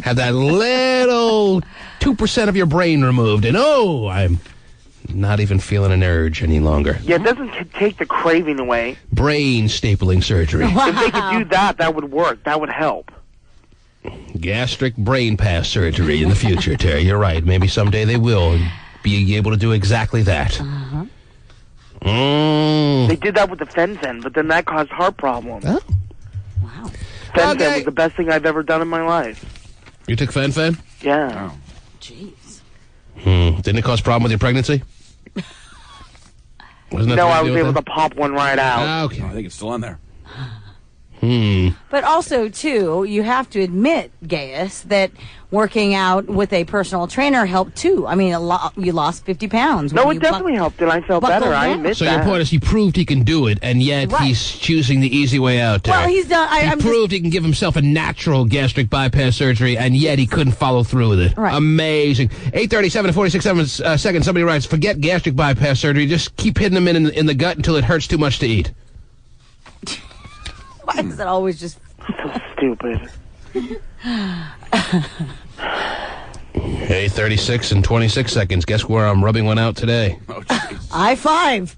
Have that little 2% of your brain removed, and I'm not even feeling an urge any longer. Yeah, it doesn't take the craving away. Brain stapling surgery. Wow. If they could do that, that would work. That would help. Gastric brain pass surgery in the future, Terry. You're right. Maybe someday they will be able to do exactly that. They did that with the Fen-Phen, but then that caused heart problems. Oh. Wow. Fen-Phen was the best thing I've ever done in my life. You took Fen-Phen? Yeah. Oh. Jeez. Didn't it cause a problem with your pregnancy? No, I was able to pop one right out. Okay. I think it's still in there. But also, too, you have to admit, Gaius, that working out with a personal trainer helped, too. I mean, you lost 50 pounds. No, it definitely helped, and I felt better. I admit So that. your point is he proved he can do it, and yet he's choosing the easy way out. Well, he's done. He proved he can give himself a natural gastric bypass surgery, and yet he couldn't follow through with it. Right. Amazing. 8:37 and 46 seconds. Somebody writes, forget gastric bypass surgery. Just keep hitting them in the gut until it hurts too much to eat. Why is it always just... So stupid. 8:36 and 26 seconds. Guess where I'm rubbing one out today? High five.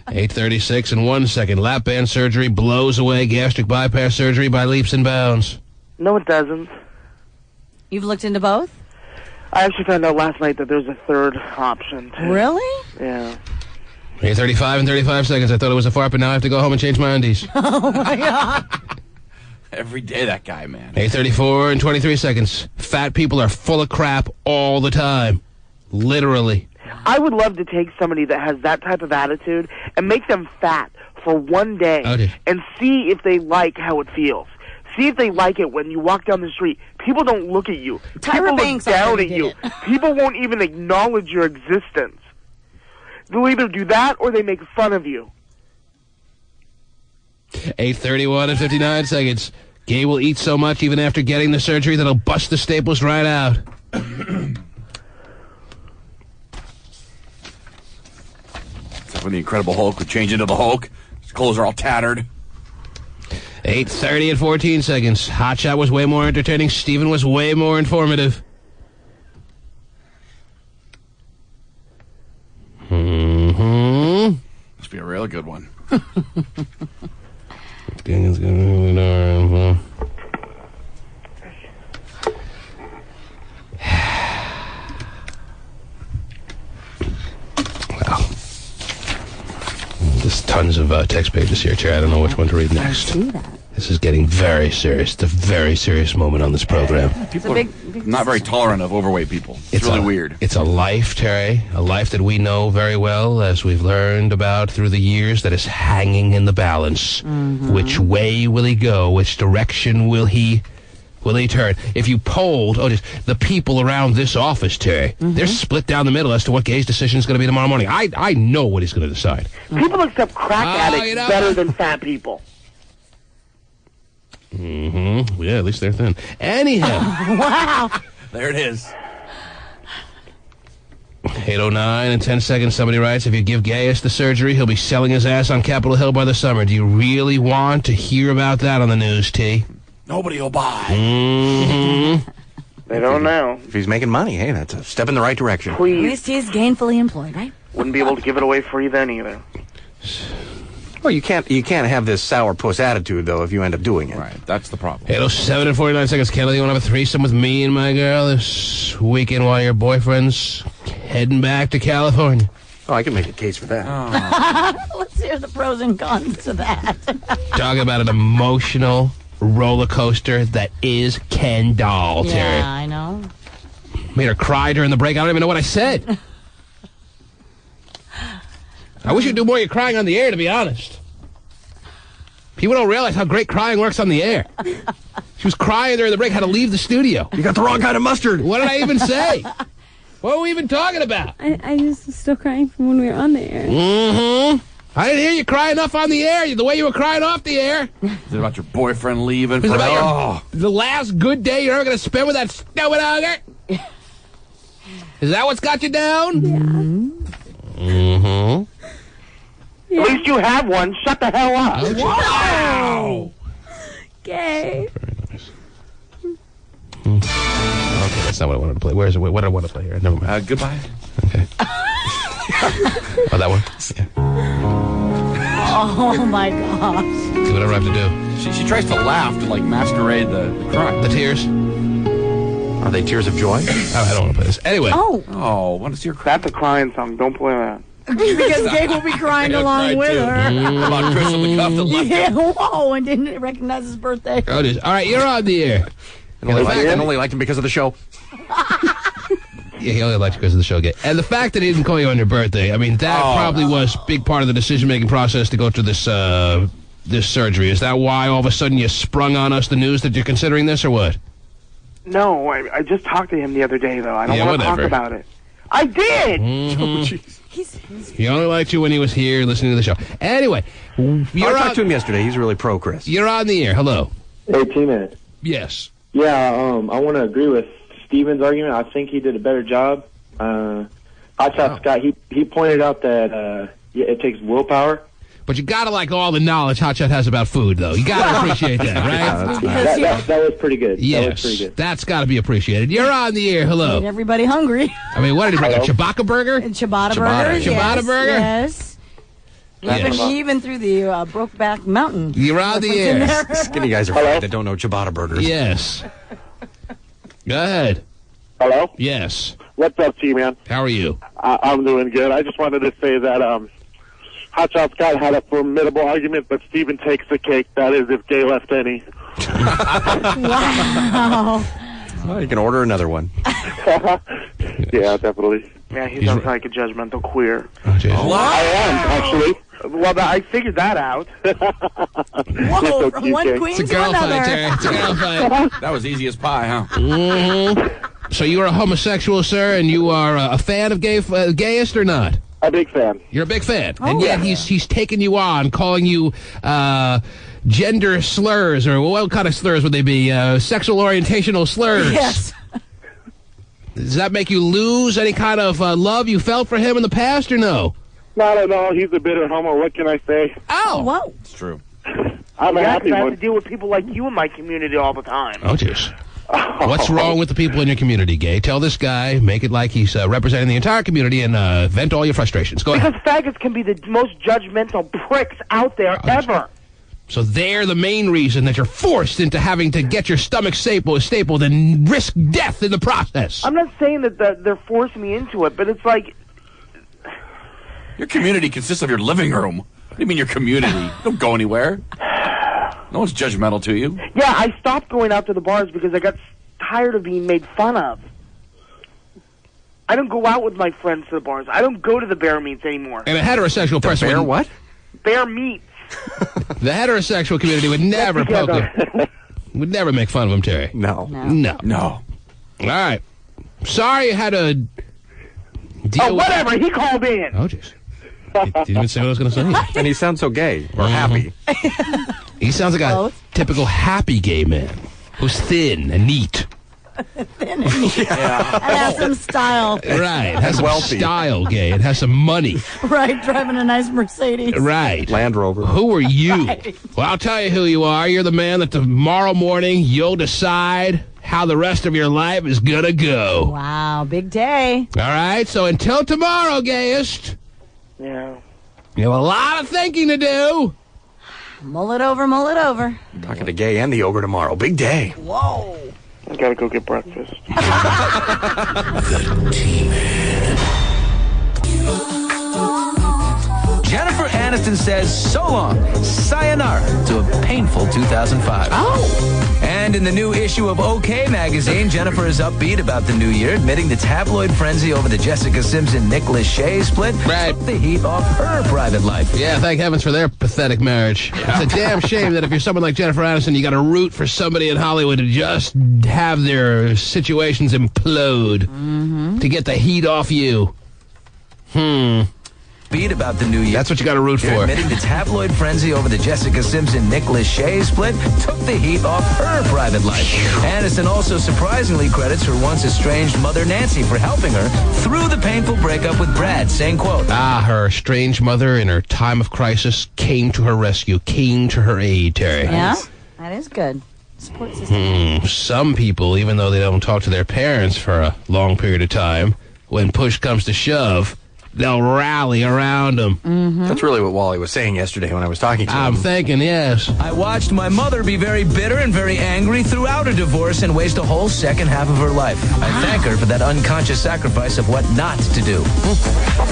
8:36 and 1 second. Lap band surgery blows away gastric bypass surgery by leaps and bounds. No, it doesn't. You've looked into both? I actually found out last night that there's a third option, too. Really? Yeah. 8:35 and 35 seconds. I thought it was a fart, but now I have to go home and change my undies. Oh, my God. Every day, that guy, man. 8:34 and 23 seconds. Fat people are full of crap all the time. Literally. I would love to take somebody that has that type of attitude and make them fat for one day and see if they like how it feels. See if they like it when you walk down the street. People don't look at you. People look down at you. People won't even acknowledge your existence. They'll either do that or they make fun of you. 8:31 and 59 seconds. Gay will eat so much even after getting the surgery that he'll bust the staples right out. Except when the Incredible Hulk would change into the Hulk. His clothes are all tattered. 8:30 and 14 seconds. Hotshot was way more entertaining. Steven was way more informative. Must be a real good one. There's tons of text pages here, Chair. I don't know which one to read next. This is getting very serious. It's a very serious moment on this program. People are not very tolerant of overweight people. It's really weird. It's a life, Terry, a life that we know very well, as we've learned about through the years, that is hanging in the balance. Which way will he go? Which direction will he turn? If you polled the people around this office, Terry, they're split down the middle as to what Gay's decision is going to be tomorrow morning. I know what he's going to decide. People accept crack addicts better than fat people. Yeah, at least they're thin. Anyhow. Wow. There it is. 8:09 and 10 seconds. Somebody writes, if you give Gaius the surgery, he'll be selling his ass on Capitol Hill by the summer. Do you really want to hear about that on the news, T? Nobody will buy. They don't know. If he's making money, hey, that's a step in the right direction. At least he's gainfully employed, right? Wouldn't be able to give it away free then either. Well, you can't have this sourpuss attitude, though, if you end up doing it. Right, that's the problem. 8:07 and 49 seconds. Kelly, you want to have a threesome with me and my girl this weekend while your boyfriend's heading back to California? Oh, I can make a case for that. Let's hear the pros and cons to that. Talk about an emotional roller coaster that is Ken Doll, Terry. Yeah, I know. Made her cry during the break. I don't even know what I said. I wish you'd do more of your crying on the air, to be honest. People don't realize how great crying works on the air. She was crying during the break, had to leave the studio. You got the wrong kind of mustard. What did I even say? What were we even talking about? I just was still crying from when we were on the air. I didn't hear you cry enough on the air, the way you were crying off the air. Is it about your boyfriend leaving? Is it about the last good day you're ever going to spend with that stupid hugger? Is that what's got you down? Yeah. At least you have one. Shut the hell up. Wow. Gay. Very nice. Okay, that's not what I wanted to play. Where is it? What do I want to play here? Never mind. Goodbye. Okay. Oh, that one? Yeah. Oh, my gosh. Do whatever I have to do. She tries to laugh to, like, masquerade the cry. The tears? Are they tears of joy? Oh, I don't want to play this. Anyway. Oh. Oh, want to see her cry? That's a crying song. Don't play that. Because Gay will be crying along with her. About Chris on the cuff that left Yeah, whoa, and didn't recognize his birthday. Oh, it is. All right, you're on the air. I only liked him because of the show. Yeah, he only liked you because of the show. Gay. And the fact that he didn't call you on your birthday, I mean, that probably was a big part of the decision-making process to go through this this surgery. Is that why all of a sudden you sprung on us the news that you're considering this, or what? No, I just talked to him the other day, though. I don't want to talk about it. I did! He only liked you when he was here listening to the show. Anyway, I talked to him yesterday. He's really pro Chris. You're on the air. Hello. Hey, T-Man. Yes. Yeah, I want to agree with Steven's argument. I think he did a better job. Hotshot Scott, he pointed out that it takes willpower. But you gotta like all the knowledge Hotshot has about food, though. You gotta appreciate that, right? That was pretty good. Yes, that was pretty good. That's gotta be appreciated. You're on the air. Hello. Made everybody hungry. I mean, what did he bring? A Chewbacca burger? And Ciabatta burgers. Ciabatta burger? Yes. Even through the Brokeback Mountain. You're on the air. Skinny guys are fine that don't know ciabatta burgers. Yes. Go ahead. Hello? Yes. What's up, T-Man? How are you? I'm doing good. I just wanted to say that Hotshot Scott had a formidable argument, but Steven takes the cake. That is, if Gay left any. Wow. Well, you can order another one. Yeah, definitely. Yeah, he sounds like a judgmental queer. Oh, I am, actually. Well, I figured that out. Whoa, from one queen It's a girl to fight, another. Terry. It's a girl fight. That was easy as pie, huh? So you are a homosexual, sir, and you are a fan of gayest or not? A big fan. You're a big fan. And yet he's taking you on, calling you gender slurs, or what kind of slurs would they be? Sexual orientational slurs. Yes. Does that make you lose any kind of love you felt for him in the past, or no? Not at all. He's a bitter homo. What can I say? Oh, whoa. It's true. I'm a happy I have one. to deal with people like you in my community all the time. Oh, jeez. What's wrong with the people in your community, Gay? Tell this guy, make it like he's representing the entire community, and vent all your frustrations. Go ahead. Because faggots can be the most judgmental pricks out there ever. So they're the main reason that you're forced into having to get your stomach stapled and risk death in the process. I'm not saying that they're forcing me into it, but it's like... Your community consists of your living room. What do you mean your community? Don't go anywhere. No one's judgmental to you. Yeah, I stopped going out to the bars because I got tired of being made fun of. I don't go out with my friends to the bars. I don't go to the bear meets anymore. And a heterosexual person... Bear what? Bear meets. The heterosexual community would never poke him. Would never make fun of him, Terry. No. All right. Sorry you had to deal with... whatever. He called in. Oh, jeez. Didn't even say what I was going to say. And he sounds so gay or happy. He sounds like a typical happy gay man who's thin and neat. And has some style. Right. Has some wealthy. style, Gay. It has some money. Right, driving a nice Mercedes. Right. Land Rover. Who are you? Right. Well, I'll tell you who you are. You're the man that tomorrow morning you'll decide how the rest of your life is going to go. Wow, big day. All right? So until tomorrow, Gayest, Yeah. you have a lot of thinking to do. Mull it over, mull it over. Talking to Gay and the ogre tomorrow. Big day. Whoa. I gotta go get breakfast. Jennifer Aniston says so long, sayonara, to a painful 2005. Oh! And in the new issue of OK magazine, Jennifer is upbeat about the new year, admitting the tabloid frenzy over the Jessica Simpson-Nick Lachey split took the heat off her private life. Yeah, thank heavens for their pathetic marriage. It's a damn shame that if you're someone like Jennifer Aniston, you got to root for somebody in Hollywood to just have their situations implode to get the heat off you. Beat about the new year. That's what you got to root for. Admitting the tabloid frenzy over the Jessica Simpson-Nick Lachey split took the heat off her private life. Aniston also surprisingly credits her once estranged mother Nancy for helping her through the painful breakup with Brad, saying, quote, her estranged mother in her time of crisis came to her rescue, came to her aid, Terry. Yeah, that is good. Support system. Some people, even though they don't talk to their parents for a long period of time, when push comes to shove, they'll rally around him. Mm-hmm. That's really what Wally was saying yesterday when I was talking to him. I'm thinking, yes. I watched my mother be very bitter and very angry throughout a divorce and waste a whole second half of her life. I thank her for that unconscious sacrifice of what not to do.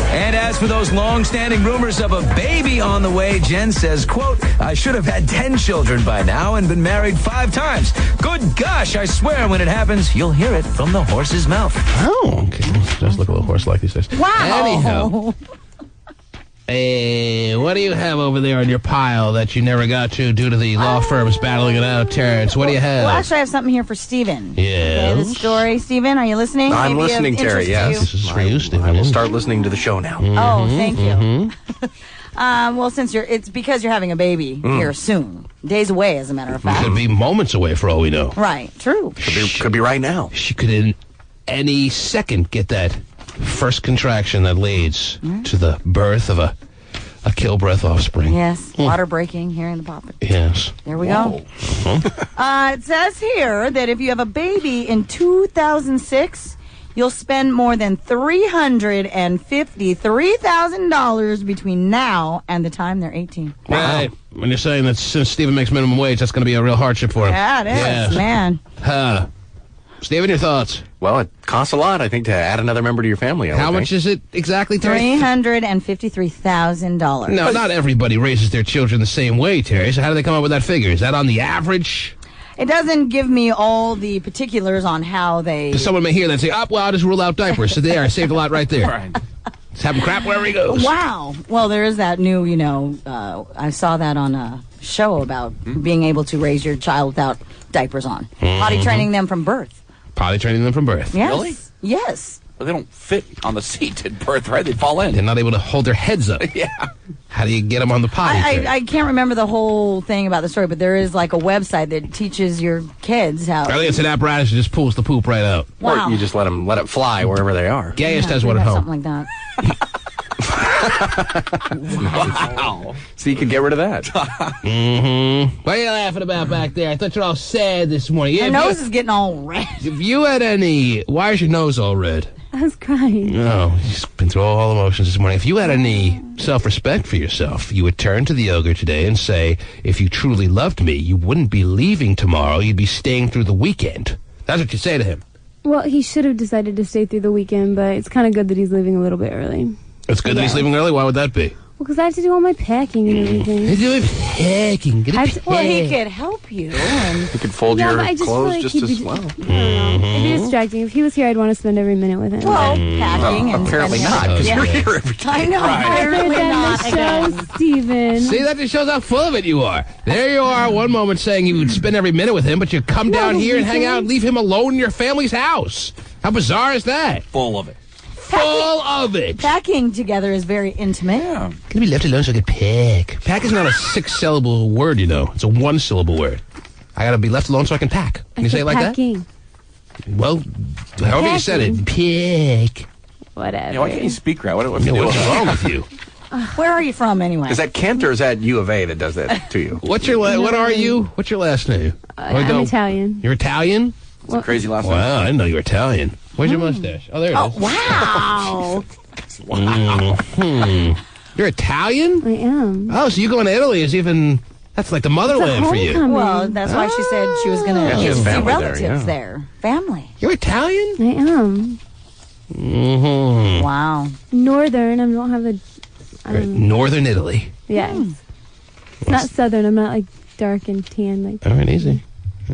And as for those long-standing rumors of a baby on the way, Jen says, quote, I should have had 10 children by now and been married 5 times. Good gosh, I swear when it happens, you'll hear it from the horse's mouth. Oh, okay. Does look a little horse-like these days. Wow. Anyhow. Hey, what do you have over there on your pile that you never got to due to the law firms battling it out, Terrence? What do you have? Well, actually, I have something here for Stephen. Yes. Okay, the story. Stephen, are you listening? I'm Maybe listening, of interest Terry, yes. to you. This is for you, Stephen. I will start listening to the show now. Oh, thank you. Well, since it's because you're having a baby here soon. Days away, as a matter of fact. Could be moments away for all we know. Right, true. Could be right now. She could in any second get that first contraction that leads to the birth of a kill breath offspring. Yes, water breaking, hearing the popping. Yes. There we go. It says here that if you have a baby in 2006, you'll spend more than $353,000 between now and the time they're 18. Right. When you're saying that since Stephen makes minimum wage, that's going to be a real hardship for him. Yeah, it is, Yes. man. Stephen, your thoughts? Well, it costs a lot, I think, to add another member to your family. How much is it exactly, Terry? $353,000. No, not everybody raises their children the same way, Terry. So how do they come up with that figure? Is that on the average? It doesn't give me all the particulars on how they... Because someone may hear that and say, oh, well, I'll just rule out diapers. So there, I saved a lot right there. Right. Just have him crap wherever he goes. Wow. Well, there is that new, I saw that on a show about being able to raise your child without diapers on. Potty training them from birth. Potty training them from birth. Yes. Really? Yes. But they don't fit on the seat at birth, right? They fall in. They're not able to hold their heads up. Yeah. How do you get them on the potty? I can't remember the whole thing about the story, but there is like a website that teaches your kids how... I think it's an apparatus that just pulls the poop right out. Wow. Or you just let it fly wherever they are. Gayest has we one at have home. Something like that. Wow. So you could get rid of that. What are you laughing about back there? I thought you were all sad this morning. Your nose is getting all red. If you had any... Why is your nose all red? I was crying. No, you've been through all emotions this morning. If you had any self-respect for yourself, you would turn to the ogre today and say, if you truly loved me, you wouldn't be leaving tomorrow. You'd be staying through the weekend. That's what you say to him. Well, he should have decided to stay through the weekend, but it's kind of good that he's leaving a little bit early. It's good that he's leaving early? Why would that be? Well, because I have to do all my packing and everything. You're doing packing. Well, he could help you. And... He could fold your but I just feel clothes like just he'd as be- well. It'd be distracting. If he was here, I'd want to spend every minute with him. Well, packing and... Apparently not, because you're here every day. I know. Apparently not. Again. Steven. See, that just shows how full of it you are. There you are, one moment saying you would spend every minute with him, but you come down here and hang out and leave him alone in your family's house. How bizarre is that? Full of it. Full of it. Packing together is very intimate. Yeah. Can be left alone so I can pack. Pack is not a 6-syllable word, you know. It's a 1-syllable word. I gotta be left alone so I can pack. Can you say it like packing. that? Well, however you said it. Pack. Whatever. Yeah, why can't you speak right? What's wrong with you? Where are you from, anyway? Is that Kent or is that U of A that does that to you? What are you? What's your last name? I'm Italian. You're Italian? It's a crazy last name. Wow, I didn't know you were Italian. Where's your mustache? Oh, there it is. Wow. You're Italian? I am. Oh, so you going to Italy is even... That's like the motherland for you. Well, that's why she said she was going to she has see family there, relatives yeah. there. Family. You're Italian? I am. Mm-hmm. Wow. Northern. I don't have the... Northern Italy. Yes. It's not southern. I'm not like dark and tan. Like. All right, easy.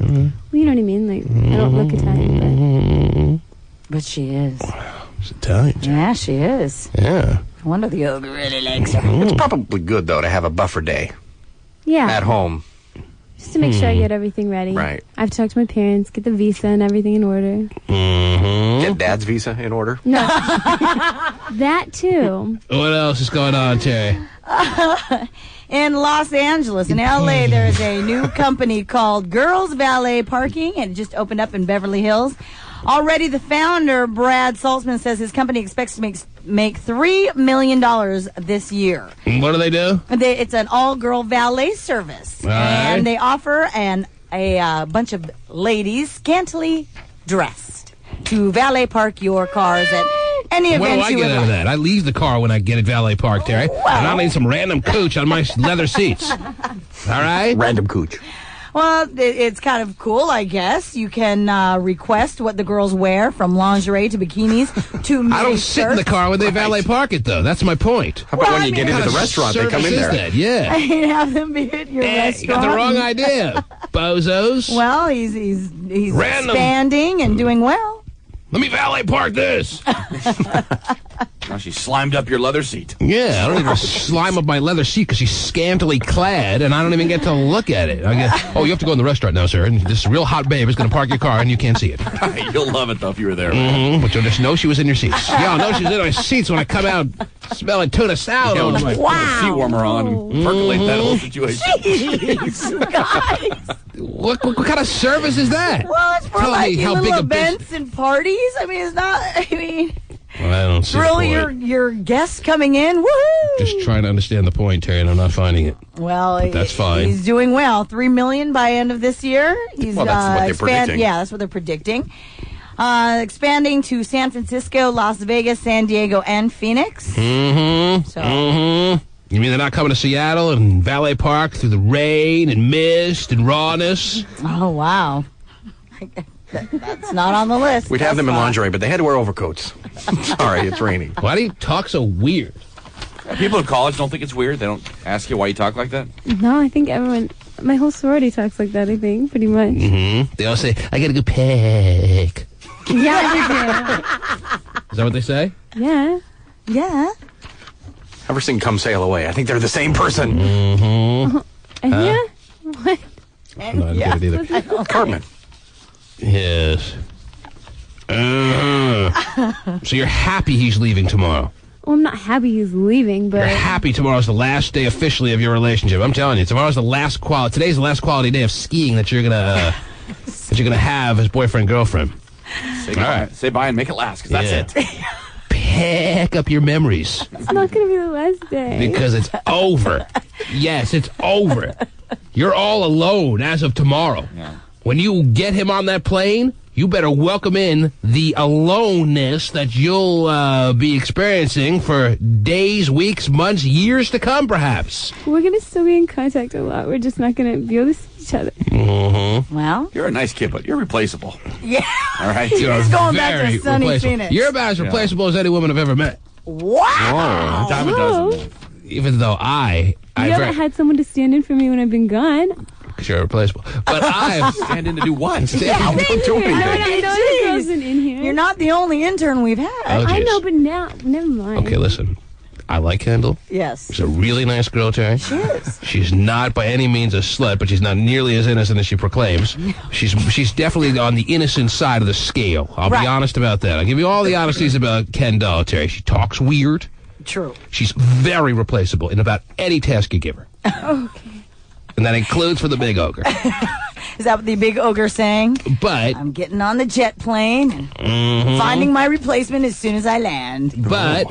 All right. Well, you know what I mean? Like, I don't look Italian, But she is. Wow. She's Italian. Yeah, she is. Yeah. No wonder the ogre really likes her. It's probably good, though, to have a buffer day but... Yeah. at home. Just to make sure I get everything ready. Right. I have to talk to my parents, get the visa and everything in order. Get Dad's visa in order. No. That, too. What else is going on, Terry? In Los Angeles, in L.A., there is a new company called Girls Valet Parking, and it just opened up in Beverly Hills. Already, the founder, Brad Saltzman, says his company expects to make $3 million this year. What do they do? It's an all-girl valet service, All right. and they offer a bunch of ladies scantily dressed to valet park your cars at Any What do events I you get would out of like. that? I leave the car when I get at valet park, Terry. And I need some random cooch on my leather seats. All right? Random cooch. Well, it's kind of cool, I guess. You can request what the girls wear, from lingerie to bikinis to mini I don't sit in the car when they valet park it, though. That's my point. How about when you get into the restaurant, they come in there? That? Yeah. I have them be at your restaurant. You got the wrong idea, bozos. Well, he's Random. expanding and doing well. Let me valet park this. Now she slimed up your leather seat. Yeah, I don't even slime up my leather seat because she's scantily clad, and I don't even get to look at it. Oh, you have to go in the restaurant now, sir, and this real hot babe is going to park your car, and you can't see it. You'll love it, though, if you were there. But you'll just know she was in your seats. Yeah, I'll know she's in my seats when I come out smelling tuna salad. With my seat warmer on and percolate that whole situation. Jeez, guys. What kind of service is that? Well, it's for Tell like me how little big a events and parties. I mean, it's not. I mean, Well, I don't see thrill the point. your guests coming in. Woohoo! Just trying to understand the point, Terry, and I'm not finding it. Well, But that's fine. He's doing well. $3 million by end of this year. He's Well, that's what they're predicting. Yeah, that's what they're predicting. Expanding to San Francisco, Las Vegas, San Diego, and Phoenix. Mm-hmm. So- Mm-hmm. You mean they're not coming to Seattle and valet park through the rain and mist and rawness? Oh, wow. That's not on the list. We'd have them in lingerie, but they had to wear overcoats. Sorry, it's raining. Why do you talk so weird? People in college don't think it's weird. They don't ask you why you talk like that. No, I think everyone, my whole sorority talks like that, I think, pretty much. Mm-hmm. They all say, I gotta go peck. Yeah, Is that what they say? yeah. Yeah. Ever seen Come Sail Away? I think they're the same person. Mm-hmm. Yeah? What? No, I didn't get it either. Cartman. Yes. So you're happy he's leaving tomorrow? Well, I'm not happy he's leaving, but... You're happy tomorrow's the last day officially of your relationship. I'm telling you, today's the last quality day of skiing that you're gonna have as boyfriend girlfriend. Say bye and make it last, because that's it. Pick up your memories It's not going to be the last day. because it's over. Yes, it's over. You're all alone as of tomorrow. Yeah. When you get him on that plane, you better welcome in the aloneness that you'll be experiencing for days, weeks, months, years to come, perhaps. We're going to still be in contact a lot. We're just not going to be able to see each other. Mm-hmm. Well, You're a nice kid, but you're replaceable. yeah. All right? He's going back Very to sunny replaceable. Phoenix. You're about as replaceable as any woman I've ever met. Wow. Dime a dozen. Even though I You haven't had someone to stand in for me when I've been gone. because you're replaceable. But I've Stand in to do what? Yeah, Don't do anything. I know the girls in here. You're not the only intern we've had. Oh, I geez. know, but now, never mind. Okay, listen. I like Kendall. Yes. She's a really nice girl, Terry. She is. She's not by any means a slut, but she's not nearly as innocent as she proclaims. She's definitely on the innocent side of the scale. I'll be honest about that. I'll give you all the honesties about Kendall, Terry. She talks weird. True. She's very replaceable in about any task you give her. Okay. And that includes for the big ogre. Is that what the big ogre saying? But I'm getting on the jet plane and finding my replacement as soon as I land. But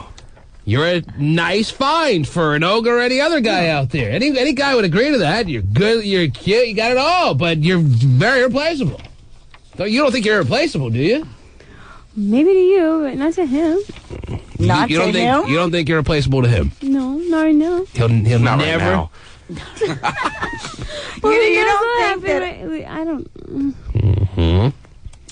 you're a nice find for an ogre or any other guy out there. Any guy would agree to that. You're good, you're cute, you got it all, but you're very replaceable. You don't think you're replaceable, do you? Maybe to you, but not to him. Not you don't to think him? you don't think you're replaceable to him? No, not right now. He'll Not right never. now. You don't think that... I don't...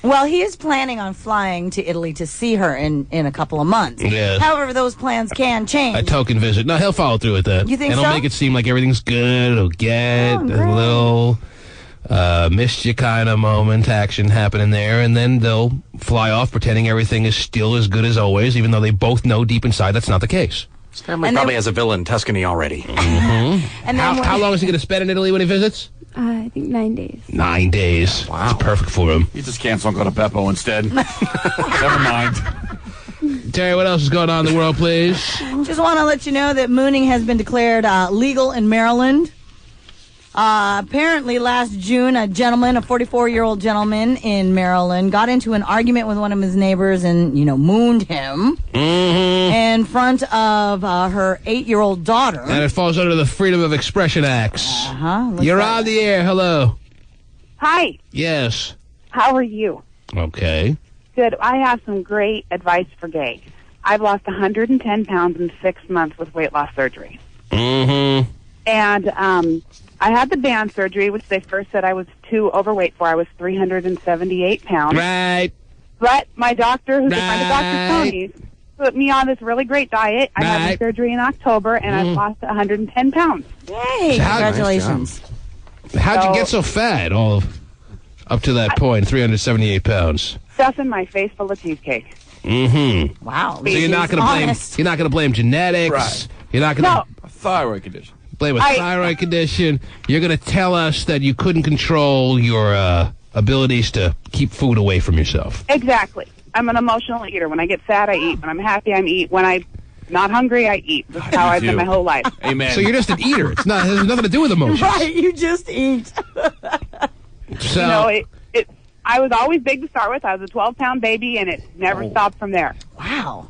Well, he is planning on flying to Italy to see her in a couple of months. Yes. However, those plans can change. A token visit. No, he'll follow through with that. You think and so? he'll make it seem like everything's good. He'll get a little missed you kind of moment action happening there, and then they'll fly off pretending everything is still as good as always, even though they both know deep inside that's not the case. His family probably has a villa in Tuscany already. Mm-hmm. And then How long is he going to spend in Italy when he visits? I think 9 days. 9 days. Wow. That's perfect for him. You just cancel and go to Beppo instead. Never mind. Terry, what else is going on in the world, please? Just want to let you know that mooning has been declared legal in Maryland. Apparently, last June, a 44-year-old gentleman in Maryland got into an argument with one of his neighbors and, mooned him in front of her 8-year-old daughter. And it falls under the Freedom of Expression Acts. You're on the air. Hello. Hi. Yes. How are you? Okay. Good. I have some great advice for Gay. I've lost 110 pounds in 6 months with weight loss surgery. Mm-hmm. And I had the band surgery, which they first said I was too overweight for. I was 378 pounds. Right. But my doctor, who's a friend of Dr. Tony's, put me on this really great diet. I had the surgery in October, and I've lost 110 pounds. Yay! Congratulations. How'd you get so fat up to that point, 378 pounds? Stuff in my face full of cheesecake. Mm-hmm. Wow. So you're not going to blame genetics. Right. You're not going to a thyroid condition. Blame a thyroid condition. You're going to tell us that you couldn't control your abilities to keep food away from yourself. Exactly. I'm an emotional eater. When I get sad, I eat. When I'm happy, I eat. When I'm not hungry, I eat. That's how I've been my whole life. Amen. So you're just an eater. It has nothing to do with emotions. Right, you just eat. So, you know, I was always big to start with. I was a 12-pound baby, and it never stopped from there. Wow.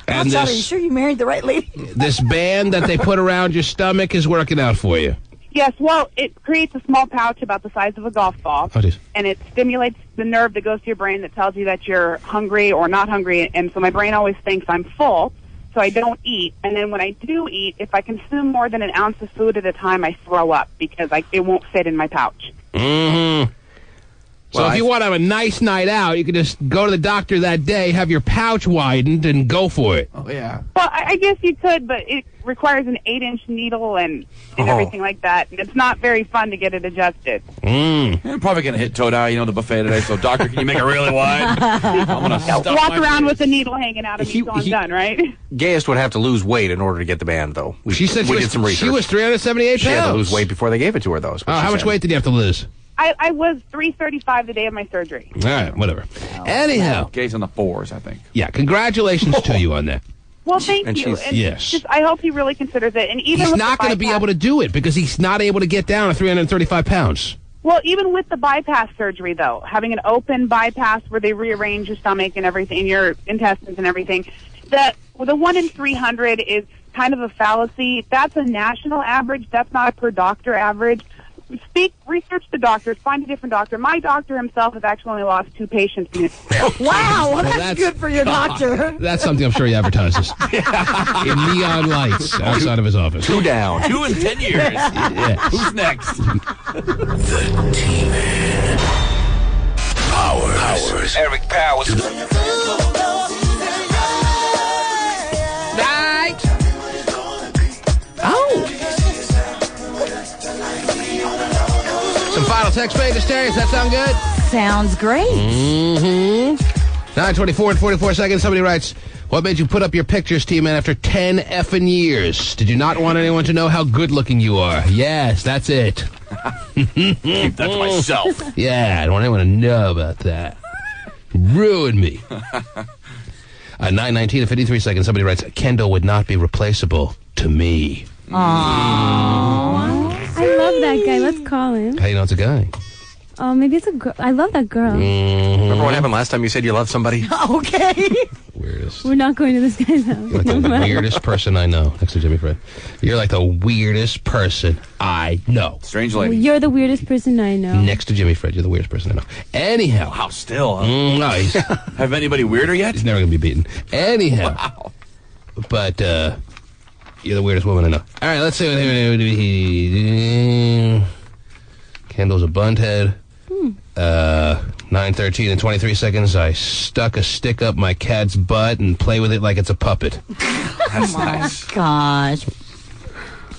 and are you sure you married the right lady? This band that they put around your stomach is working out for you. Yes, well, it creates a small pouch about the size of a golf ball, and it stimulates the nerve that goes to your brain that tells you that you're hungry or not hungry, and so my brain always thinks I'm full, so I don't eat, and then when I do eat, if I consume more than an ounce of food at a time, I throw up because it won't fit in my pouch. Mm-hmm. So if you want to have a nice night out, you can just go to the doctor that day, have your pouch widened, and go for it. Oh, yeah. Well, I guess you could, but it requires an 8-inch needle and everything like that. And it's not very fun to get it adjusted. I'm probably going to hit toe-dye, the buffet today. So, doctor, can you make it really wide? I'm going to stuff walk my around face. with a needle hanging out of me until I'm done, right? Gayest would have to lose weight in order to get the band, though. She said we did some research. she was 378 pounds. She had to lose weight before they gave it to her, though. How much weight did you have to lose? I was 335 the day of my surgery. All right, whatever. Anyhow. Gay's on the 4s, I think. Yeah, congratulations to you on that. Well, thank you. And yes. just, I hope he really considers it. And even He's with not going to be able to do it because he's not able to get down to 335 pounds. Well, even with the bypass surgery, though, having an open bypass where they rearrange your stomach and everything, your intestines and everything, the 1 in 300 is kind of a fallacy. That's a national average. That's not a per doctor average. Research the doctors, find a different doctor. My doctor himself has actually only lost 2 patients in his career. Wow, well, that's good for your doctor. That's something I'm sure he advertises. In neon lights outside of his office. 2 down. 2 in 10 years. Yes. Who's next? The T-Man. Powers. Eric Powers. Night. Oh. Some final text pages, Terry. Does that sound good? Sounds great. Mm-hmm. 9:24 and 44 seconds. Somebody writes, what made you put up your pictures, T-Man, after 10 effing years? Did you not want anyone to know how good-looking you are? Yes, that's it. Keep that to myself. Yeah, I don't want anyone to know about that. Ruined me. 9:19 and 53 seconds. Somebody writes, Kendall would not be replaceable to me. Aww. I love that guy. Let's call him. How do you know it's a guy? Oh, maybe it's a girl. I love that girl. Remember what happened last time you said you loved somebody? Okay. Weirdest. We're not going to this guy's house. You're like the weirdest person I know, next to Jimmy Fred. You're like the weirdest person I know. Strange lady. You're the weirdest person I know. Next to Jimmy Fred, you're the weirdest person I know. Anyhow. Wow, still. Huh? No, have anybody weirder yet? He's never going to be beaten. Anyhow. Wow. But, you're the weirdest woman I know. All right, let's see what Kendall's a bunthead. 9:13 and 23 seconds. I stuck a stick up my cat's butt and play with it like it's a puppet. That's nice. Gosh.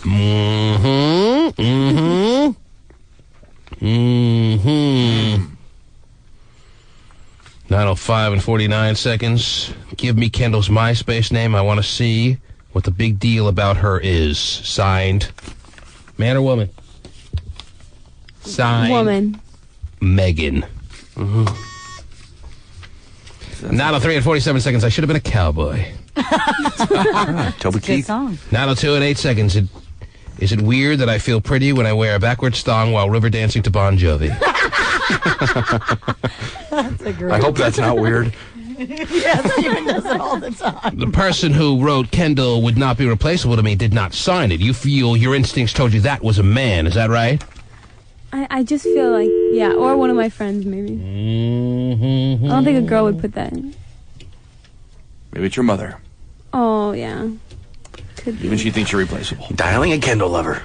9:05 and 49 seconds. Give me Kendall's MySpace name. I want to see what the big deal about her is. Signed, man or woman? Signed, woman. Megan. 9:03 and 47 seconds. I should have been a cowboy. Toby Good Keith. song. 9:02 and 8 seconds. Is it weird that I feel pretty when I wear a backwards thong while river dancing to Bon Jovi? That's a great I hope that's not weird. Yes, Steven does it all the time. The person who wrote Kendall would not be replaceable to me did not sign it. You feel your instincts told you that was a man. Is that right? I just feel like, yeah, or one of my friends, maybe. I don't think a girl would put that in. Maybe it's your mother. Oh, yeah. Could be. Even she thinks you're replaceable. Dialing a Kendall lover.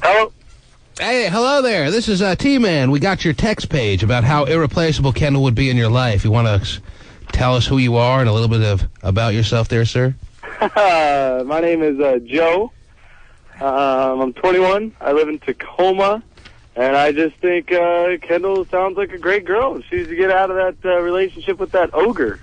Hello? Hey, hello there. This is T-Man. We got your text page about how irreplaceable Kendall would be in your life. You want to tell us who you are and a little bit about yourself there, sir? My name is Joe. I'm 21. I live in Tacoma. And I just think Kendall sounds like a great girl. She needs to get out of that relationship with that ogre.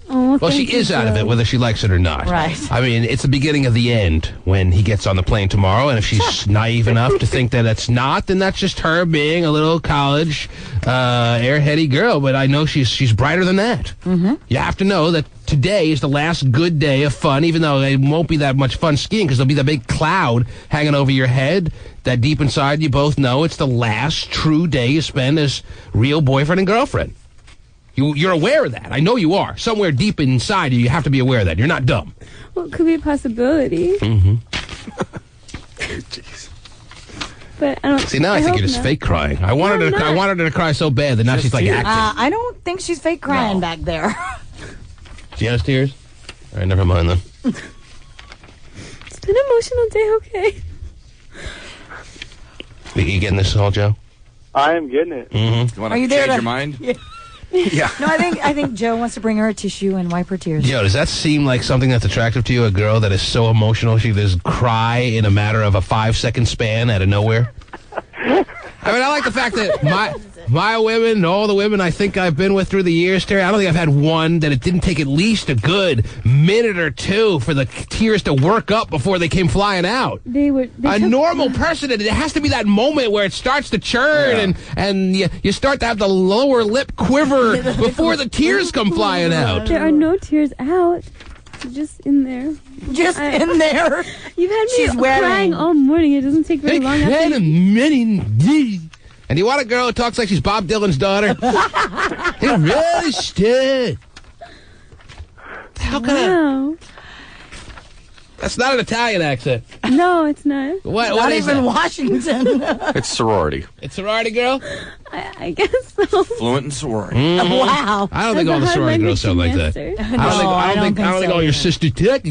Well, she is out of it, whether she likes it or not. Right. I mean, it's the beginning of the end when he gets on the plane tomorrow, and if she's naive enough to think that it's not, then that's just her being a little college, airheady girl. But I know she's brighter than that. Mm-hmm. You have to know that today is the last good day of fun, even though it won't be that much fun skiing because there'll be that big cloud hanging over your head that deep inside you both know it's the last true day you spend as real boyfriend and girlfriend. You're aware of that. I know you are. Somewhere deep inside you have to be aware of that. You're not dumb. Well, it could be a possibility. Mm-hmm. Jeez. But I don't. See, now I think you're just fake crying. I wanted her to cry so bad that now she's like acting. I don't think she's fake crying back there. She has tears? All right, never mind then. It's been an emotional day, okay? You getting this all, Joe? I am getting it. Mm-hmm. You want to change your mind? Yeah. Yeah. No, I think Joe wants to bring her a tissue and wipe her tears. Joe, does that seem like something that's attractive to you? A girl that is so emotional she just cry in a matter of a 5-second span out of nowhere? I mean, I like the fact that my women, all the women I think I've been with through the years, Terry, I don't think I've had one that it didn't take at least a good minute or two for the tears to work up before they came flying out. A normal person, it has to be that moment where it starts to churn and you start to have the lower lip quiver before the tears come flying out. There are no tears out. They're just in there. Just in there. You've had me crying all morning. It doesn't take very long. And you want a girl who talks like she's Bob Dylan's daughter? It really stood. How can That's not an Italian accent. No, it's not. What not is even that? Washington. It's sorority. It's sorority girl? I guess so. Fluent in sorority. Mm-hmm. Wow. I don't think all the sorority girls sound like that. I don't think all your sisters talk.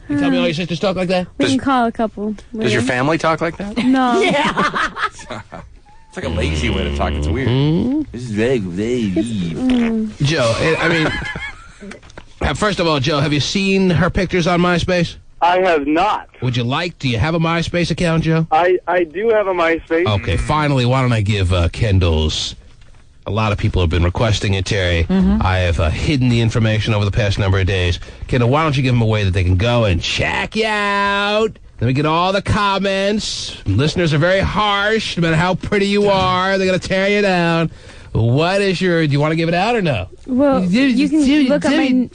You tell me all your sisters talk like that? We can call a couple. Does your family talk like that? No. Yeah. It's like a lazy way to talk. It's weird. This is very Joe, I mean, first of all, Joe, have you seen her pictures on MySpace? I have not. Do you have a MySpace account, Joe? I do have a MySpace. Okay, finally, why don't I give Kendall's... A lot of people have been requesting it, Terry. Mm-hmm. I have hidden the information over the past number of days. Kendall, why don't you give them a way that they can go and check you out? Let me get all the comments. Listeners are very harsh. No matter how pretty you are, they're going to tear you down. What is your... Do you want to give it out or no? Well, you can look up my...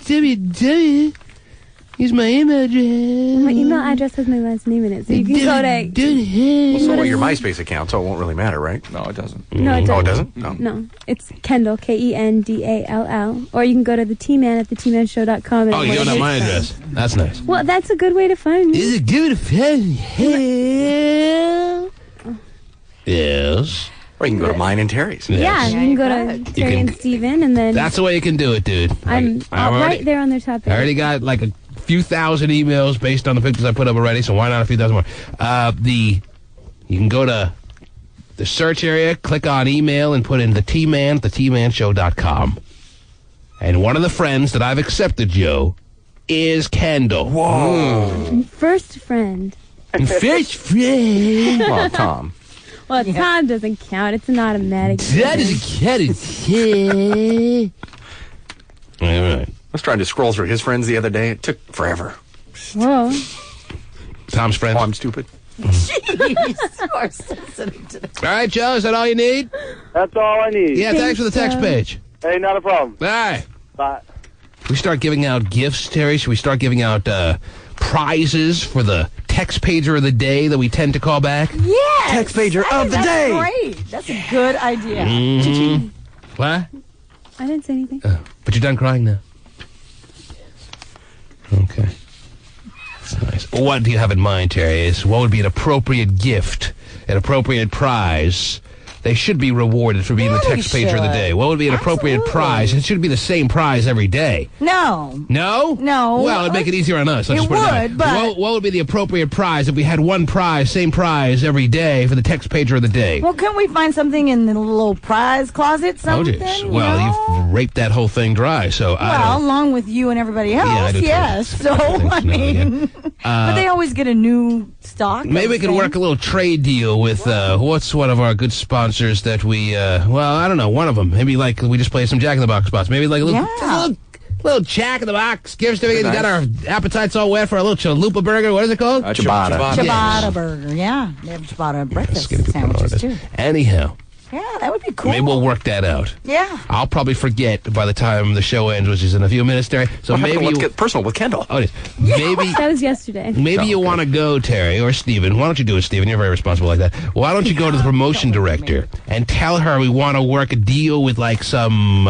Here's my email address. My email address has my last name in it, so you can go to... Well, so will your MySpace account, so it won't really matter, right? No, it doesn't. No, it doesn't. Oh, it doesn't? No. It's Kendall, Kendall. Or you can go to the T-Man at thetmanshow.com. Oh, you don't have my address. That's nice. Well, that's a good way to find me. Is it good to find me? Yes. Or you can go to mine and Terry's. Yes. Yeah, you can go to Terry and Steven, and then... That's the way you can do it, dude. I'm right there on their top page. I already got like a few thousand emails based on the pictures I put up already, so why not a few thousand more? You can go to the search area, click on email, and put in the T-Man at thetmanshow.com. And one of the friends that I've accepted, Joe, is Kendall. Whoa. First friend. First friend. Well, Tom. Well, Tom doesn't count. It's an automatic. That doesn't count. All right. I was trying to scroll through his friends the other day. It took forever. Whoa. Tom's friends. Oh, I'm stupid. Jeez, you are sensitive today. All right, Joe, is that all you need? That's all I need. Yeah, thanks for the text page. Hey, not a problem. All right. Bye. We start giving out gifts, Terry? Should we start giving out prizes for the text pager of the day that we tend to call back? Yes. Text pager of the day. That's great. That's a good idea. Mm-hmm. What? I didn't say anything. But you're done crying now. Okay. That's nice. what do you have in mind, Terry? Is what would be an appropriate gift, an appropriate prize? They should be rewarded for being the text pager of the day. What would be an appropriate prize? It should be the same prize every day. No. No? No. Well, it'd make it easier on us. It would, but... What would be the appropriate prize if we had one prize, same prize every day for the text pager of the day? Well, couldn't we find something in the little prize closet, something? Well, you've raped that whole thing dry, so I don't... along with you and everybody else, I do yes. So, I mean... but they always get a new stock. Maybe we could work a little trade deal with, what's one of our good sponsors that we, I don't know, one of them. Maybe like we just play some Jack in the Box spots. Maybe like a little Jack in the Box gift certificate. We got our appetites all wet for a little chalupa burger. What is it called? Ciabatta. Yes. Ciabatta burger, yeah. They have ciabatta breakfast sandwiches, too. Anyhow. Yeah, that would be cool. Maybe we'll work that out. Yeah. I'll probably forget by the time the show ends, which is in a few minutes, Terry. So maybe let's get personal with Kendall. Oh, maybe that was yesterday. Maybe you want to go, Terry, or Steven. Why don't you do it, Steven? You're very responsible like that. Why don't you go to the promotion director and tell her we want to work a deal with like some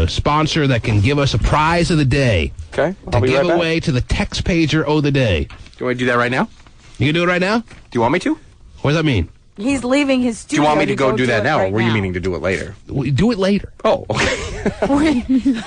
sponsor that can give us a prize of the day. Okay. To give away to the text pager of the day. Do I do that right now? You can do it right now? Do you want me to? What does that mean? He's leaving his Do studio. you want me to go do that now, right or were you meaning to do it later? Do it later. Oh, okay.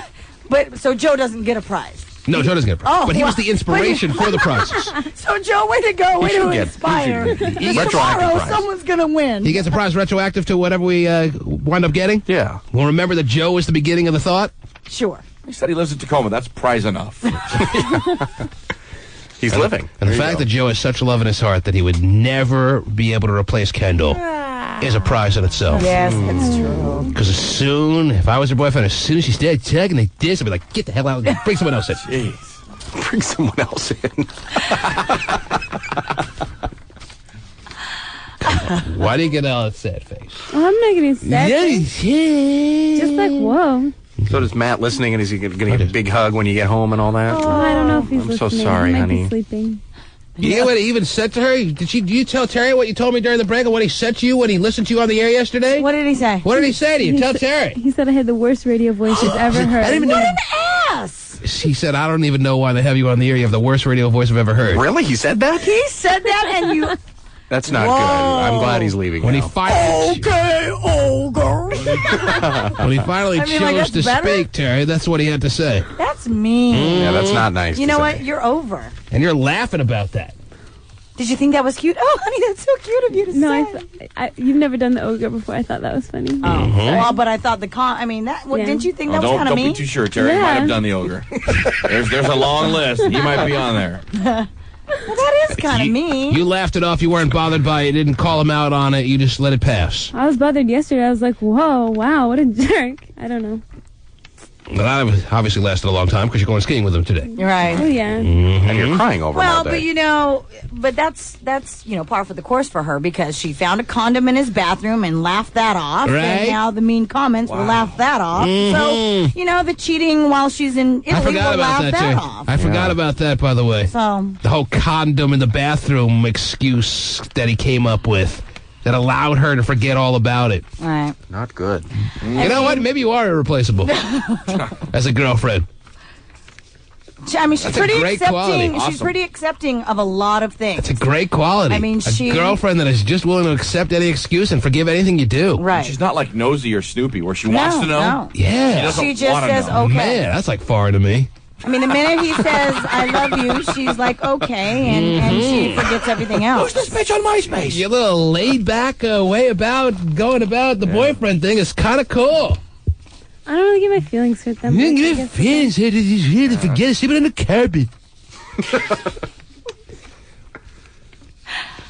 But so Joe doesn't get a prize. No, Joe doesn't get a prize. Oh, but he was the inspiration for the prizes. So Joe, way to go, way to inspire. Tomorrow, someone's gonna win. He gets a prize retroactive to whatever we wind up getting? Yeah. Well, remember that Joe is the beginning of the thought? Sure. He said he lives in Tacoma. That's prize enough. He's living. And the fact that Joe has such love in his heart that he would never be able to replace Kendall is a prize in itself. Yes, that's true. Because if I was her boyfriend, as soon as she started tugging like this, I'd be like, get the hell out, bring someone else in. Jeez. Bring someone else in. Why do you get all that sad face? Oh, I'm not getting sad face. Just like, whoa. So does Matt listening, and is he getting a big hug when you get home and all that? Oh, I don't know if he's I'm listening. so sorry, he might honey. Be sleeping. You know what he even said to her? Do you tell Terry what you told me during the break and what he said to you when he listened to you on the air yesterday? What did he say? What did he say to you? Tell Terry. He said I had the worst radio voice he's ever heard. I didn't even What know. an ass! He said, I don't even know why they have you on the air. You have the worst radio voice I've ever heard. Really? He said that? He said that, and you... That's not good. I'm glad he's leaving When now. he finally... Okay, ogre. When he finally chose to speak, Terry, that's what he had to say. That's mean. Yeah, that's not nice. You know what? You're over. And you're laughing about that. Did you think that was cute? Oh, honey, that's so cute of you to say. You've never done the ogre before. I thought that was funny. Oh, well, but I thought didn't you think that was kind of mean? Don't be too sure, Terry. He might have done the ogre. There's a long list. He might be on there. Well, that is kind of mean. You laughed it off. You weren't bothered by it. You didn't call him out on it. You just let it pass. I was bothered yesterday. I was like, whoa, wow, what a jerk. I don't know. But that obviously lasted a long time because you're going skiing with him today. Right. Oh, yeah. And you're crying over him all day. But that's par for the course for her because she found a condom in his bathroom and laughed that off. Right. And now the mean comments will laugh that off. Mhm. So, the cheating while she's in Italy I forgot will about laugh that, that too. off. I forgot about that, by the way. So the whole condom in the bathroom excuse that he came up with that allowed her to forget all about it. Right. Not good. You know what? Maybe you are irreplaceable as a girlfriend. I mean, she's That's a pretty great accepting. quality. She's Awesome. pretty accepting of a lot of things. It's a great quality. I mean, a girlfriend that is just willing to accept any excuse and forgive anything you do. Right. She's not like Nosy or Snoopy where she wants to know. No. Yeah. She just wanna says, know. okay. Man, that's like foreign to me. I mean, the minute he says, I love you, she's like, okay, and she forgets everything else. Who's this bitch on MySpace? Your little laid-back way about going about the boyfriend thing is kind of cool. I don't really get my feelings hurt that much. You didn't get feelings hurt. You really forget it. Sleep it on the carpet.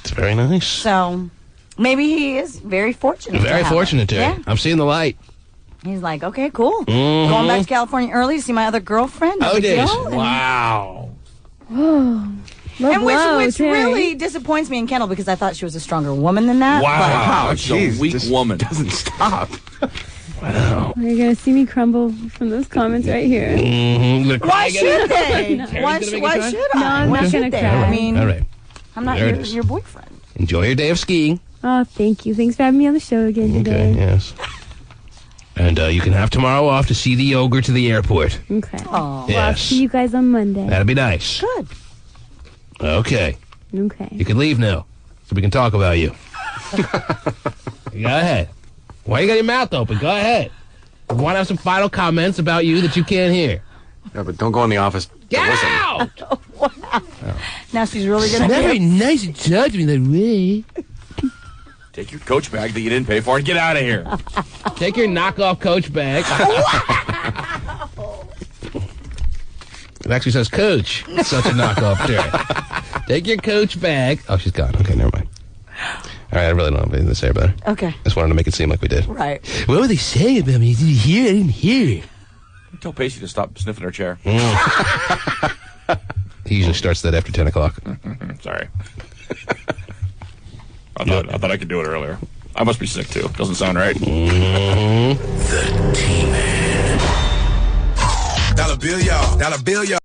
It's very nice. So, maybe he is very fortunate. Very to have fortunate, her. Terry. Yeah. I'm seeing the light. He's like, okay, cool. Mhm. Going back to California early to see my other girlfriend. No big days. deal. And- Wow. Whoa. And which Terry. really disappoints me in Kendall because I thought she was a stronger woman than that. Wow. She's a weak woman. Doesn't stop. Wow. You're going to see me crumble from those comments right here. Mm-hmm. Why should they? No. Why should I? No, I'm Why not should going to they? cry. I mean, All right. I'm not There it is. your boyfriend. Enjoy your day of skiing. Oh, thank you. Thanks for having me on the show again today. Okay, yes. And you can have tomorrow off to see the ogre to the airport. Okay. Oh, Yes. Well, I'll see you guys on Monday. That'll be nice. good. Okay. Okay. You can leave now, so we can talk about you. Go ahead. Why you got your mouth open? Go ahead. You want to have some final comments about you that you can't hear? Yeah, but don't go in the office. Get listen. out! Wow. Now she's really going to... It's not very nice to talk to me that way. Take your Coach bag that you didn't pay for and get out of here. Take your knockoff Coach bag. It actually says Coach. It's such a knockoff shirt. Take your Coach bag. Oh, she's gone. Okay, never mind. All right, I really don't have anything to say about it. Okay. Just wanted to make it seem like we did. Right. What were they saying about me? Did you hear? I didn't hear. Tell Pacey to stop sniffing her chair. He usually starts that after 10 o'clock. Sorry. I thought I could do it earlier. I must be sick, too. Doesn't sound right. The T-Man. $1 bill, y'all. $1 bill, y'all.